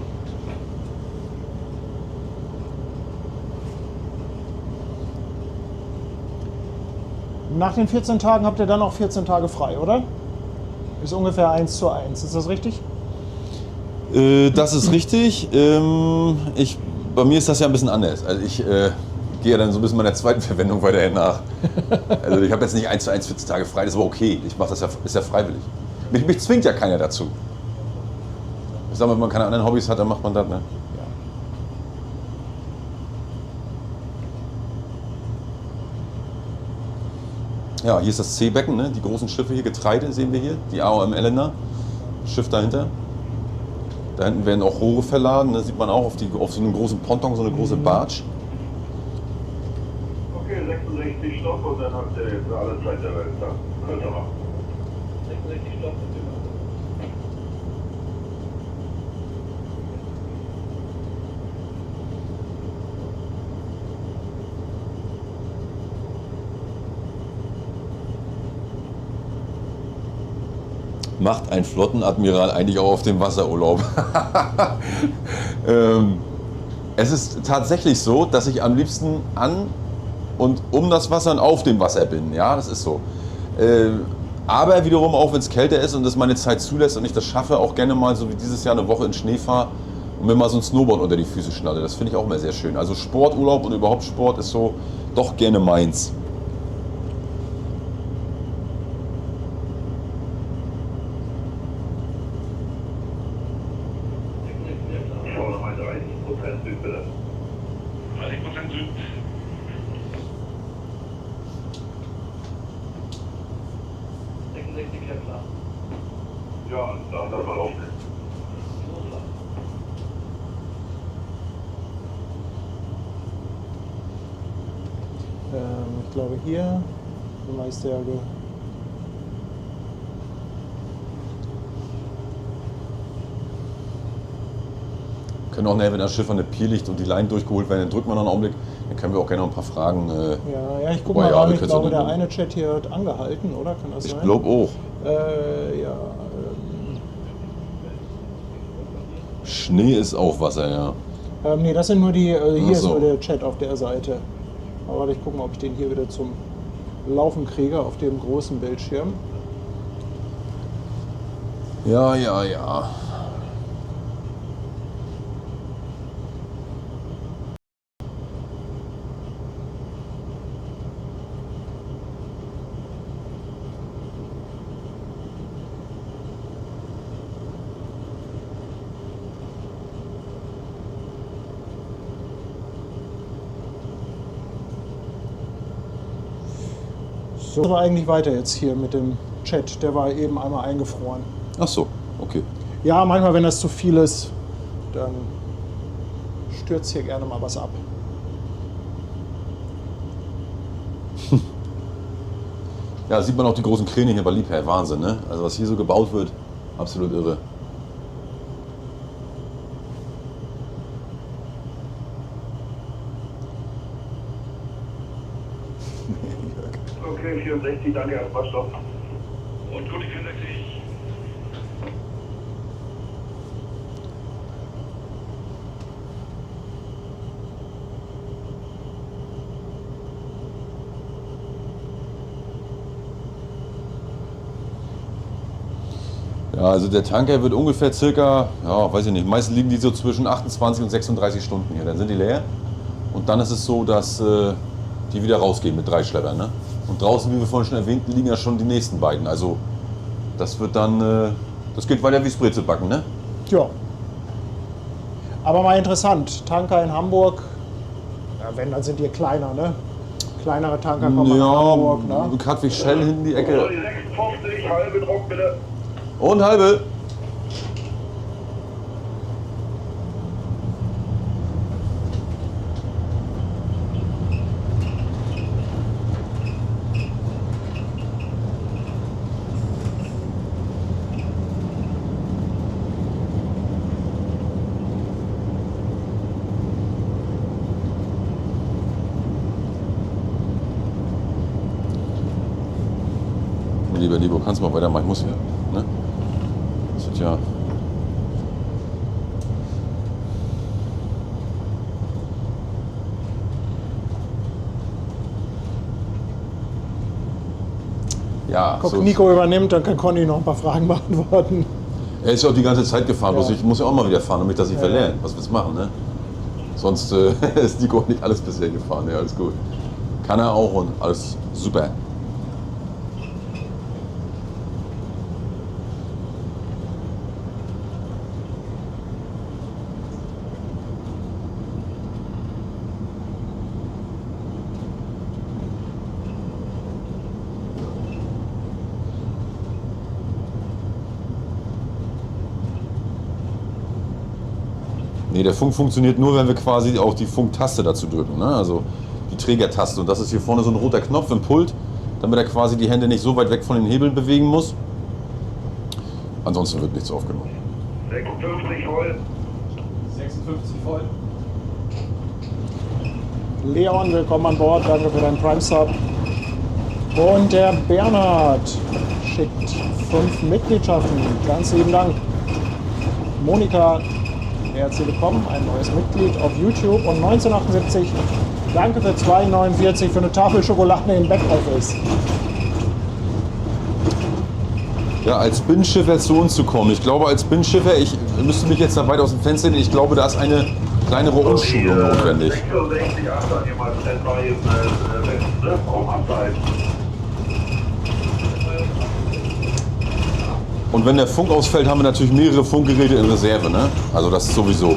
Nach den 14 Tagen habt ihr dann auch 14 Tage frei, oder? Ist ungefähr 1:1, ist das richtig? Das ist richtig. Bei mir ist das ja ein bisschen anders. Also ich gehe ja dann so ein bisschen meiner zweiten Verwendung weiterhin nach. Also ich habe jetzt nicht 1:1 14 Tage frei, das ist aber okay. Ich mache das ja, ist ja freiwillig. Mich zwingt ja keiner dazu. Ich sag mal, wenn man keine anderen Hobbys hat, dann macht man das, ne? Ja, hier ist das C-Becken, ne? Die großen Schiffe hier, Getreide sehen wir hier, die AOM Elena, Schiff dahinter. Da hinten werden auch Rohre verladen, da sieht man auch auf so einem großen Ponton, so eine große Barge. Okay, 66 Stock und dann habt ihr jetzt alle Zeit der Welt. Da könnt ihr machen. 66 Stock und über. Macht ein Flottenadmiral eigentlich auch auf dem Wasserurlaub? Es ist tatsächlich so, dass ich am liebsten an und um das Wasser und auf dem Wasser bin. Ja, das ist so. Aber wiederum auch, wenn es kälter ist und es meine Zeit zulässt und ich das schaffe, auch gerne mal, so wie dieses Jahr, eine Woche in Schnee fahre und mir mal so ein Snowboard unter die Füße schnalle. Das finde ich auch immer sehr schön. Also Sporturlaub und überhaupt Sport ist so doch gerne meins. Vorne mal 30% Süd, bitte. 30% Süd. Kevlar. Ja, dann lass mal laufen. Loslassen. Ich glaube hier, so heißt der. Können auch nachher, wenn das Schiff an der Pier liegt und die Leinen durchgeholt werden, dann drückt man noch einen Augenblick. Dann können wir auch gerne noch ein paar Fragen. Ja, ich gucke mal rein. Ich glaube, der eine Chat hier hat angehalten, oder? Kann das sein? Ich glaube auch. Ja. Schnee ist auch Wasser, ja. Nee, das sind nur die. Hier ist so. nur der Chat auf der Seite. Aber warte, ich gucke mal, ob ich den hier wieder zum Laufen kriege auf dem großen Bildschirm. Ja, ja, ja. So war eigentlich weiter jetzt hier mit dem Chat. Der war eben einmal eingefroren. Ach so, okay. Ja, manchmal, wenn das zu viel ist, dann stürzt hier gerne mal was ab. Ja, sieht man auch die großen Kräne hier bei Liebherr. Wahnsinn, ne? Also was hier so gebaut wird, absolut irre. Okay, 64, danke, erstmal Stopp. Und gut, die 64. Ja, also der Tanker wird ungefähr circa, ja, weiß ich nicht, meistens liegen die so zwischen 28 und 36 Stunden hier. Dann sind die leer und dann ist es so, dass die wieder rausgehen mit 3 Schleppern. Ne? Und draußen, wie wir vorhin schon erwähnten, liegen ja schon die nächsten beiden. Also das wird dann, das geht weiter wie Brezelbacken, ne? Ja. Aber mal interessant, Tanker in Hamburg, ja, wenn, dann sind die kleiner, ne? Kleinere Tanker kommen nach Hamburg, ne? Ja, Kadwig Shell hinten die Ecke. So, die 56, halbe Druck bitte. Und halbe. Lieber Nico, kannst du mal weitermachen? Ich muss hier. Ne? Das wird ja. Ja, Guck, so. Nico übernimmt, dann kann Conny noch ein paar Fragen beantworten. Er ist ja auch die ganze Zeit gefahren, Ja. bloß ich muss ja auch mal wieder fahren, damit das ich verlerne. Was willst du machen, ne? Sonst ist Nico nicht alles bisher gefahren, ja, alles gut. Kann er auch und alles super. Nee, der Funk funktioniert nur, wenn wir quasi auch die Funktaste dazu drücken. Ne? Also die Trägertaste. Und das ist hier vorne so ein roter Knopf im Pult, damit er quasi die Hände nicht so weit weg von den Hebeln bewegen muss. Ansonsten wird nichts aufgenommen. 56 voll. 56 voll. Leon, willkommen an Bord. Danke für deinen Prime-Sub. Und der Bernhard schickt 5 Mitgliedschaften. Ganz lieben Dank. Monika, herzlich willkommen. Ein neues Mitglied auf YouTube. Und 1978, danke für 2,49 für eine Tafel Schokolade im Backoffice. Ja, als Binnenschiffer zu uns zu kommen. Ich glaube, als Binnenschiffer, ich müsste mich jetzt da weit aus dem Fenster nehmen, ich glaube, da ist eine kleinere Umschulung notwendig. 66, 8 dann jemand Standby im Westen, ne? Raum Abseits. Und wenn der Funk ausfällt, haben wir natürlich mehrere Funkgeräte in Reserve, ne? Also das ist sowieso.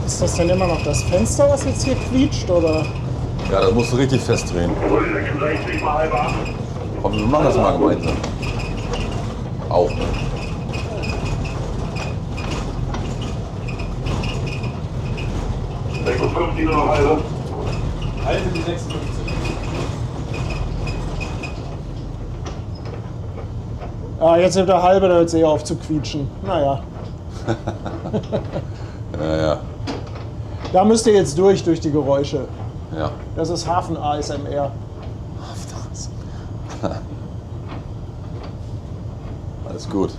Ist das denn immer noch das Fenster, was jetzt hier quietscht, oder? Ja, das musst du richtig festdrehen. 66 mal halb 8. Komm, wir machen das mal gemeinsam. Auch. 56 nur noch halbe. Halte die 56. Ah, jetzt nimmt der halbe, da hört es eher auf zu quietschen. Naja, Ja, ja. da müsst ihr jetzt durch die Geräusche. Ja. Das ist Hafen-ASMR. Alles gut.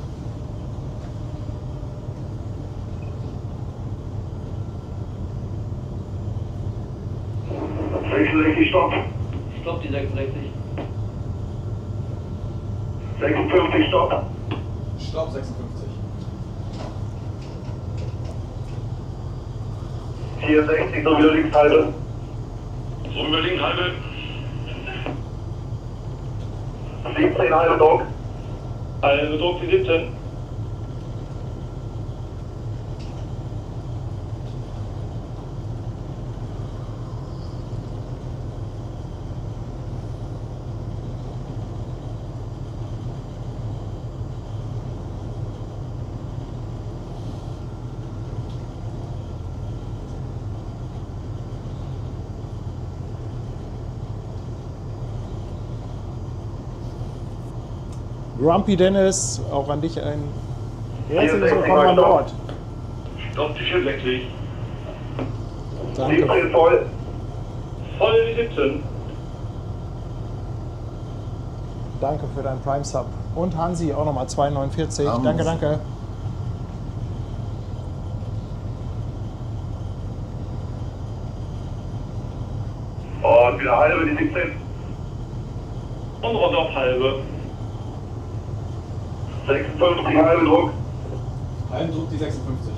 Stopp. Stopp die 66. 56 Stopp. Stopp 56. 64 so wieder links halbe. So über links halbe. 17 halbe Druck. Halbe Druck die 17. Grumpy Dennis, auch an dich ein herzliches Willkommen an Bord. Stopp die 64. Danke. 17 voll. Voll die 17. Danke für deinen Prime Sub. Und Hansi auch nochmal 2,49. Danke, danke. Und wieder halbe, die 17. Und runter auf halbe. 56 halbe Druck. Halben Druck die 56.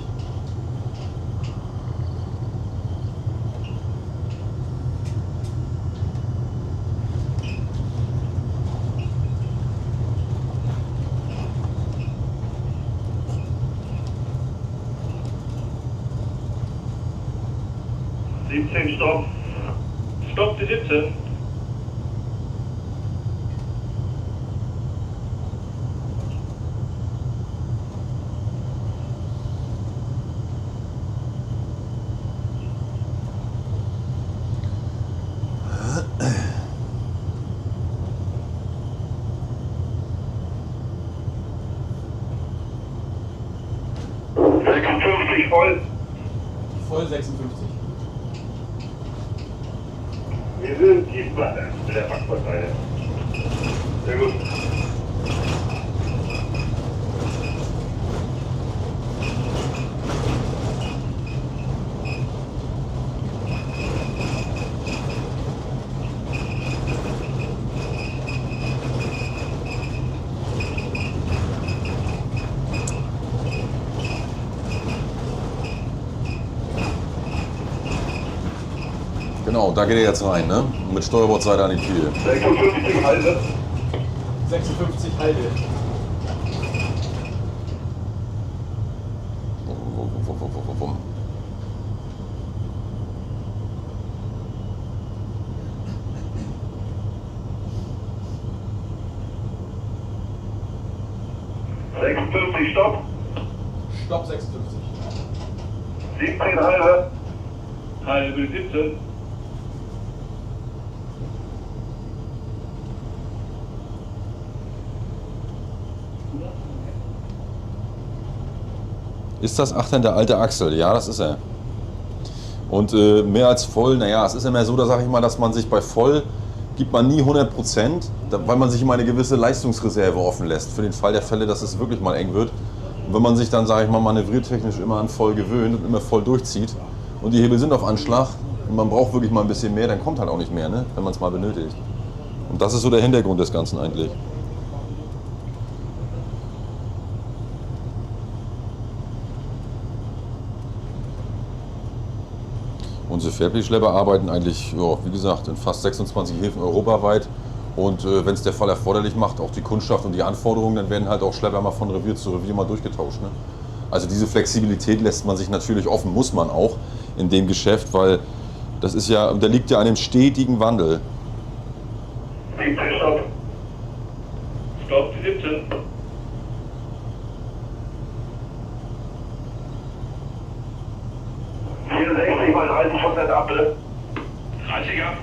Stopp. Stopp die 17. Voll. Voll 56. Wir sind Tiefplatte mit der Backpartei. Sehr gut. Genau, da geht er jetzt rein, ne? Mit Steuerbordseite an die Kiel. 56 halbe. 56 halbe. Wum. Stopp. Stopp 56. 17 halbe. Halbe 17. Ist das Achtern der alte Axel? Ja, das ist er. Und mehr als voll, naja, es ist immer so, da sage ich mal, dass man sich bei voll gibt man nie 100%, weil man sich immer eine gewisse Leistungsreserve offen lässt, für den Fall der Fälle, dass es wirklich mal eng wird. Und wenn man sich dann, sage ich mal, manövriertechnisch immer an voll gewöhnt und immer voll durchzieht und die Hebel sind auf Anschlag und man braucht wirklich mal ein bisschen mehr, dann kommt halt auch nicht mehr, ne? Wenn man es mal benötigt. Und das ist so der Hintergrund des Ganzen eigentlich. Unsere Fairplay-Schlepper arbeiten eigentlich, ja, wie gesagt, in fast 26 Häfen europaweit. Und wenn es der Fall erforderlich macht, auch die Kundschaft und die Anforderungen, dann werden halt auch Schlepper mal von Revier zu Revier mal durchgetauscht. Ne? Also diese Flexibilität lässt man sich natürlich offen, muss man auch in dem Geschäft, weil das ist ja, da liegt ja an einem stetigen Wandel. 17 Stopp. Stopp 17. Mal 30% ab, bitte. 30 ab.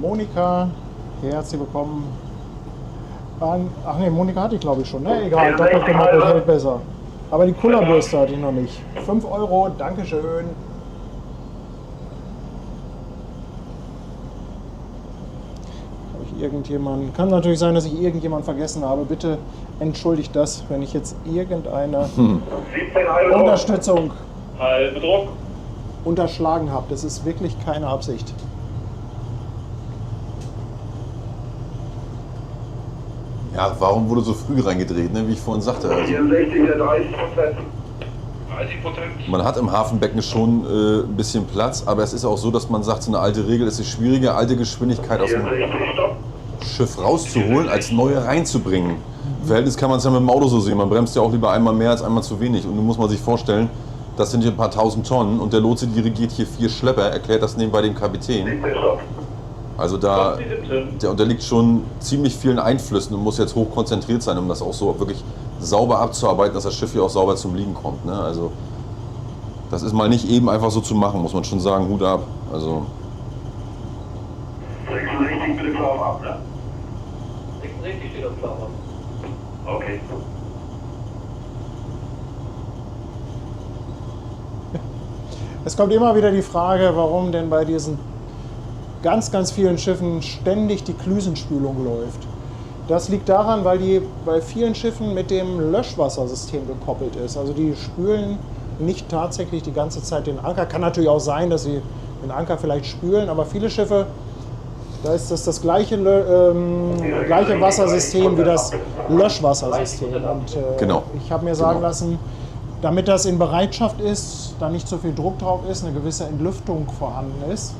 Monika, herzlich willkommen. Ach ne, Monika hatte ich glaube ich schon, ne? Egal, doppelt gemoppelt hält besser. Aber die Kullerbürste hatte ich noch nicht. 5 Euro, Dankeschön. Habe ich irgendjemanden? Kann natürlich sein, dass ich irgendjemanden vergessen habe. Bitte entschuldigt das, wenn ich jetzt irgendeine Unterstützung Halbe Druck. unterschlagen habe. Das ist wirklich keine Absicht. Ja, warum wurde so früh reingedreht, ne? Wie ich vorhin sagte. Also, 64, 30%. 30%. man hat im Hafenbecken schon ein bisschen Platz, aber es ist auch so, dass man sagt, so eine alte Regel, es ist schwieriger, alte Geschwindigkeit aus dem 64, Stopp. Schiff rauszuholen, als neue reinzubringen. Im Verhältnis kann man es ja mit dem Auto so sehen, man bremst ja auch lieber einmal mehr als einmal zu wenig. Und nun muss man sich vorstellen, das sind hier ein paar tausend Tonnen und der Lotse dirigiert hier 4 Schlepper, erklärt das nebenbei dem Kapitän. 17 Stopp. Also da, Stopp 17. der unterliegt schon ziemlich vielen Einflüssen und muss jetzt hoch konzentriert sein, um das auch so wirklich sauber abzuarbeiten, dass das Schiff hier auch sauber zum Liegen kommt. Ne? Also das ist mal nicht eben einfach so zu machen, muss man schon sagen, Hut ab. Also 66, bitte klar auf ab, ne? 66 steht auf klar. Okay. Es kommt immer wieder die Frage, warum denn bei diesen ganz, ganz vielen Schiffen ständig die Klüsenspülung läuft. Das liegt daran, weil die bei vielen Schiffen mit dem Löschwassersystem gekoppelt ist. Also die spülen nicht tatsächlich die ganze Zeit den Anker. Kann natürlich auch sein, dass sie den Anker vielleicht spülen, aber viele Schiffe, da ist das gleiche Wassersystem wie das Löschwassersystem. Und Genau. ich habe mir sagen lassen, damit das in Bereitschaft ist, da nicht so viel Druck drauf ist, eine gewisse Entlüftung vorhanden ist,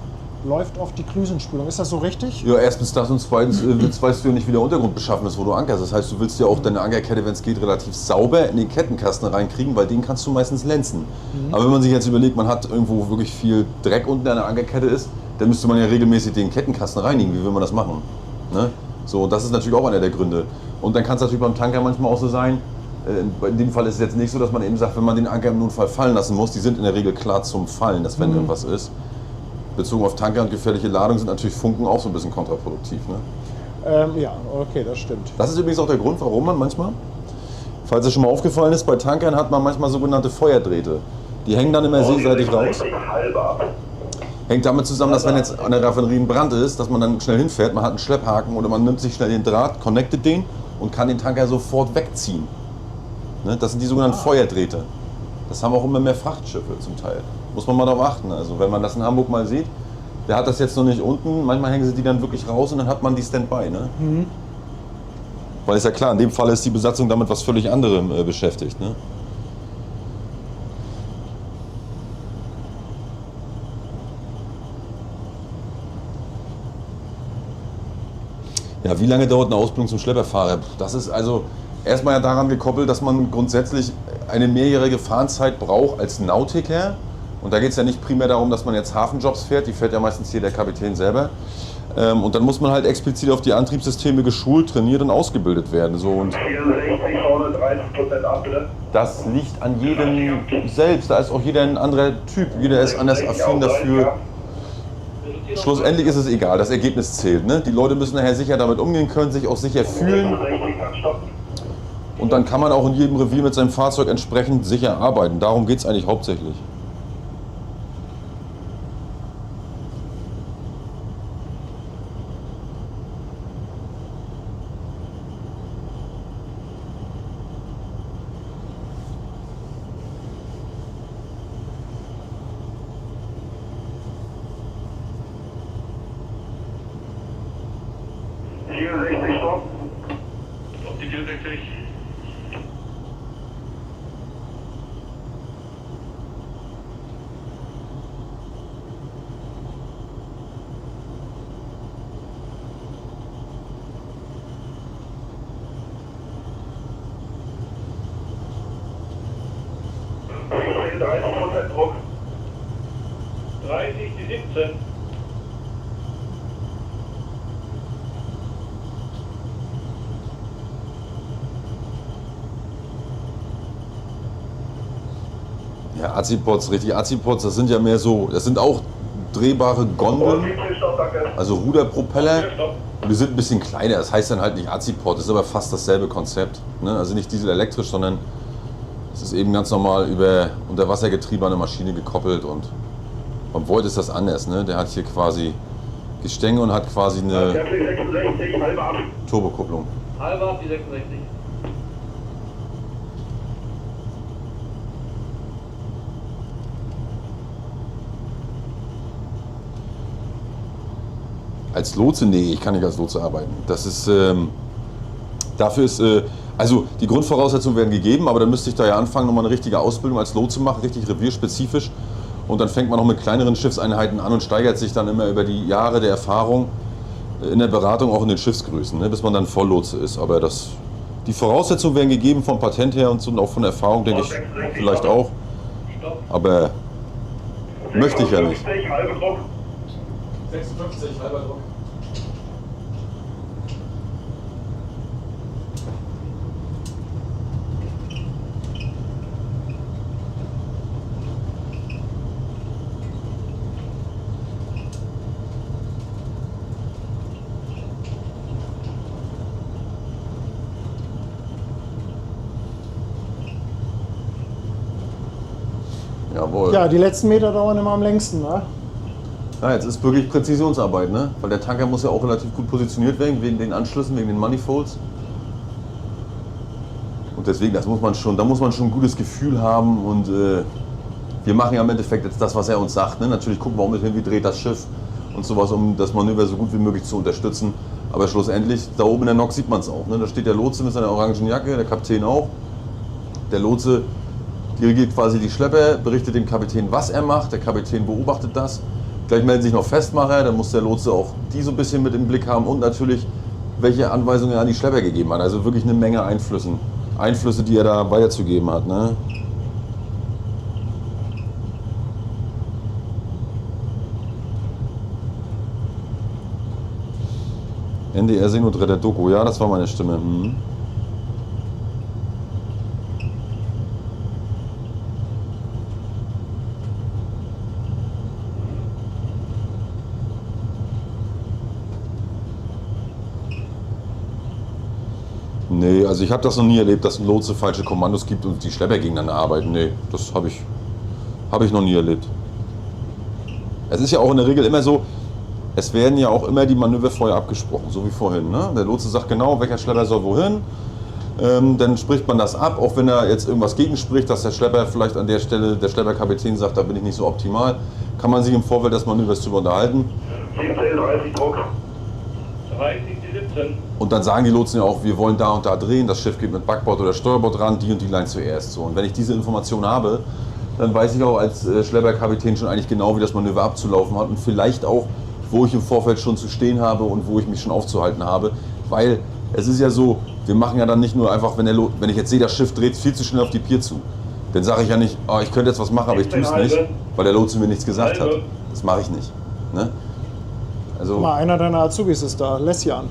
läuft oft die Klüsenspülung. Ist das so richtig? ja, erstens das und zweitens weißt du ja nicht, wie der Untergrund beschaffen ist, wo du ankerst. Das heißt, du willst ja auch deine Ankerkette, wenn es geht, relativ sauber in den Kettenkasten reinkriegen, weil den kannst du meistens lenzen. Aber wenn man sich jetzt überlegt, man hat irgendwo wirklich viel Dreck unten an der Ankerkette ist, dann müsste man ja regelmäßig den Kettenkasten reinigen. Wie will man das machen? Ne? So, das ist natürlich auch einer der Gründe. Und dann kann es natürlich beim Tanker manchmal auch so sein, in dem Fall ist es jetzt nicht so, dass man eben sagt, wenn man den Anker im Notfall fallen lassen muss, die sind in der Regel klar zum Fallen, dass wenn irgendwas ist. Bezogen auf Tanker und gefährliche Ladung sind natürlich Funken auch so ein bisschen kontraproduktiv. Ne? Ja, okay, das stimmt. Das ist übrigens auch der Grund, warum man manchmal, falls es schon mal aufgefallen ist, bei Tankern hat man manchmal sogenannte Feuerdrähte. Die hängen dann immer seeseitig raus. Halbe ab. Hängt damit zusammen, dass wenn jetzt an der Raffinerie ein Brand ist, dass man dann schnell hinfährt, man hat einen Schlepphaken oder man nimmt sich schnell den Draht, connectet den und kann den Tanker sofort wegziehen. Ne? Das sind die sogenannten Feuerdrähte. Das haben auch immer mehr Frachtschiffe zum Teil. Muss man mal darauf achten. Also wenn man das in Hamburg mal sieht, der hat das jetzt noch nicht unten, manchmal hängen sie die dann wirklich raus und dann hat man die Standby. Ne? Weil ist ja klar, in dem Fall ist die Besatzung damit was völlig anderem beschäftigt. Ne? Ja, wie lange dauert eine Ausbildung zum Schlepperfahrer? Das ist also erstmal ja daran gekoppelt, dass man grundsätzlich eine mehrjährige Fahrenzeit braucht als Nautiker. Und da geht es ja nicht primär darum, dass man jetzt Hafenjobs fährt, die fährt ja meistens hier der Kapitän selber. Und dann muss man halt explizit auf die Antriebssysteme geschult, trainiert und ausgebildet werden. So, und 64 vorne, 30% ab, bitte. das liegt an jedem selbst. Da ist auch jeder ein anderer Typ, jeder ist anders affin dafür. Schlussendlich ist es egal, das Ergebnis zählt. Ne? Die Leute müssen nachher sicher damit umgehen können, sich auch sicher fühlen. Und dann kann man auch in jedem Revier mit seinem Fahrzeug entsprechend sicher arbeiten. Darum geht es eigentlich hauptsächlich. Auf die 64. Druck. 30, die 17. Ja, Azipods, richtig. Azipods, das sind ja mehr so, das sind auch drehbare Gondeln, also Ruderpropeller. Und die sind ein bisschen kleiner, das heißt dann halt nicht Azipod, das ist aber fast dasselbe Konzept. Ne? Also nicht dieselelektrisch, sondern es ist eben ganz normal über Unterwassergetriebe an eine Maschine gekoppelt. Und beim Void ist das anders. Ne? Der hat hier quasi Gestänge und hat quasi eine Turbokupplung. Halber ab die 66. Als Lotse? Nee, ich kann nicht als Lotse arbeiten. Das ist, dafür ist, also die Grundvoraussetzungen werden gegeben, aber dann müsste ich da ja anfangen, nochmal eine richtige Ausbildung als Lotse machen, richtig revierspezifisch. Und dann fängt man noch mit kleineren Schiffseinheiten an und steigert sich dann immer über die Jahre der Erfahrung in der Beratung auch in den Schiffsgrößen, ne, bis man dann Volllotse ist. Aber die Voraussetzungen werden gegeben vom Patent her und auch von der Erfahrung, denke ich, vielleicht auch. Aber möchte ich ja nicht. 56, halber Druck. Jawohl. Ja, die letzten Meter dauern immer am längsten, ne? Ja, jetzt ist wirklich Präzisionsarbeit, ne? Weil der Tanker muss ja auch relativ gut positioniert werden, wegen den Anschlüssen, wegen den Manifolds. Und deswegen, da muss man schon ein gutes Gefühl haben. Und wir machen ja im Endeffekt jetzt das, was er uns sagt. Ne? Natürlich gucken wir auch mit hin, wie dreht das Schiff und sowas, um das Manöver so gut wie möglich zu unterstützen. Aber schlussendlich, da oben in der Nock sieht man es auch. Ne? Da steht der Lotse mit seiner orangen Jacke, der Kapitän auch. Der Lotse dirigiert quasi die Schlepper, berichtet dem Kapitän, was er macht. Der Kapitän beobachtet das. Gleich melden sich noch Festmacher, dann muss der Lotse auch die so ein bisschen mit im Blick haben und natürlich, welche Anweisungen er an die Schlepper gegeben hat. Also wirklich eine Menge Einflüsse, die er da weiterzugeben hat. Ne? NDR Seenotretter Doku, ja, das war meine Stimme. Nee, also ich habe das noch nie erlebt, dass ein Lotse falsche Kommandos gibt und die Schlepper gegeneinander arbeiten. Nee, das habe ich noch nie erlebt. Es ist ja auch in der Regel immer so, es werden ja auch immer die Manöver vorher abgesprochen, so wie vorhin. Ne? Der Lotse sagt genau, welcher Schlepper soll wohin. dann spricht man das ab, auch wenn er jetzt irgendwas gegenspricht, dass der Schlepper vielleicht an der Stelle, der Schlepperkapitän sagt, da bin ich nicht so optimal, kann man sich im Vorfeld des Manövers drüber unterhalten. 17, 30 Druck. 30, die 17. Und dann sagen die Lotsen ja auch, wir wollen da und da drehen, das Schiff geht mit Backbord oder Steuerbord ran, die und die Line zuerst. So. Und wenn ich diese Information habe, dann weiß ich auch als Schlepperkapitän schon eigentlich genau, wie das Manöver abzulaufen hat und vielleicht auch, wo ich im Vorfeld schon zu stehen habe und wo ich mich schon aufzuhalten habe. Weil es ist ja so, wir machen ja dann nicht nur einfach, wenn ich jetzt sehe, das Schiff dreht viel zu schnell auf die Pier zu, dann sage ich ja nicht, oh, ich könnte jetzt was machen, aber ich tue es nicht, weil der Lotse mir nichts gesagt hat. Das mache ich nicht. Ne? Also, Mal, einer deiner Azubis ist da, Lesjan.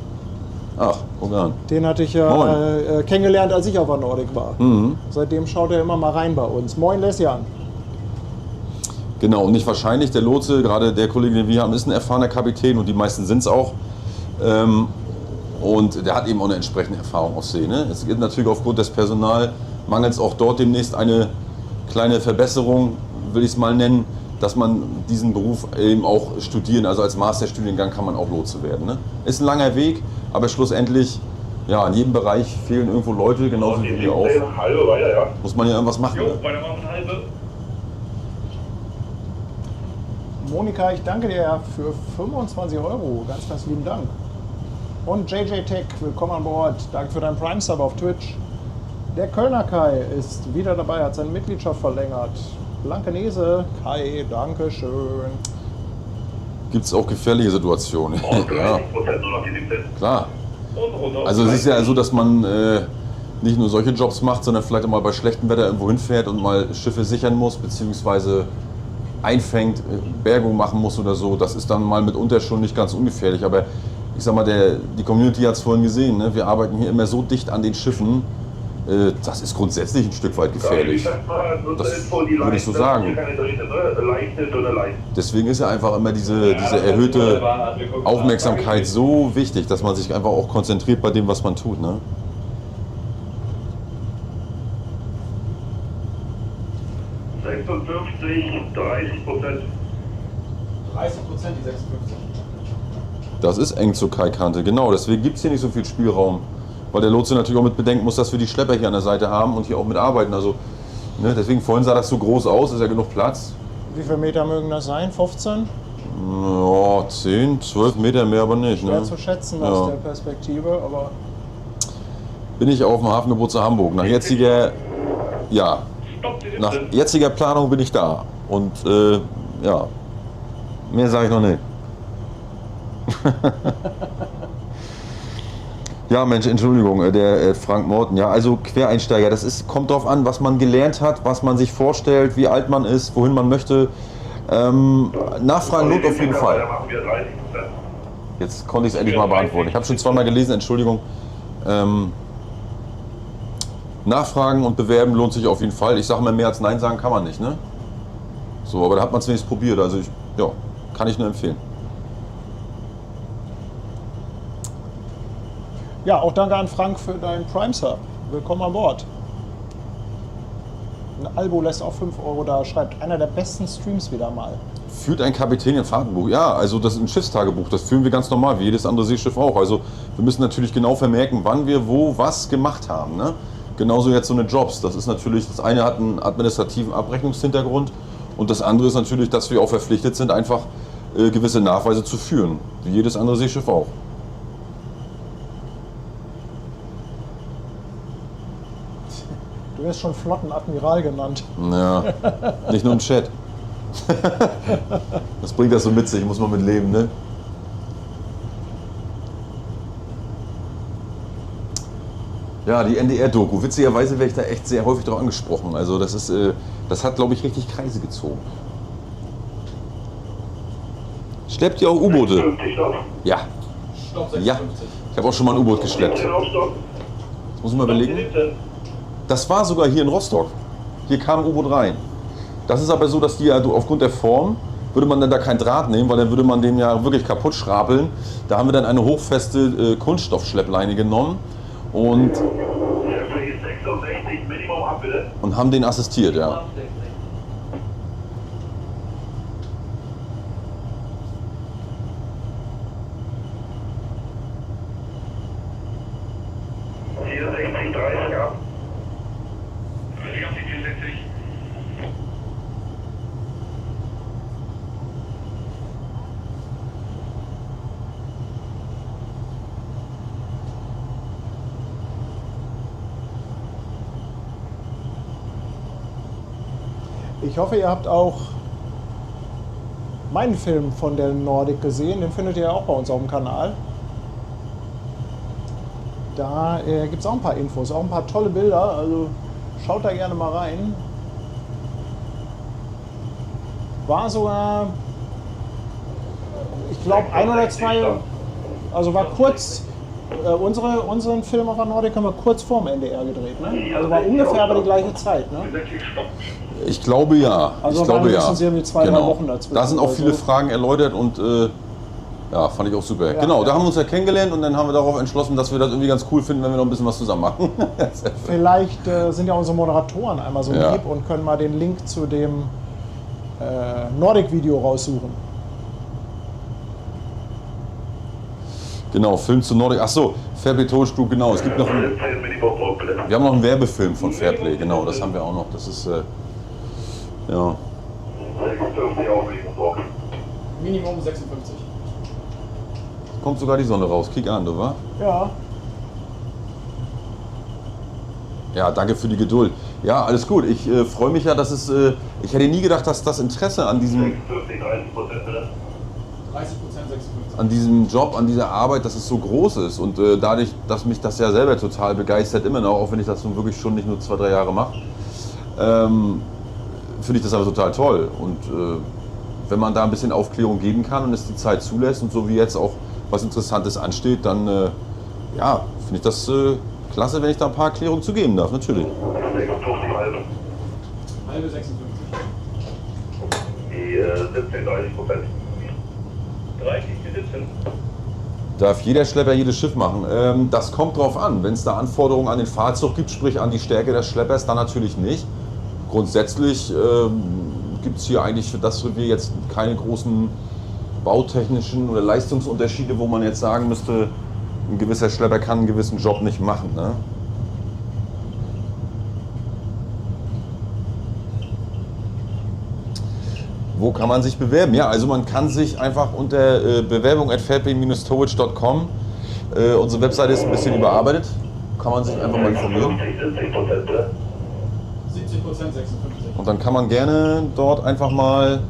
ach, guck an. Den hatte ich ja kennengelernt, als ich auf der Nordic war. Mhm. Seitdem schaut er immer mal rein bei uns. Moin Lesjan. Genau, und nicht wahrscheinlich, der Lotse, gerade der Kollege, den wir haben, ist ein erfahrener Kapitän und die meisten sind es auch. Und der hat eben auch eine entsprechende Erfahrung auf See. Ne? Es gibt natürlich aufgrund des Personalmangels auch dort demnächst eine kleine Verbesserung, will ich es mal nennen, dass man diesen Beruf eben auch studieren, also als Masterstudiengang kann man auch Lotse werden. Ne? Ist ein langer Weg, aber schlussendlich, ja, in jedem Bereich fehlen irgendwo Leute, genauso wie wir auch. Halbe weiter, ja. Muss man ja irgendwas machen. Jo, Ne? weitermachen, halbe. Monika, ich danke dir für 25 €. Ganz, ganz lieben Dank. Und JJ Tech, willkommen an Bord. Danke für deinen Prime-Sub auf Twitch. Der Kölner Kai ist wieder dabei, hat seine Mitgliedschaft verlängert. Blankenese, Kai, danke schön. Gibt es auch gefährliche Situationen. Und 30% Ja, nur noch die 17. klar. Und runter. Also es ist ja so, dass man nicht nur solche Jobs macht, sondern vielleicht auch mal bei schlechtem Wetter irgendwo hinfährt und mal Schiffe sichern muss, beziehungsweise einfängt, Bergung machen muss oder so. Das ist dann mal mitunter schon nicht ganz ungefährlich. Aber ich sag mal, die Community hat es vorhin gesehen, ne? Wir arbeiten hier immer so dicht an den Schiffen. Das ist grundsätzlich ein Stück weit gefährlich. Das würde ich so sagen. Deswegen ist ja einfach immer diese erhöhte Aufmerksamkeit so wichtig, dass man sich einfach auch konzentriert bei dem, was man tut. Ne? 56, 30%. 30%, die 56. Das ist eng zur Kaikante, genau. Deswegen gibt es hier nicht so viel Spielraum. Weil der Lotse natürlich auch mit bedenken muss, dass wir die Schlepper hier an der Seite haben und hier auch mitarbeiten. Also, ne, deswegen vorhin sah das so groß aus, ist ja genug Platz. Wie viele Meter mögen das sein? 15? Ja, 10, 12 Meter mehr aber nicht. Schwer Ne? zu schätzen aus der Perspektive, aber Bin ich auf dem Hafengebot zu Hamburg. Nach jetziger Planung bin ich da. Und ja, mehr sage ich noch nicht. Ja, Mensch, Entschuldigung, der Frank Morten. Ja, also Quereinsteiger, kommt drauf an, was man gelernt hat, was man sich vorstellt, wie alt man ist, wohin man möchte. Nachfragen lohnt auf jeden Fall. Jetzt konnte ich es endlich mal beantworten. Ich habe schon zweimal gelesen, Entschuldigung. Nachfragen und bewerben lohnt sich auf jeden Fall. Ich sage mal, mehr als Nein sagen kann man nicht, ne? So, aber da hat man es wenigstens probiert. Also kann ich nur empfehlen. ja, auch danke an Frank für deinen Prime-Sub. Willkommen an Bord. Ein Albo lässt auch 5 € da, schreibt einer der besten Streams wieder mal. Führt ein Kapitän ein Fahrtenbuch? Ja, also das ist ein Schiffstagebuch, das führen wir ganz normal, wie jedes andere Seeschiff auch. Also wir müssen natürlich genau vermerken, wann wir wo was gemacht haben. Ne? Genauso jetzt so eine Jobs. Das ist natürlich, das eine hat einen administrativen Abrechnungshintergrund und das andere ist natürlich, dass wir auch verpflichtet sind, einfach gewisse Nachweise zu führen, wie jedes andere Seeschiff auch. Du wirst schon Flottenadmiral genannt. Ja, nicht nur im Chat. Das bringt das so mit sich, muss man mit leben, ne? Ja, die NDR-Doku. Witzigerweise werde ich da echt sehr häufig drauf angesprochen. Also das hat, glaube ich, richtig Kreise gezogen. Schleppt ihr auch U-Boote? Ja. Stopp, Ja. 56. Ich habe auch schon mal ein U-Boot geschleppt. Das muss ich mal überlegen. Das war sogar hier in Rostock. Hier kam ein U-Boot rein. Das ist aber so, dass die ja aufgrund der Form würde man dann da kein Draht nehmen, weil dann würde man den ja wirklich kaputt schrapeln. Da haben wir dann eine hochfeste Kunststoffschleppleine genommen und haben den assistiert, ja. die 30 ab. Ich hab die 64. Ich hoffe, ihr habt auch meinen Film von der Nordic gesehen. Den findet ihr ja auch bei uns auf dem Kanal. Da gibt es auch ein paar Infos, auch ein paar tolle Bilder. Also schaut da gerne mal rein. War sogar, ich glaube, 1 oder 2, also war kurz, unseren Film auf der Nordic haben wir kurz vorm NDR gedreht. Ne? Also war ungefähr aber die gleiche Zeit. Ne? Ich glaube ja. Also ich glaube ja. Sie irgendwie 2-3 Wochen dazwischen. Da sind auch oder viele so. Fragen erläutert und ja, fand ich auch super. Ja, genau, ja. da haben wir uns ja kennengelernt und dann haben wir darauf entschlossen, dass wir das irgendwie ganz cool finden, wenn wir noch ein bisschen was zusammen machen. Vielleicht sind ja unsere Moderatoren einmal so Ja. lieb und können mal den Link zu dem Nordic-Video raussuchen. Genau, Film zu Nordic. Achso, Fairplay Tonstuhl, genau. Es gibt noch einen, 10 Minimum bitte. wir haben noch einen Werbefilm von Fairplay, genau, das haben wir auch noch. Das ist, ja. 56 auch Minimum. Minimum 56. Kommt sogar die Sonne raus, kick an, du wa? Ja, Ja, danke für die Geduld. Ja, alles gut. Ich freue mich ja, dass es, ich hätte nie gedacht, dass das Interesse an diesem, 50, 30% bitte. 30%, 56. an diesem Job, an dieser Arbeit, dass es so groß ist. Und dadurch, dass mich das ja selber total begeistert, immer noch, auch wenn ich das nun wirklich schon nicht nur 2-3 Jahre mache, finde ich das aber total toll. Und wenn man da ein bisschen Aufklärung geben kann und es die Zeit zulässt und so wie jetzt auch was Interessantes ansteht, dann ja, finde ich das klasse, wenn ich da ein paar Erklärungen zu geben darf, natürlich. 56 halbe. Halbe 56. Die 17, 30%. 30, die 17. Darf jeder Schlepper jedes Schiff machen? Das kommt drauf an. Wenn es da Anforderungen an den Fahrzeug gibt, sprich an die Stärke des Schleppers, dann natürlich nicht. Grundsätzlich gibt es hier eigentlich für das Revier jetzt keine großen bautechnischen oder Leistungsunterschiede, wo man jetzt sagen müsste, ein gewisser Schlepper kann einen gewissen Job nicht machen. Ne? Wo kann man sich bewerben? Ja, also man kann sich einfach unter bewerbung@fairplay-towage.com, unsere Webseite ist ein bisschen überarbeitet, kann man sich einfach mal informieren. 50, 70% bitte. 70%, 56. Und dann kann man gerne dort einfach mal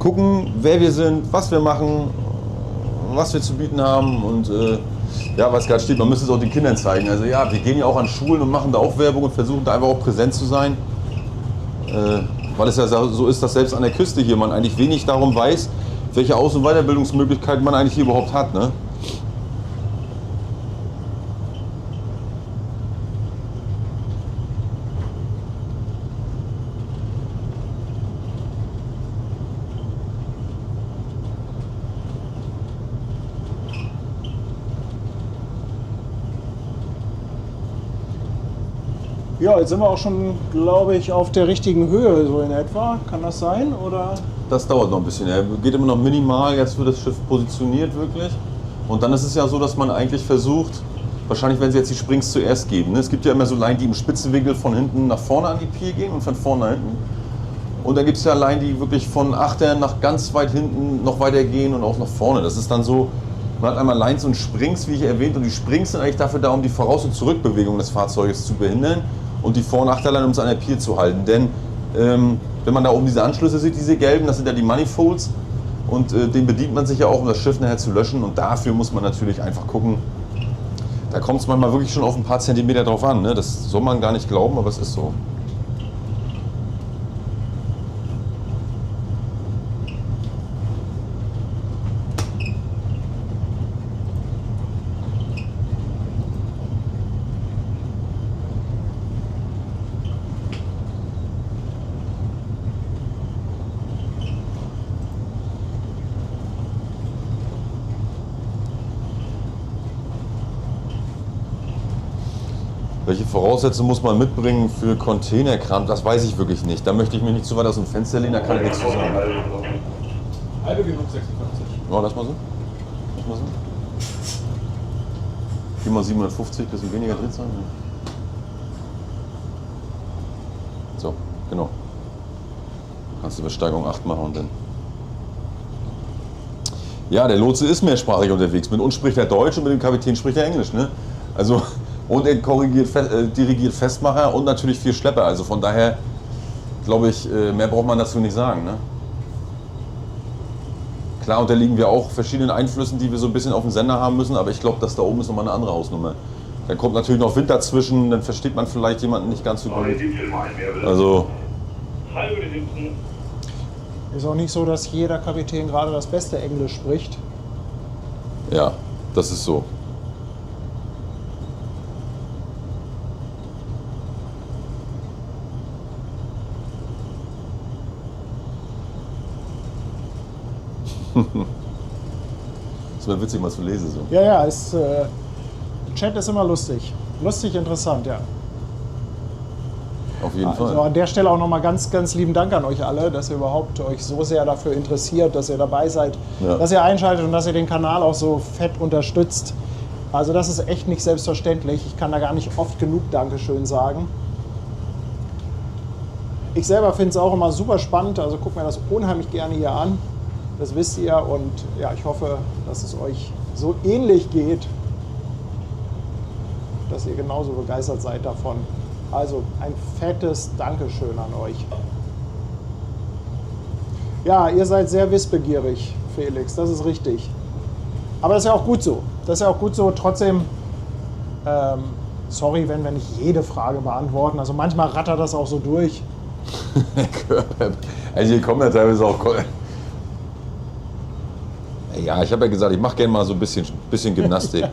gucken, wer wir sind, was wir machen, was wir zu bieten haben und ja, was gerade steht, man müsste es auch den Kindern zeigen. Also ja, wir gehen ja auch an Schulen und machen da auch Werbung und versuchen da einfach auch präsent zu sein. Weil es ja so ist, dass selbst an der Küste hier man eigentlich wenig darum weiß, welche Aus- und Weiterbildungsmöglichkeiten man eigentlich hier überhaupt hat. Ne? ja, jetzt sind wir auch schon, glaube ich, auf der richtigen Höhe, so in etwa. Kann das sein? Oder? Das dauert noch ein bisschen. Er geht immer noch minimal, jetzt wird das Schiff positioniert wirklich. Und dann ist es ja so, dass man eigentlich versucht, wahrscheinlich wenn sie jetzt die Springs zuerst geben. Ne? Es gibt ja immer so Leinen, die im Spitzenwinkel von hinten nach vorne an die Pier gehen und von vorne nach hinten. Und dann gibt es ja Leinen, die wirklich von Achtern nach ganz weit hinten noch weiter gehen und auch nach vorne. Das ist dann so, man hat einmal Lines und Springs, wie ich erwähnt, und die Springs sind eigentlich dafür da, um die Voraus- und Zurückbewegung des Fahrzeuges zu behindern und die Vor- und Achterleine, um es an der Pier zu halten. Denn wenn man da oben diese Anschlüsse sieht, diese gelben, das sind ja die Manifolds und den bedient man sich ja auch, um das Schiff nachher zu löschen und dafür muss man natürlich einfach gucken, da kommt es manchmal wirklich schon auf ein paar Zentimeter drauf an. Ne? Das soll man gar nicht glauben, aber es ist so. Welche Voraussetzungen muss man mitbringen für Containerkram? Das weiß ich wirklich nicht. Da möchte ich mich nicht zu weit aus dem Fenster lehnen, da kann ich nichts zu sagen. Halbe genug 56. Ja, lass mal so. Lass mal so. Geh mal 750, bisschen weniger Drehzahl. So, genau. Kannst du bei Steigerung 8 machen und dann. Ja, der Lotse ist mehrsprachig unterwegs. Mit uns spricht er Deutsch und mit dem Kapitän spricht er Englisch. Ne? Also, und er dirigiert Festmacher und natürlich 4 Schlepper. Also von daher, glaube ich, mehr braucht man dazu nicht sagen. Ne? Klar unterliegen wir auch verschiedenen Einflüssen, die wir so ein bisschen auf dem Sender haben müssen, aber ich glaube, das da oben ist nochmal eine andere Hausnummer. Dann kommt natürlich noch Wind dazwischen, dann versteht man vielleicht jemanden nicht ganz so gut. Also. Halbe 17. Ist auch nicht so, dass jeder Kapitän gerade das beste Englisch spricht. Ja, das ist so. Das wäre witzig, mal zu lesen. So. Ja, Chat ist immer lustig. Lustig, interessant, ja. Auf jeden Also Fall. an der Stelle auch nochmal ganz, ganz lieben Dank an euch alle, dass ihr überhaupt euch so sehr dafür interessiert, dass ihr dabei seid, Ja. dass ihr einschaltet und dass ihr den Kanal auch so fett unterstützt. Also das ist echt nicht selbstverständlich. Ich kann da gar nicht oft genug Dankeschön sagen. Ich selber finde es auch immer super spannend, also guckt mir das unheimlich gerne hier an. Das wisst ihr und ja, ich hoffe, dass es euch so ähnlich geht, dass ihr genauso begeistert seid davon. Also ein fettes Dankeschön an euch. Ja, ihr seid sehr wissbegierig, Felix, das ist richtig. Aber das ist ja auch gut so. Das ist ja auch gut so. Trotzdem, sorry, wenn wir nicht jede Frage beantworten. Also manchmal rattert das auch so durch. Also hier kommen ja teilweise auch. Ja, ich habe ja gesagt, ich mache gerne mal so ein bisschen Gymnastik.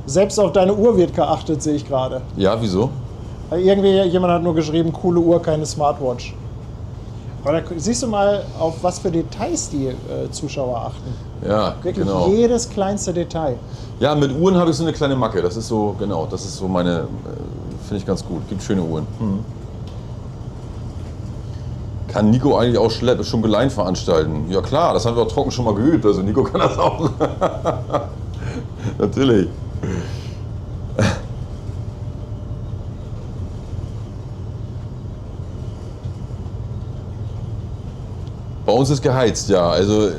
Selbst auf deine Uhr wird geachtet, sehe ich gerade. Ja, wieso? Irgendwie jemand hat nur geschrieben, coole Uhr, keine Smartwatch. Aber da siehst du mal, auf was für Details die Zuschauer achten. Ja, Wirklich genau. jedes kleinste Detail. Ja, mit Uhren habe ich so eine kleine Macke. Das ist so, genau, das ist so meine, finde ich ganz gut. Gibt schöne Uhren. Kann Nico eigentlich auch schon Geleien veranstalten? Ja klar, das haben wir auch trocken schon mal geübt. Also Nico kann das auch. Natürlich. Bei uns ist geheizt, ja. Also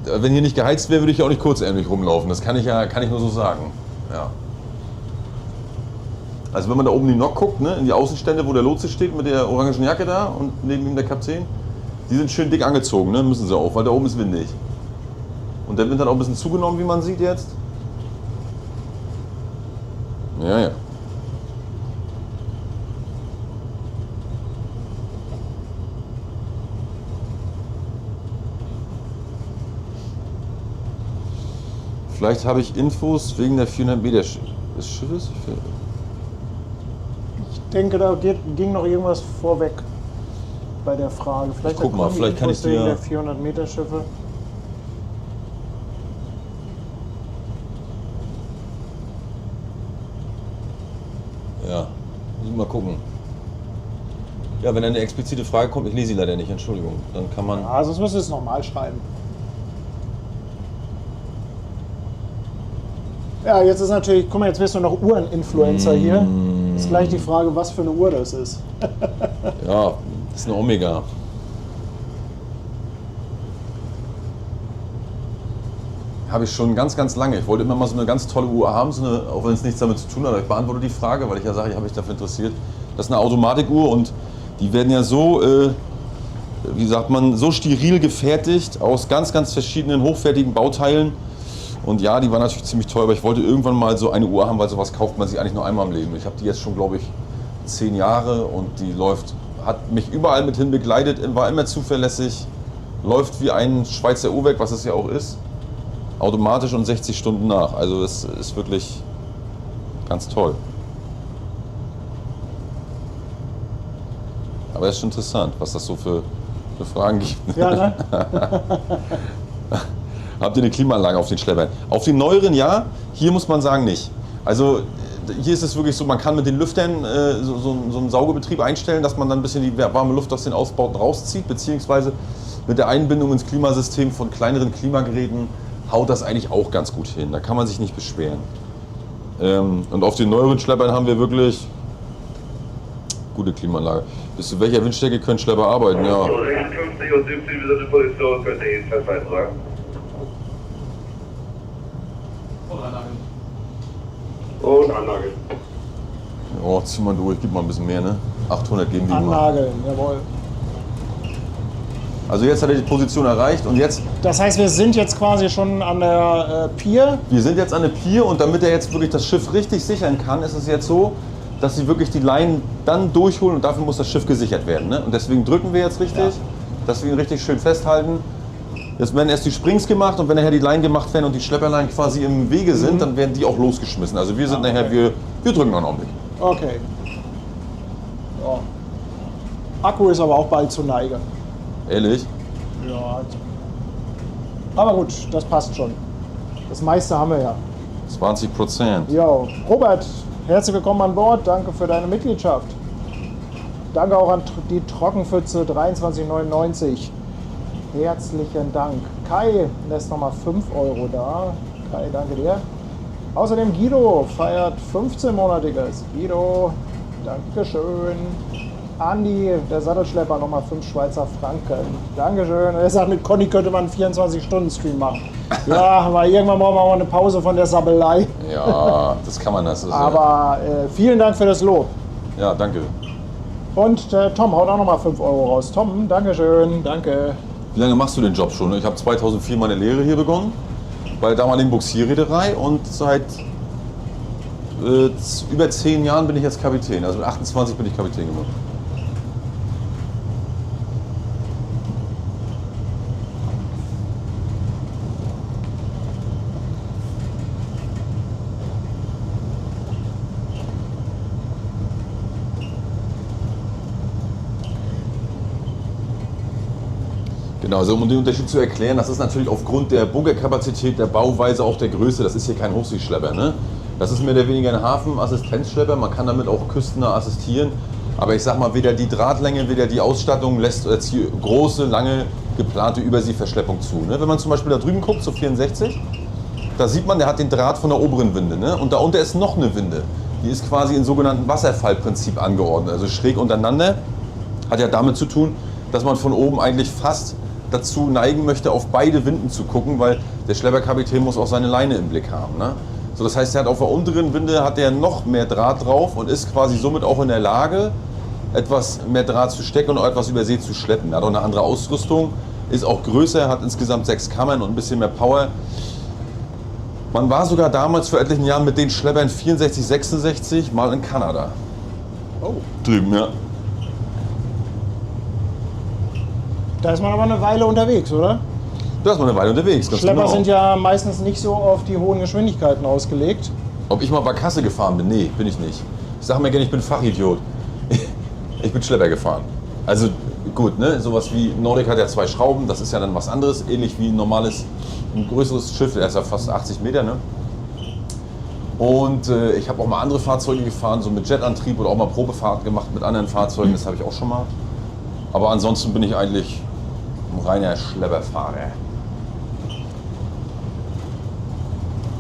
wenn hier nicht geheizt wäre, würde ich ja auch nicht kurzärmlich rumlaufen. Das kann ich nur so sagen. Ja. Also wenn man da oben in die Nok guckt, ne, in die Außenstände, wo der Lotse steht mit der orangen Jacke da und neben ihm der Kapitän, die sind schön dick angezogen, ne, müssen sie auch, weil da oben ist windig. Und der Wind hat auch ein bisschen zugenommen, wie man sieht jetzt. Ja, ja. Vielleicht habe ich Infos wegen der 400 Meter des Schiffes. Ich denke, da ging noch irgendwas vorweg bei der Frage. Vielleicht Guck mal, vielleicht kann ich dir der 400 Meter Schiffe. Ja, muss ich mal gucken. Ja, wenn eine explizite Frage kommt, ich lese sie leider nicht, Entschuldigung. Dann kann man. Ja, sonst müsst ihr es nochmal schreiben. Ja, jetzt ist natürlich, guck mal, jetzt bist du noch Uhreninfluencer hier. Ist gleich die Frage, was für eine Uhr das ist. Ja, das ist eine Omega. Habe ich schon ganz, ganz lange. Ich wollte immer mal so eine ganz tolle Uhr haben, auch wenn es nichts damit zu tun hat. Aber ich beantworte die Frage, weil ich ja sage, ich habe mich dafür interessiert. Das ist eine Automatikuhr und die werden ja so, wie sagt man, so steril gefertigt aus ganz, ganz verschiedenen hochwertigen Bauteilen. Und ja, die war natürlich ziemlich teuer, aber ich wollte irgendwann mal so eine Uhr haben, weil sowas kauft man sich eigentlich nur einmal im Leben. Ich habe die jetzt schon, glaube ich, 10 Jahre und die hat mich überall mit hin begleitet, war immer zuverlässig, läuft wie ein Schweizer Uhrwerk, was es ja auch ist, automatisch und 60 Stunden nach. Also es ist wirklich ganz toll. Aber es ist schon interessant, was das so für Fragen gibt. Ja, ne? Habt ihr eine Klimaanlage auf den Schleppern? Auf den neueren ja, hier muss man sagen nicht. Also hier ist es wirklich so, man kann mit den Lüftern so einen Saugebetrieb einstellen, dass man dann ein bisschen die warme Luft aus den Ausbauten rauszieht, beziehungsweise mit der Einbindung ins Klimasystem von kleineren Klimageräten haut das eigentlich auch ganz gut hin. Da kann man sich nicht beschweren. Und auf den neueren Schleppern haben wir wirklich gute Klimaanlage. Bis zu welcher Windstärke können Schlepper arbeiten? Ja. 56 und 70, wir sind in Position, könnt ihr jeden fest eintragen. Und Anlage. Oh, zieh mal durch, gib mal ein bisschen mehr, ne? 800 geben die mal. Annageln, jawohl. Also jetzt hat er die Position erreicht und jetzt, Das heißt, wir sind jetzt quasi schon an der Pier. wir sind jetzt an der Pier und damit er jetzt wirklich das Schiff richtig sichern kann, ist es jetzt so, dass sie wirklich die Leinen dann durchholen und dafür muss das Schiff gesichert werden. Ne? Und deswegen drücken wir jetzt richtig, dass wir ihn richtig schön festhalten. Jetzt werden erst die Springs gemacht und wenn nachher die Leinen gemacht werden und die Schlepperleinen quasi im Wege sind, dann werden die auch losgeschmissen. Also wir sind nachher, wir drücken noch einen Augenblick. Okay. Ja. Akku ist aber auch bald zur Neige. Ehrlich? Ja. Aber gut, das passt schon. Das meiste haben wir ja. 20%. Jo, Robert, herzlich willkommen an Bord. Danke für deine Mitgliedschaft. Danke auch an die Trockenpfütze 23,99. Herzlichen Dank. Kai lässt nochmal 5 € da. Kai, danke dir. Außerdem Guido feiert 15-monatiges. Guido, Dankeschön. Andi, der Sattelschlepper, nochmal 5 Schweizer Franken. Dankeschön. Er sagt, mit Conny könnte man einen 24-Stunden-Stream machen. Ja, aber irgendwann brauchen wir auch eine Pause von der Sabbelei. Ja, das kann man. Das ist, Aber vielen Dank für das Lob. ja, danke. Und Tom haut auch nochmal 5 € raus. Tom, Dankeschön. Danke. Wie lange machst du den Job schon? Ich habe 2004 meine Lehre hier begonnen, bei der damaligen Buxierreederei und seit über 10 Jahren bin ich jetzt Kapitän. Also mit 28 bin ich Kapitän geworden. Genau, also um den Unterschied zu erklären, das ist natürlich aufgrund der Bunkerkapazität, der Bauweise, auch der Größe, das ist hier kein Hochseeschlepper. Ne? Das ist mehr oder weniger ein Hafenassistenzschlepper, man kann damit auch küstennah assistieren. Aber ich sag mal, weder die Drahtlänge, weder die Ausstattung lässt jetzt hier große, lange geplante Überseeverschleppung zu. Ne? Wenn man zum Beispiel da drüben guckt, so 64, da sieht man, der hat den Draht von der oberen Winde. Ne? Und da unter ist noch eine Winde. Die ist quasi im sogenannten Wasserfallprinzip angeordnet, also schräg untereinander. Hat ja damit zu tun, dass man von oben eigentlich fast dazu neigen möchte, auf beide Winden zu gucken, weil der Schlepperkapitän muss auch seine Leine im Blick haben. Ne? So, das heißt, er hat auf der unteren Winde hat er noch mehr Draht drauf und ist quasi somit auch in der Lage, etwas mehr Draht zu stecken und auch etwas über See zu schleppen. Er hat auch eine andere Ausrüstung, ist auch größer, hat insgesamt 6 Kammern und ein bisschen mehr Power. Man war sogar damals vor etlichen Jahren mit den Schleppern 64, 66 mal in Kanada. Oh. Drüben, ja. Da ist man aber eine Weile unterwegs, oder? Da ist man eine Weile unterwegs, ganz Schlepper genau. sind ja meistens nicht so auf die hohen Geschwindigkeiten ausgelegt. Ob ich mal Barkasse gefahren bin? Nee, bin ich nicht. Ich sage mir gerne, ich bin Fachidiot. Ich bin Schlepper gefahren. Also gut, ne? Sowas wie Nordic hat ja 2 Schrauben, das ist ja dann was anderes, ähnlich wie ein normales, ein größeres Schiff, der ist ja fast 80 Meter. Ne? Und ich habe auch mal andere Fahrzeuge gefahren, so mit Jetantrieb oder auch mal Probefahrt gemacht mit anderen Fahrzeugen, das habe ich auch schon mal. Aber ansonsten bin ich eigentlich ein reiner Schlepperfahrer.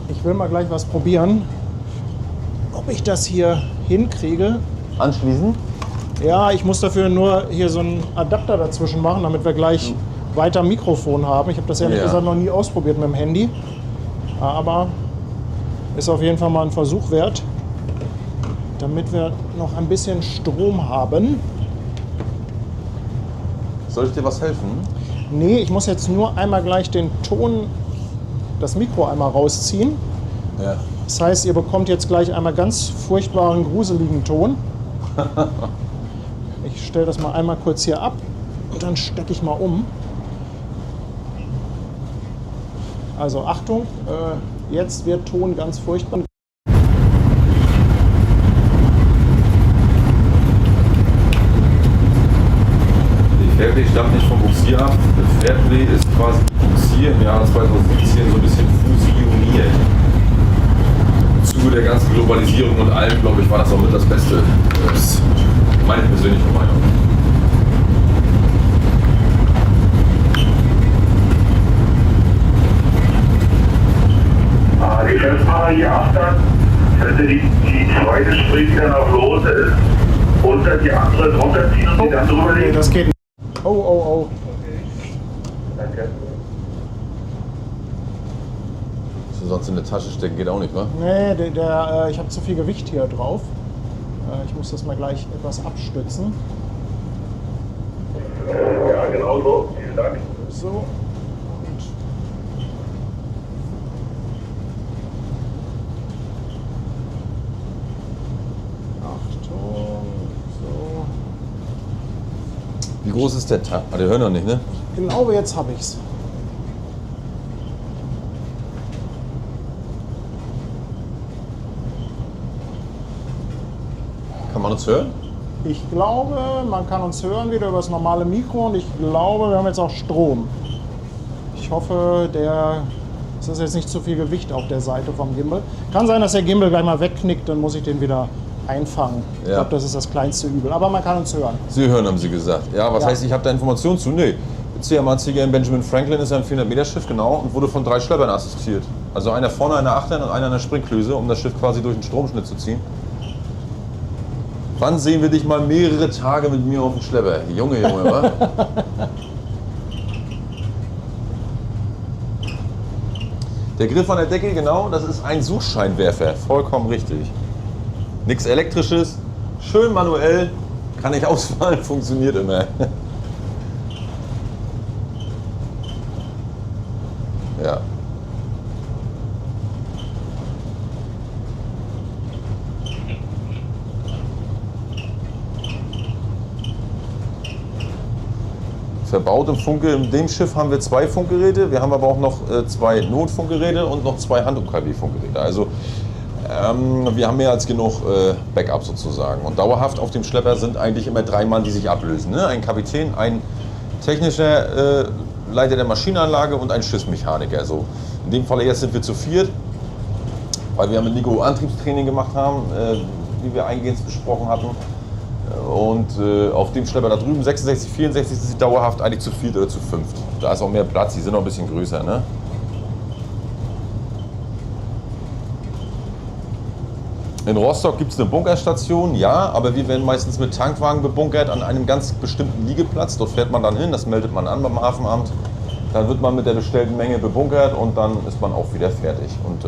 Ich will mal gleich was probieren, ob ich das hier hinkriege. Anschließend? Ja, ich muss dafür nur hier so einen Adapter dazwischen machen, damit wir gleich weiter Mikrofon haben. Ich habe das ehrlich gesagt noch nie ausprobiert mit dem Handy. Aber ist auf jeden Fall mal ein Versuch wert, damit wir noch ein bisschen Strom haben. Soll ich dir was helfen? Nee, ich muss jetzt nur einmal gleich den Ton, das Mikro einmal rausziehen. Ja. Das heißt, ihr bekommt jetzt gleich einmal ganz furchtbaren, gruseligen Ton. Ich stelle das mal einmal kurz hier ab und dann stecke ich mal um. Also Achtung, jetzt wird Ton ganz furchtbar. Fairplay stammt nicht vom Buxier ab. Fairplay ist quasi Buxier im Jahr 2017 so ein bisschen fusioniert. Im Zuge der ganzen Globalisierung und allem, glaube ich, war das auch mit das Beste. Das ist meine persönliche Meinung. mal hier achtern, wenn die zweite Spring dann auf Lose ist und dann die andere drunter ziehen und die dann drüber Nee, legen. das geht nicht. Oh, oh, oh. Danke. Was du sonst in der Tasche stecken, geht auch nicht, wa? Nee, ich habe zu viel Gewicht hier drauf. Ich muss das mal gleich etwas abstützen. Ja, genau so. Vielen Dank. So. Und Achtung. So. Wie groß ist der Tag? Ah, der hört noch nicht, ne? Ich glaube, jetzt habe ich's. Kann man uns hören? Ich glaube, man kann uns hören wieder über das normale Mikro und ich glaube, wir haben jetzt auch Strom. Ich hoffe, es ist jetzt nicht zu viel Gewicht auf der Seite vom Gimbal. Kann sein, dass der Gimbal gleich mal wegknickt, dann muss ich den wieder einfangen. Ich Ja. glaube, das ist das kleinste Übel. Aber man kann uns hören. Sie hören, haben Sie gesagt. Ja, was Ja. heißt, ich habe da Informationen zu? Nee. CMA-CGM Benjamin Franklin ist ein 400-Meter-Schiff, genau, und wurde von 3 Schleppern assistiert. Also einer vorne an der Achtern und einer an der Springklöße, um das Schiff quasi durch den Stromschnitt zu ziehen. Wann sehen wir dich mal mehrere Tage mit mir auf dem Schlepper? Junge, wa? Der Griff an der Decke, genau, das ist ein Suchscheinwerfer. Vollkommen richtig. Nichts Elektrisches, schön manuell, kann nicht ausfallen, funktioniert immer. Ja. Verbaut im Funke, in dem Schiff haben wir 2 Funkgeräte, wir haben aber auch noch 2 Notfunkgeräte und noch 2 Hand-UKW-Funkgeräte. Also wir haben mehr als genug Backup sozusagen. Und dauerhaft auf dem Schlepper sind eigentlich immer 3 Mann, die sich ablösen. Ne? Ein Kapitän, ein technischer Leiter der Maschinenanlage und ein Schiffsmechaniker. Also in dem Fall jetzt sind wir zu 4, weil wir mit Nico Antriebstraining gemacht haben, wie wir eingehend besprochen hatten. Und auf dem Schlepper da drüben, 66, 64, sind sie dauerhaft eigentlich zu 4 oder zu 5. Da ist auch mehr Platz, die sind noch ein bisschen größer. Ne? In Rostock gibt es eine Bunkerstation, ja, aber wir werden meistens mit Tankwagen bebunkert an einem ganz bestimmten Liegeplatz. Dort fährt man dann hin, das meldet man an beim Hafenamt. Dann wird man mit der bestellten Menge bebunkert und dann ist man auch wieder fertig. Und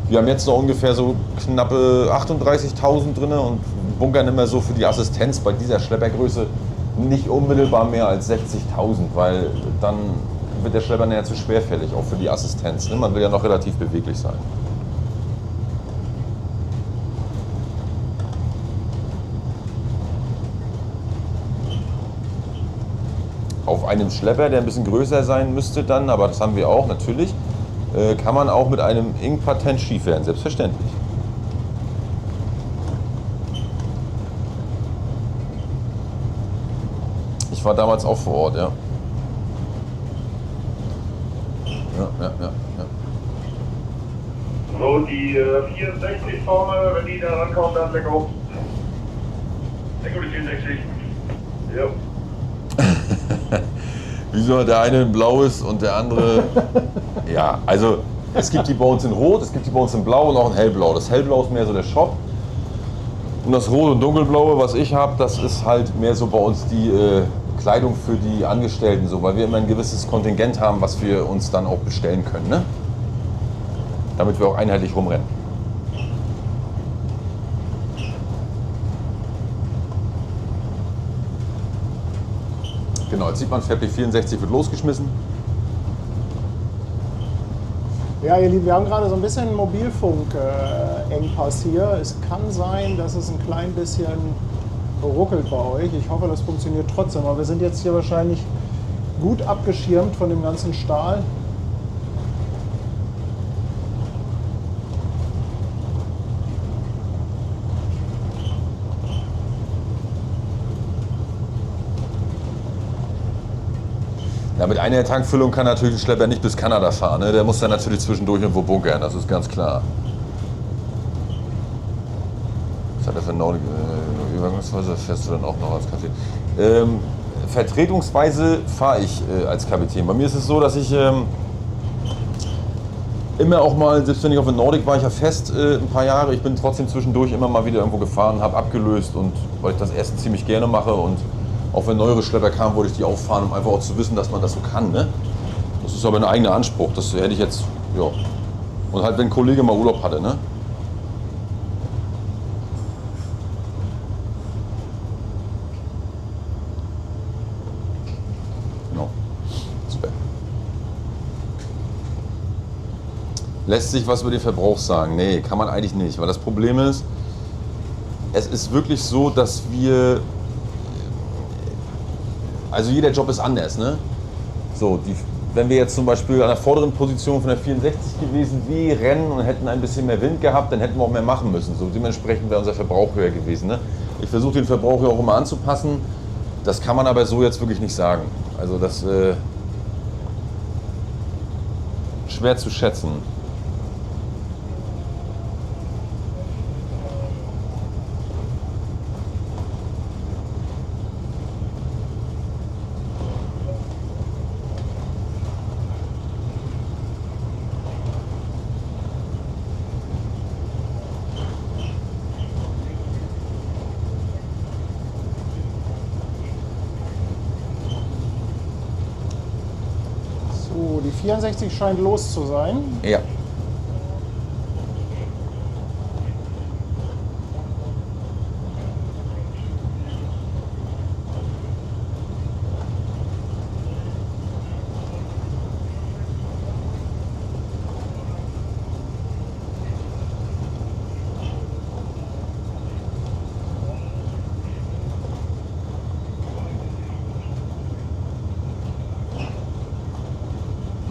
wir haben jetzt noch ungefähr so knappe 38.000 drin und bunkern immer so für die Assistenz bei dieser Schleppergröße nicht unmittelbar mehr als 60.000, weil dann wird der Schlepper näher zu schwerfällig, auch für die Assistenz. Ne? Man will ja noch relativ beweglich sein. Auf einem Schlepper, der ein bisschen größer sein müsste dann, aber das haben wir auch natürlich, kann man auch mit einem Ink-Patent Skifahren, selbstverständlich. Ich war damals auch vor Ort, ja. Ja. So, die 64 vorne, wenn die da rankommen, dann leck auf. Leck auf die 64. Ja. Wieso der eine in blau ist und der andere... Ja, also es gibt die bei uns in rot, es gibt die bei uns in blau und auch in hellblau. Das hellblau ist mehr so der Shop. Und das rot und dunkelblaue, was ich habe, das ist halt mehr so bei uns die Kleidung für die Angestellten, so, weil wir immer ein gewisses Kontingent haben, was wir uns dann auch bestellen können, ne? Damit wir auch einheitlich rumrennen. Genau, jetzt sieht man, Fairplay 64 wird losgeschmissen. Ja, ihr Lieben, wir haben gerade so ein bisschen Mobilfunk-Engpass hier. Es kann sein, dass es ein klein bisschen ruckelt bei euch. Ich hoffe, das funktioniert trotzdem. Aber wir sind jetzt hier wahrscheinlich gut abgeschirmt von dem ganzen Stahl. Ja, mit einer Tankfüllung kann natürlich ein Schlepper nicht bis Kanada fahren. Ne? Der muss dann natürlich zwischendurch irgendwo bunkern, das ist ganz klar. Was hat er für eine Übergangsweise? Fährst du dann auch noch als Kapitän? Vertretungsweise fahre ich als Kapitän. Bei mir ist es so, dass ich immer auch mal, selbst wenn ich auf der Nordic war, ich ja fest ein paar Jahre, ich bin trotzdem zwischendurch immer mal wieder irgendwo gefahren, habe abgelöst und weil ich das Essen ziemlich gerne mache und auch wenn neuere Schlepper kamen, wollte ich die auffahren, um einfach auch zu wissen, dass man das so kann. Ne? Das ist aber ein eigener Anspruch, das hätte ich jetzt, ja. Und halt, wenn ein Kollege mal Urlaub hatte, ne? Genau. Super. Lässt sich was über den Verbrauch sagen? Nee, kann man eigentlich nicht, weil das Problem ist, es ist wirklich so, dass wir, also jeder Job ist anders, ne? So, wenn wir jetzt zum Beispiel an der vorderen Position von der 64 gewesen wären und hätten ein bisschen mehr Wind gehabt, dann hätten wir auch mehr machen müssen. So, dementsprechend wäre unser Verbrauch höher gewesen. Ne? Ich versuche den Verbrauch ja auch immer anzupassen. Das kann man aber so jetzt wirklich nicht sagen. Also das schwer zu schätzen. So, die 64 scheint los zu sein. Ja.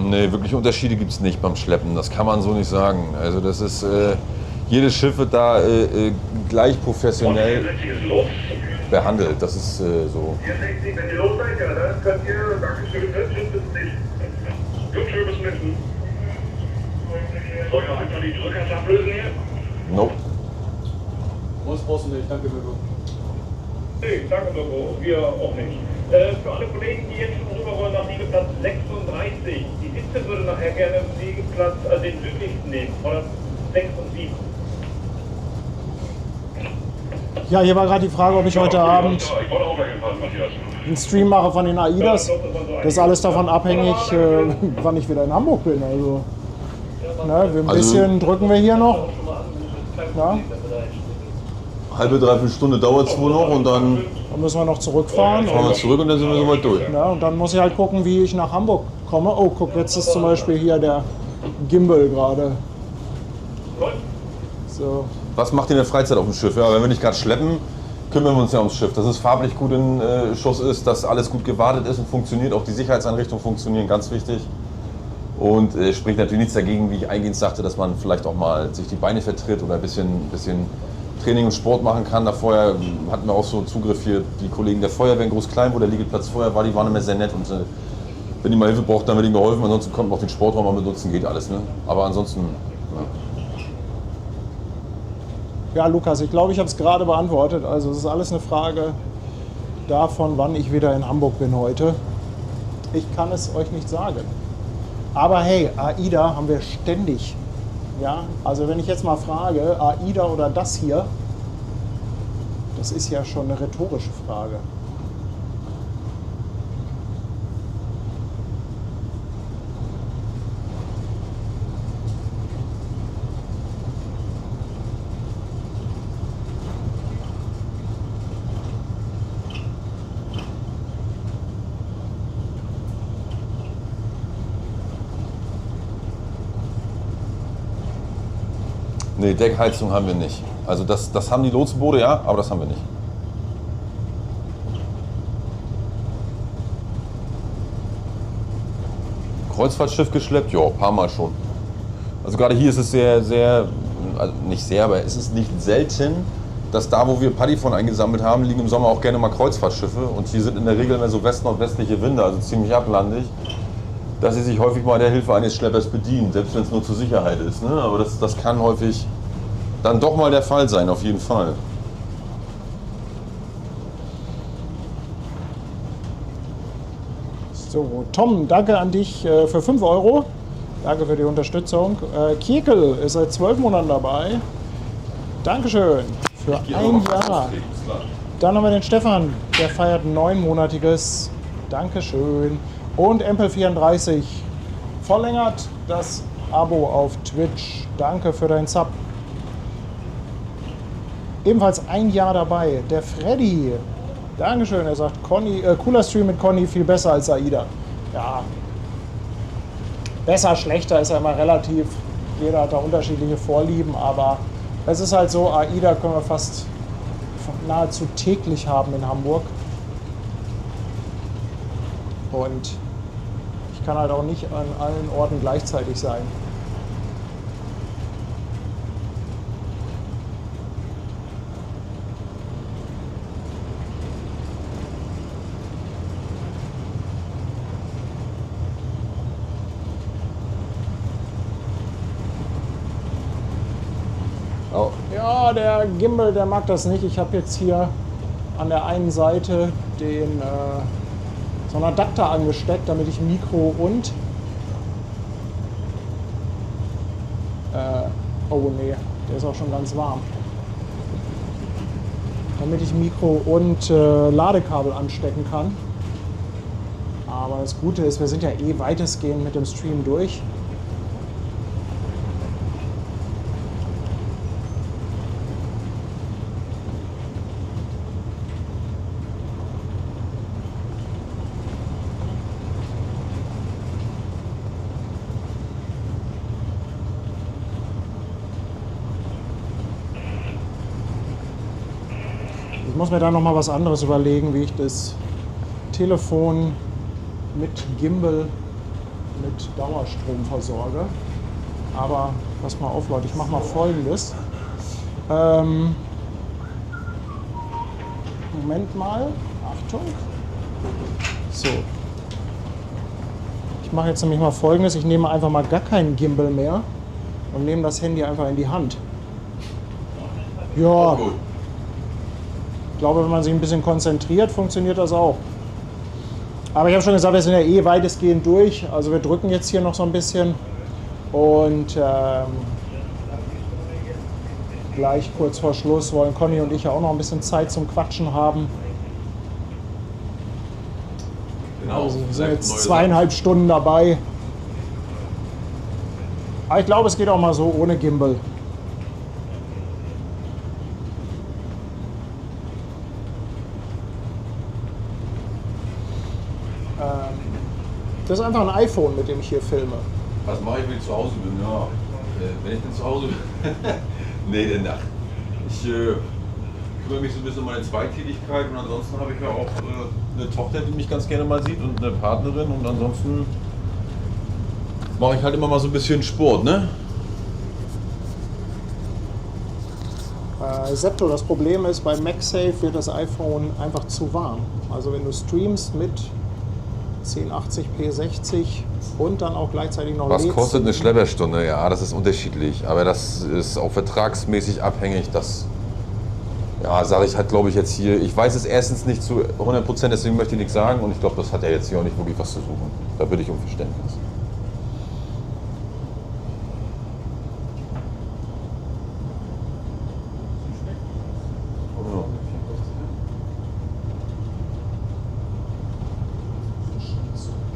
Nee, wirklich Unterschiede gibt es nicht beim Schleppen. Das kann man so nicht sagen. Also das ist, jedes Schiff wird da gleich professionell behandelt. Das ist so. 64, wenn ihr los seid, ja, dann könnt ihr, Dankeschön, Schiff bis nicht. Gut, schön bis mitten. Soll ich auch einfach die Drückers ablösen hier? Nope. Uns brauchst du nicht, danke Mirko. Nee, danke Mirko, wir auch nicht. Für alle Kollegen, die jetzt schon rüber wollen nach Liegeplatz 36, die 17 würde nachher gerne Liegeplatz, also den südlichsten nehmen, oder 6 und 7. Ja, hier war gerade die Frage, ob ich heute Abend Ich wollte auch gleich hinfahren, Matthias. einen Stream mache von den AIDAs. Das ist alles davon abhängig, wann ich wieder in Hamburg bin. Also, ne, ein bisschen drücken wir hier noch. Ja, Halbe, dreiviertel Stunde dauert es wohl noch und dann dann müssen wir noch zurückfahren. fahren wir zurück und dann sind wir soweit durch. Ja, und dann muss ich halt gucken, wie ich nach Hamburg komme. Oh, guck, jetzt ist zum Beispiel hier der Gimbal gerade. So. Was macht ihr in der Freizeit auf dem Schiff? Ja, wenn wir nicht gerade schleppen, kümmern wir uns ja ums Schiff. Dass es farblich gut in Schuss ist, dass alles gut gewartet ist und funktioniert. Auch die Sicherheitseinrichtungen funktionieren, ganz wichtig. Und spricht natürlich nichts dagegen, wie ich eingehend sagte, dass man vielleicht auch mal sich die Beine vertritt oder ein bisschen Training und Sport machen kann. Da vorher hatten wir auch so Zugriff hier, die Kollegen der Feuerwehr in Groß-Klein, wo der Liegeplatz vorher war, die waren immer sehr nett und wenn die mal Hilfe braucht, dann wird ihnen geholfen. Ansonsten konnten wir auch den Sportraum mal benutzen, geht alles. Ne? Aber ansonsten, Ja, Lukas, ich glaube, ich habe es gerade beantwortet. Also es ist alles eine Frage davon, wann ich wieder in Hamburg bin heute. Ich kann es euch nicht sagen. Aber hey, AIDA haben wir ständig. Ja, also wenn ich jetzt mal frage, AIDA oder das hier, das ist ja schon eine rhetorische Frage. nee, Deckheizung haben wir nicht. Also das haben die Lotsenboote, ja, aber das haben wir nicht. Kreuzfahrtschiff geschleppt? Ja, ein paar Mal schon. Also gerade hier ist es sehr, sehr, also nicht sehr, aber es ist nicht selten, dass da, wo wir Paddy von eingesammelt haben, liegen im Sommer auch gerne mal Kreuzfahrtschiffe. Und hier sind in der Regel immer so west-nordwestliche Winde, also ziemlich ablandig, dass sie sich häufig mal der Hilfe eines Schleppers bedienen, selbst wenn es nur zur Sicherheit ist. Ne? Aber das kann häufig dann doch mal der Fall sein, auf jeden Fall. So, Tom, danke an dich für 5 Euro. Danke für die Unterstützung. Kiekel ist seit 12 Monaten dabei. Dankeschön für ein Jahr. Dann haben wir den Stefan, der feiert ein 9-monatiges. Dankeschön. Und Empel34 verlängert das Abo auf Twitch. Danke für deinen Sub. Ebenfalls ein Jahr dabei. Der Freddy. Dankeschön. Er sagt, Conny, cooler Stream mit Conny, viel besser als AIDA. Ja. Besser, schlechter ist ja immer relativ. Jeder hat da unterschiedliche Vorlieben, aber es ist halt so, AIDA können wir fast nahezu täglich haben in Hamburg. Und ich kann halt auch nicht an allen Orten gleichzeitig sein. Oh. Ja, der Gimbal, der mag das nicht. Ich habe jetzt hier an der einen Seite den so einen Adapter angesteckt, damit ich Mikro und oh nee, der ist auch schon ganz warm. Damit ich Mikro und Ladekabel anstecken kann. Aber das Gute ist, wir sind ja eh weitestgehend mit dem Stream durch. Ich muss mir da noch mal was anderes überlegen, wie ich das Telefon mit Gimbal mit Dauerstrom versorge. Aber pass mal auf, Leute, ich mache mal Folgendes. Moment mal, Achtung. So. Ich mache jetzt nämlich mal Folgendes. Ich nehme einfach mal gar keinen Gimbal mehr und nehme das Handy einfach in die Hand. Ja. Ich glaube, wenn man sich ein bisschen konzentriert, funktioniert das auch. Aber ich habe schon gesagt, wir sind ja eh weitestgehend durch. Also wir drücken jetzt hier noch so ein bisschen. Und gleich kurz vor Schluss wollen Conny und ich ja auch noch ein bisschen Zeit zum Quatschen haben. Genau. Also wir sind jetzt 2,5 Stunden dabei. Aber ich glaube, es geht auch mal so ohne Gimbal. Das ist einfach ein iPhone, mit dem ich hier filme. Was mache ich, wenn ich zu Hause bin? Ja, wenn ich dann zu Hause bin. Nee, denn ach. Ich kümmere mich so ein bisschen um meine Zweitätigkeit und ansonsten habe ich ja auch eine Tochter, die mich ganz gerne mal sieht und eine Partnerin und ansonsten mache ich halt immer mal so ein bisschen Sport, ne? Septo, das Problem ist, bei MagSafe wird das iPhone einfach zu warm. Also wenn du streamst mit 1080p 60 und dann auch gleichzeitig noch Was lädst. kostet eine Schlepperstunde? Ja, das ist unterschiedlich, aber das ist auch vertragsmäßig abhängig. Das, ja, sage ich halt, glaube ich, jetzt hier. Ich weiß es erstens nicht zu 100%, deswegen möchte ich nichts sagen und ich glaube, das hat ja jetzt hier auch nicht wirklich was zu suchen. Da bitte ich um Verständnis.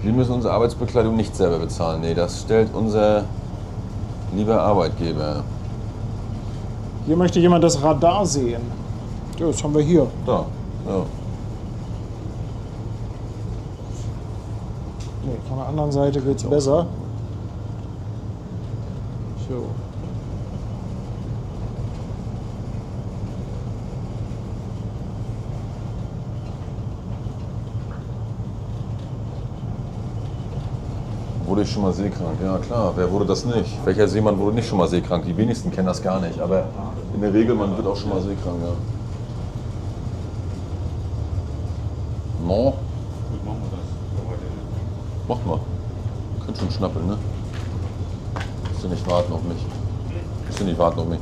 Wir müssen unsere Arbeitsbekleidung nicht selber bezahlen. Nee, das stellt unser lieber Arbeitgeber. Hier möchte jemand das Radar sehen. Ja, das haben wir hier. Da, ja. Nee, von der anderen Seite geht es besser. So. Wurde ich schon mal seekrank? Ja klar, wer wurde das nicht? Welcher Seemann wurde nicht schon mal seekrank? Die wenigsten kennen das gar nicht, aber in der Regel, man wird auch schon mal seekrank, ja. No. Gut, machen wir das. Macht mal. Könnt schon schnappeln, ne? Musst du nicht warten auf mich. Musst du nicht warten auf mich.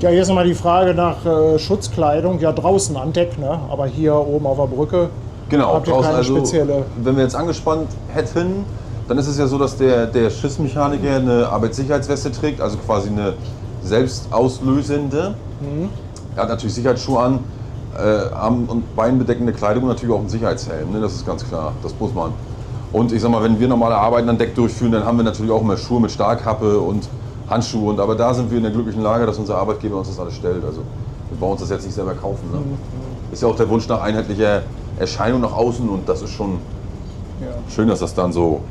Ja, hier ist nochmal die Frage nach Schutzkleidung. Ja, draußen an Deck, ne? Aber hier oben auf der Brücke Genau, habt ihr draußen keine also, spezielle... wenn wir jetzt angespannt hätten, dann ist es ja so, dass der Schiffsmechaniker eine Arbeitssicherheitsweste trägt, also quasi eine selbstauslösende. Er hat natürlich Sicherheitsschuhe an, Arm- und Beinbedeckende Kleidung und natürlich auch einen Sicherheitshelm, ne? Das ist ganz klar, das muss man. Und ich sag mal, wenn wir normale Arbeiten an Deck durchführen, dann haben wir natürlich auch immer Schuhe mit Stahlkappe und Handschuhe. Aber da sind wir in der glücklichen Lage, dass unser Arbeitgeber uns das alles stellt. Also wir brauchen uns das jetzt nicht selber kaufen. Ne? Ist ja auch der Wunsch nach einheitlicher Erscheinung nach außen und das ist schon schön, dass das dann so...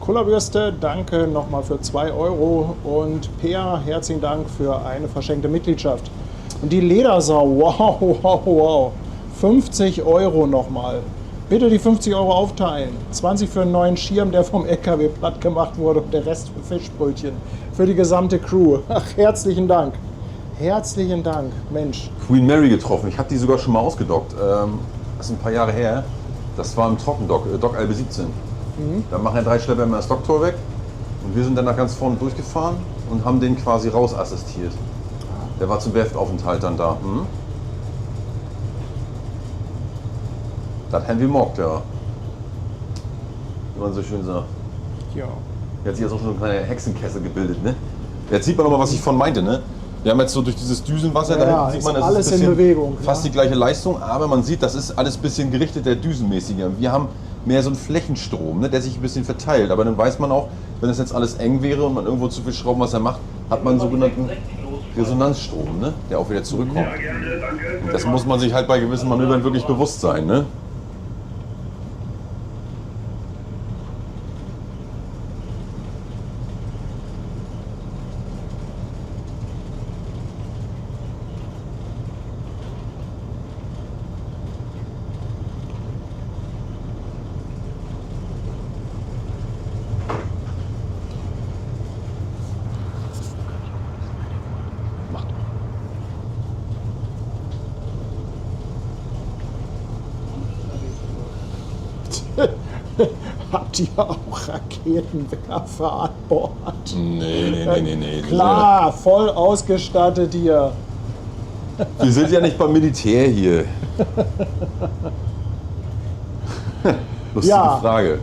Kullerbürste, danke nochmal für 2 Euro und Peer, herzlichen Dank für eine verschenkte Mitgliedschaft. Und die Ledersau, wow, wow, wow, 50 Euro nochmal. Bitte die 50 Euro aufteilen. 20 für einen neuen Schirm, der vom LKW platt gemacht wurde und der Rest für Fischbrötchen. Für die gesamte Crew. Ach, herzlichen Dank. Herzlichen Dank, Mensch. Queen Mary getroffen. Ich habe die sogar schon mal ausgedockt. Das ist ein paar Jahre her. Das war im Trockendock, Dock Albe 17. Da machen ja 3 Schlepper immer das Docktor weg. Und wir sind dann nach ganz vorne durchgefahren und haben den quasi rausassistiert. Der war zum Werftaufenthalt dann da. Das haben wir mockt, ja. Wie man so schön sagt. Ja. Hier hat sich jetzt auch schon so eine kleine Hexenkessel gebildet, ne? Jetzt sieht man nochmal, was ich von meinte, ne? Wir haben jetzt so durch dieses Düsenwasser, da hinten sieht man, das alles ist ein bisschen in Bewegung. fast die gleiche Leistung, aber man sieht, das ist alles ein bisschen gerichteter, düsenmäßiger. Wir haben mehr so einen Flächenstrom, ne, der sich ein bisschen verteilt. Aber dann weiß man auch, wenn es jetzt alles eng wäre und man irgendwo zu viel Schraubenwasser macht, hat man einen sogenannten Resonanzstrom, ne, der auch wieder zurückkommt. Und das muss man sich halt bei gewissen Manövern wirklich bewusst sein, ne? Habt ihr auch Raketenwerfer an Bord? Nee. Klar, voll ausgestattet hier. Wir sind ja nicht beim Militär hier. Lustige Frage.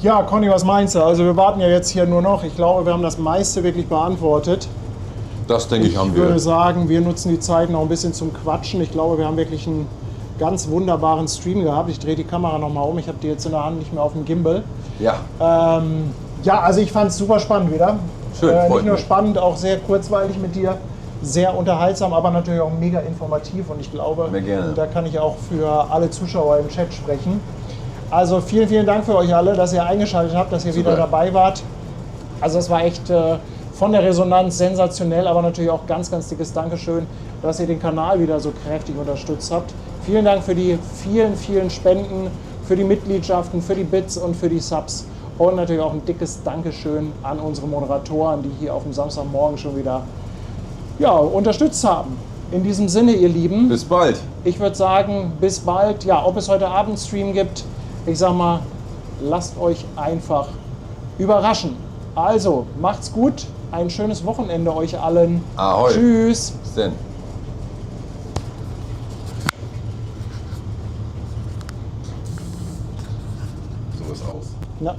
Ja, Conny, was meinst du? Also wir warten ja jetzt hier nur noch. Ich glaube, wir haben das meiste wirklich beantwortet. Das denke ich, haben wir. Ich würde sagen, wir nutzen die Zeit noch ein bisschen zum Quatschen. Ich glaube, wir haben wirklich einen ganz wunderbaren Stream gehabt. Ich drehe die Kamera noch mal um. Ich habe die jetzt in der Hand, nicht mehr auf dem Gimbal. Ja. Ja, also ich fand es super spannend wieder. Schön, freut nicht nur mich. spannend, auch sehr kurzweilig mit dir. Sehr unterhaltsam, aber natürlich auch mega informativ. Und ich glaube, Sehr gerne. da kann ich auch für alle Zuschauer im Chat sprechen. Also vielen, vielen Dank für euch alle, dass ihr eingeschaltet habt, dass ihr Super. wieder dabei wart. Also es war echt von der Resonanz sensationell, aber natürlich auch ganz, ganz dickes Dankeschön, dass ihr den Kanal wieder so kräftig unterstützt habt. Vielen Dank für die vielen, vielen Spenden, für die Mitgliedschaften, für die Bits und für die Subs. Und natürlich auch ein dickes Dankeschön an unsere Moderatoren, die hier auf dem Samstagmorgen schon wieder unterstützt haben. In diesem Sinne, ihr Lieben. Bis bald. Ich würde sagen, bis bald. Ja, ob es heute Abend Stream gibt, ich sag mal, lasst euch einfach überraschen. Also, macht's gut. Ein schönes Wochenende euch allen. Ahoi. Tschüss. Bis denn. So ist aus. Na.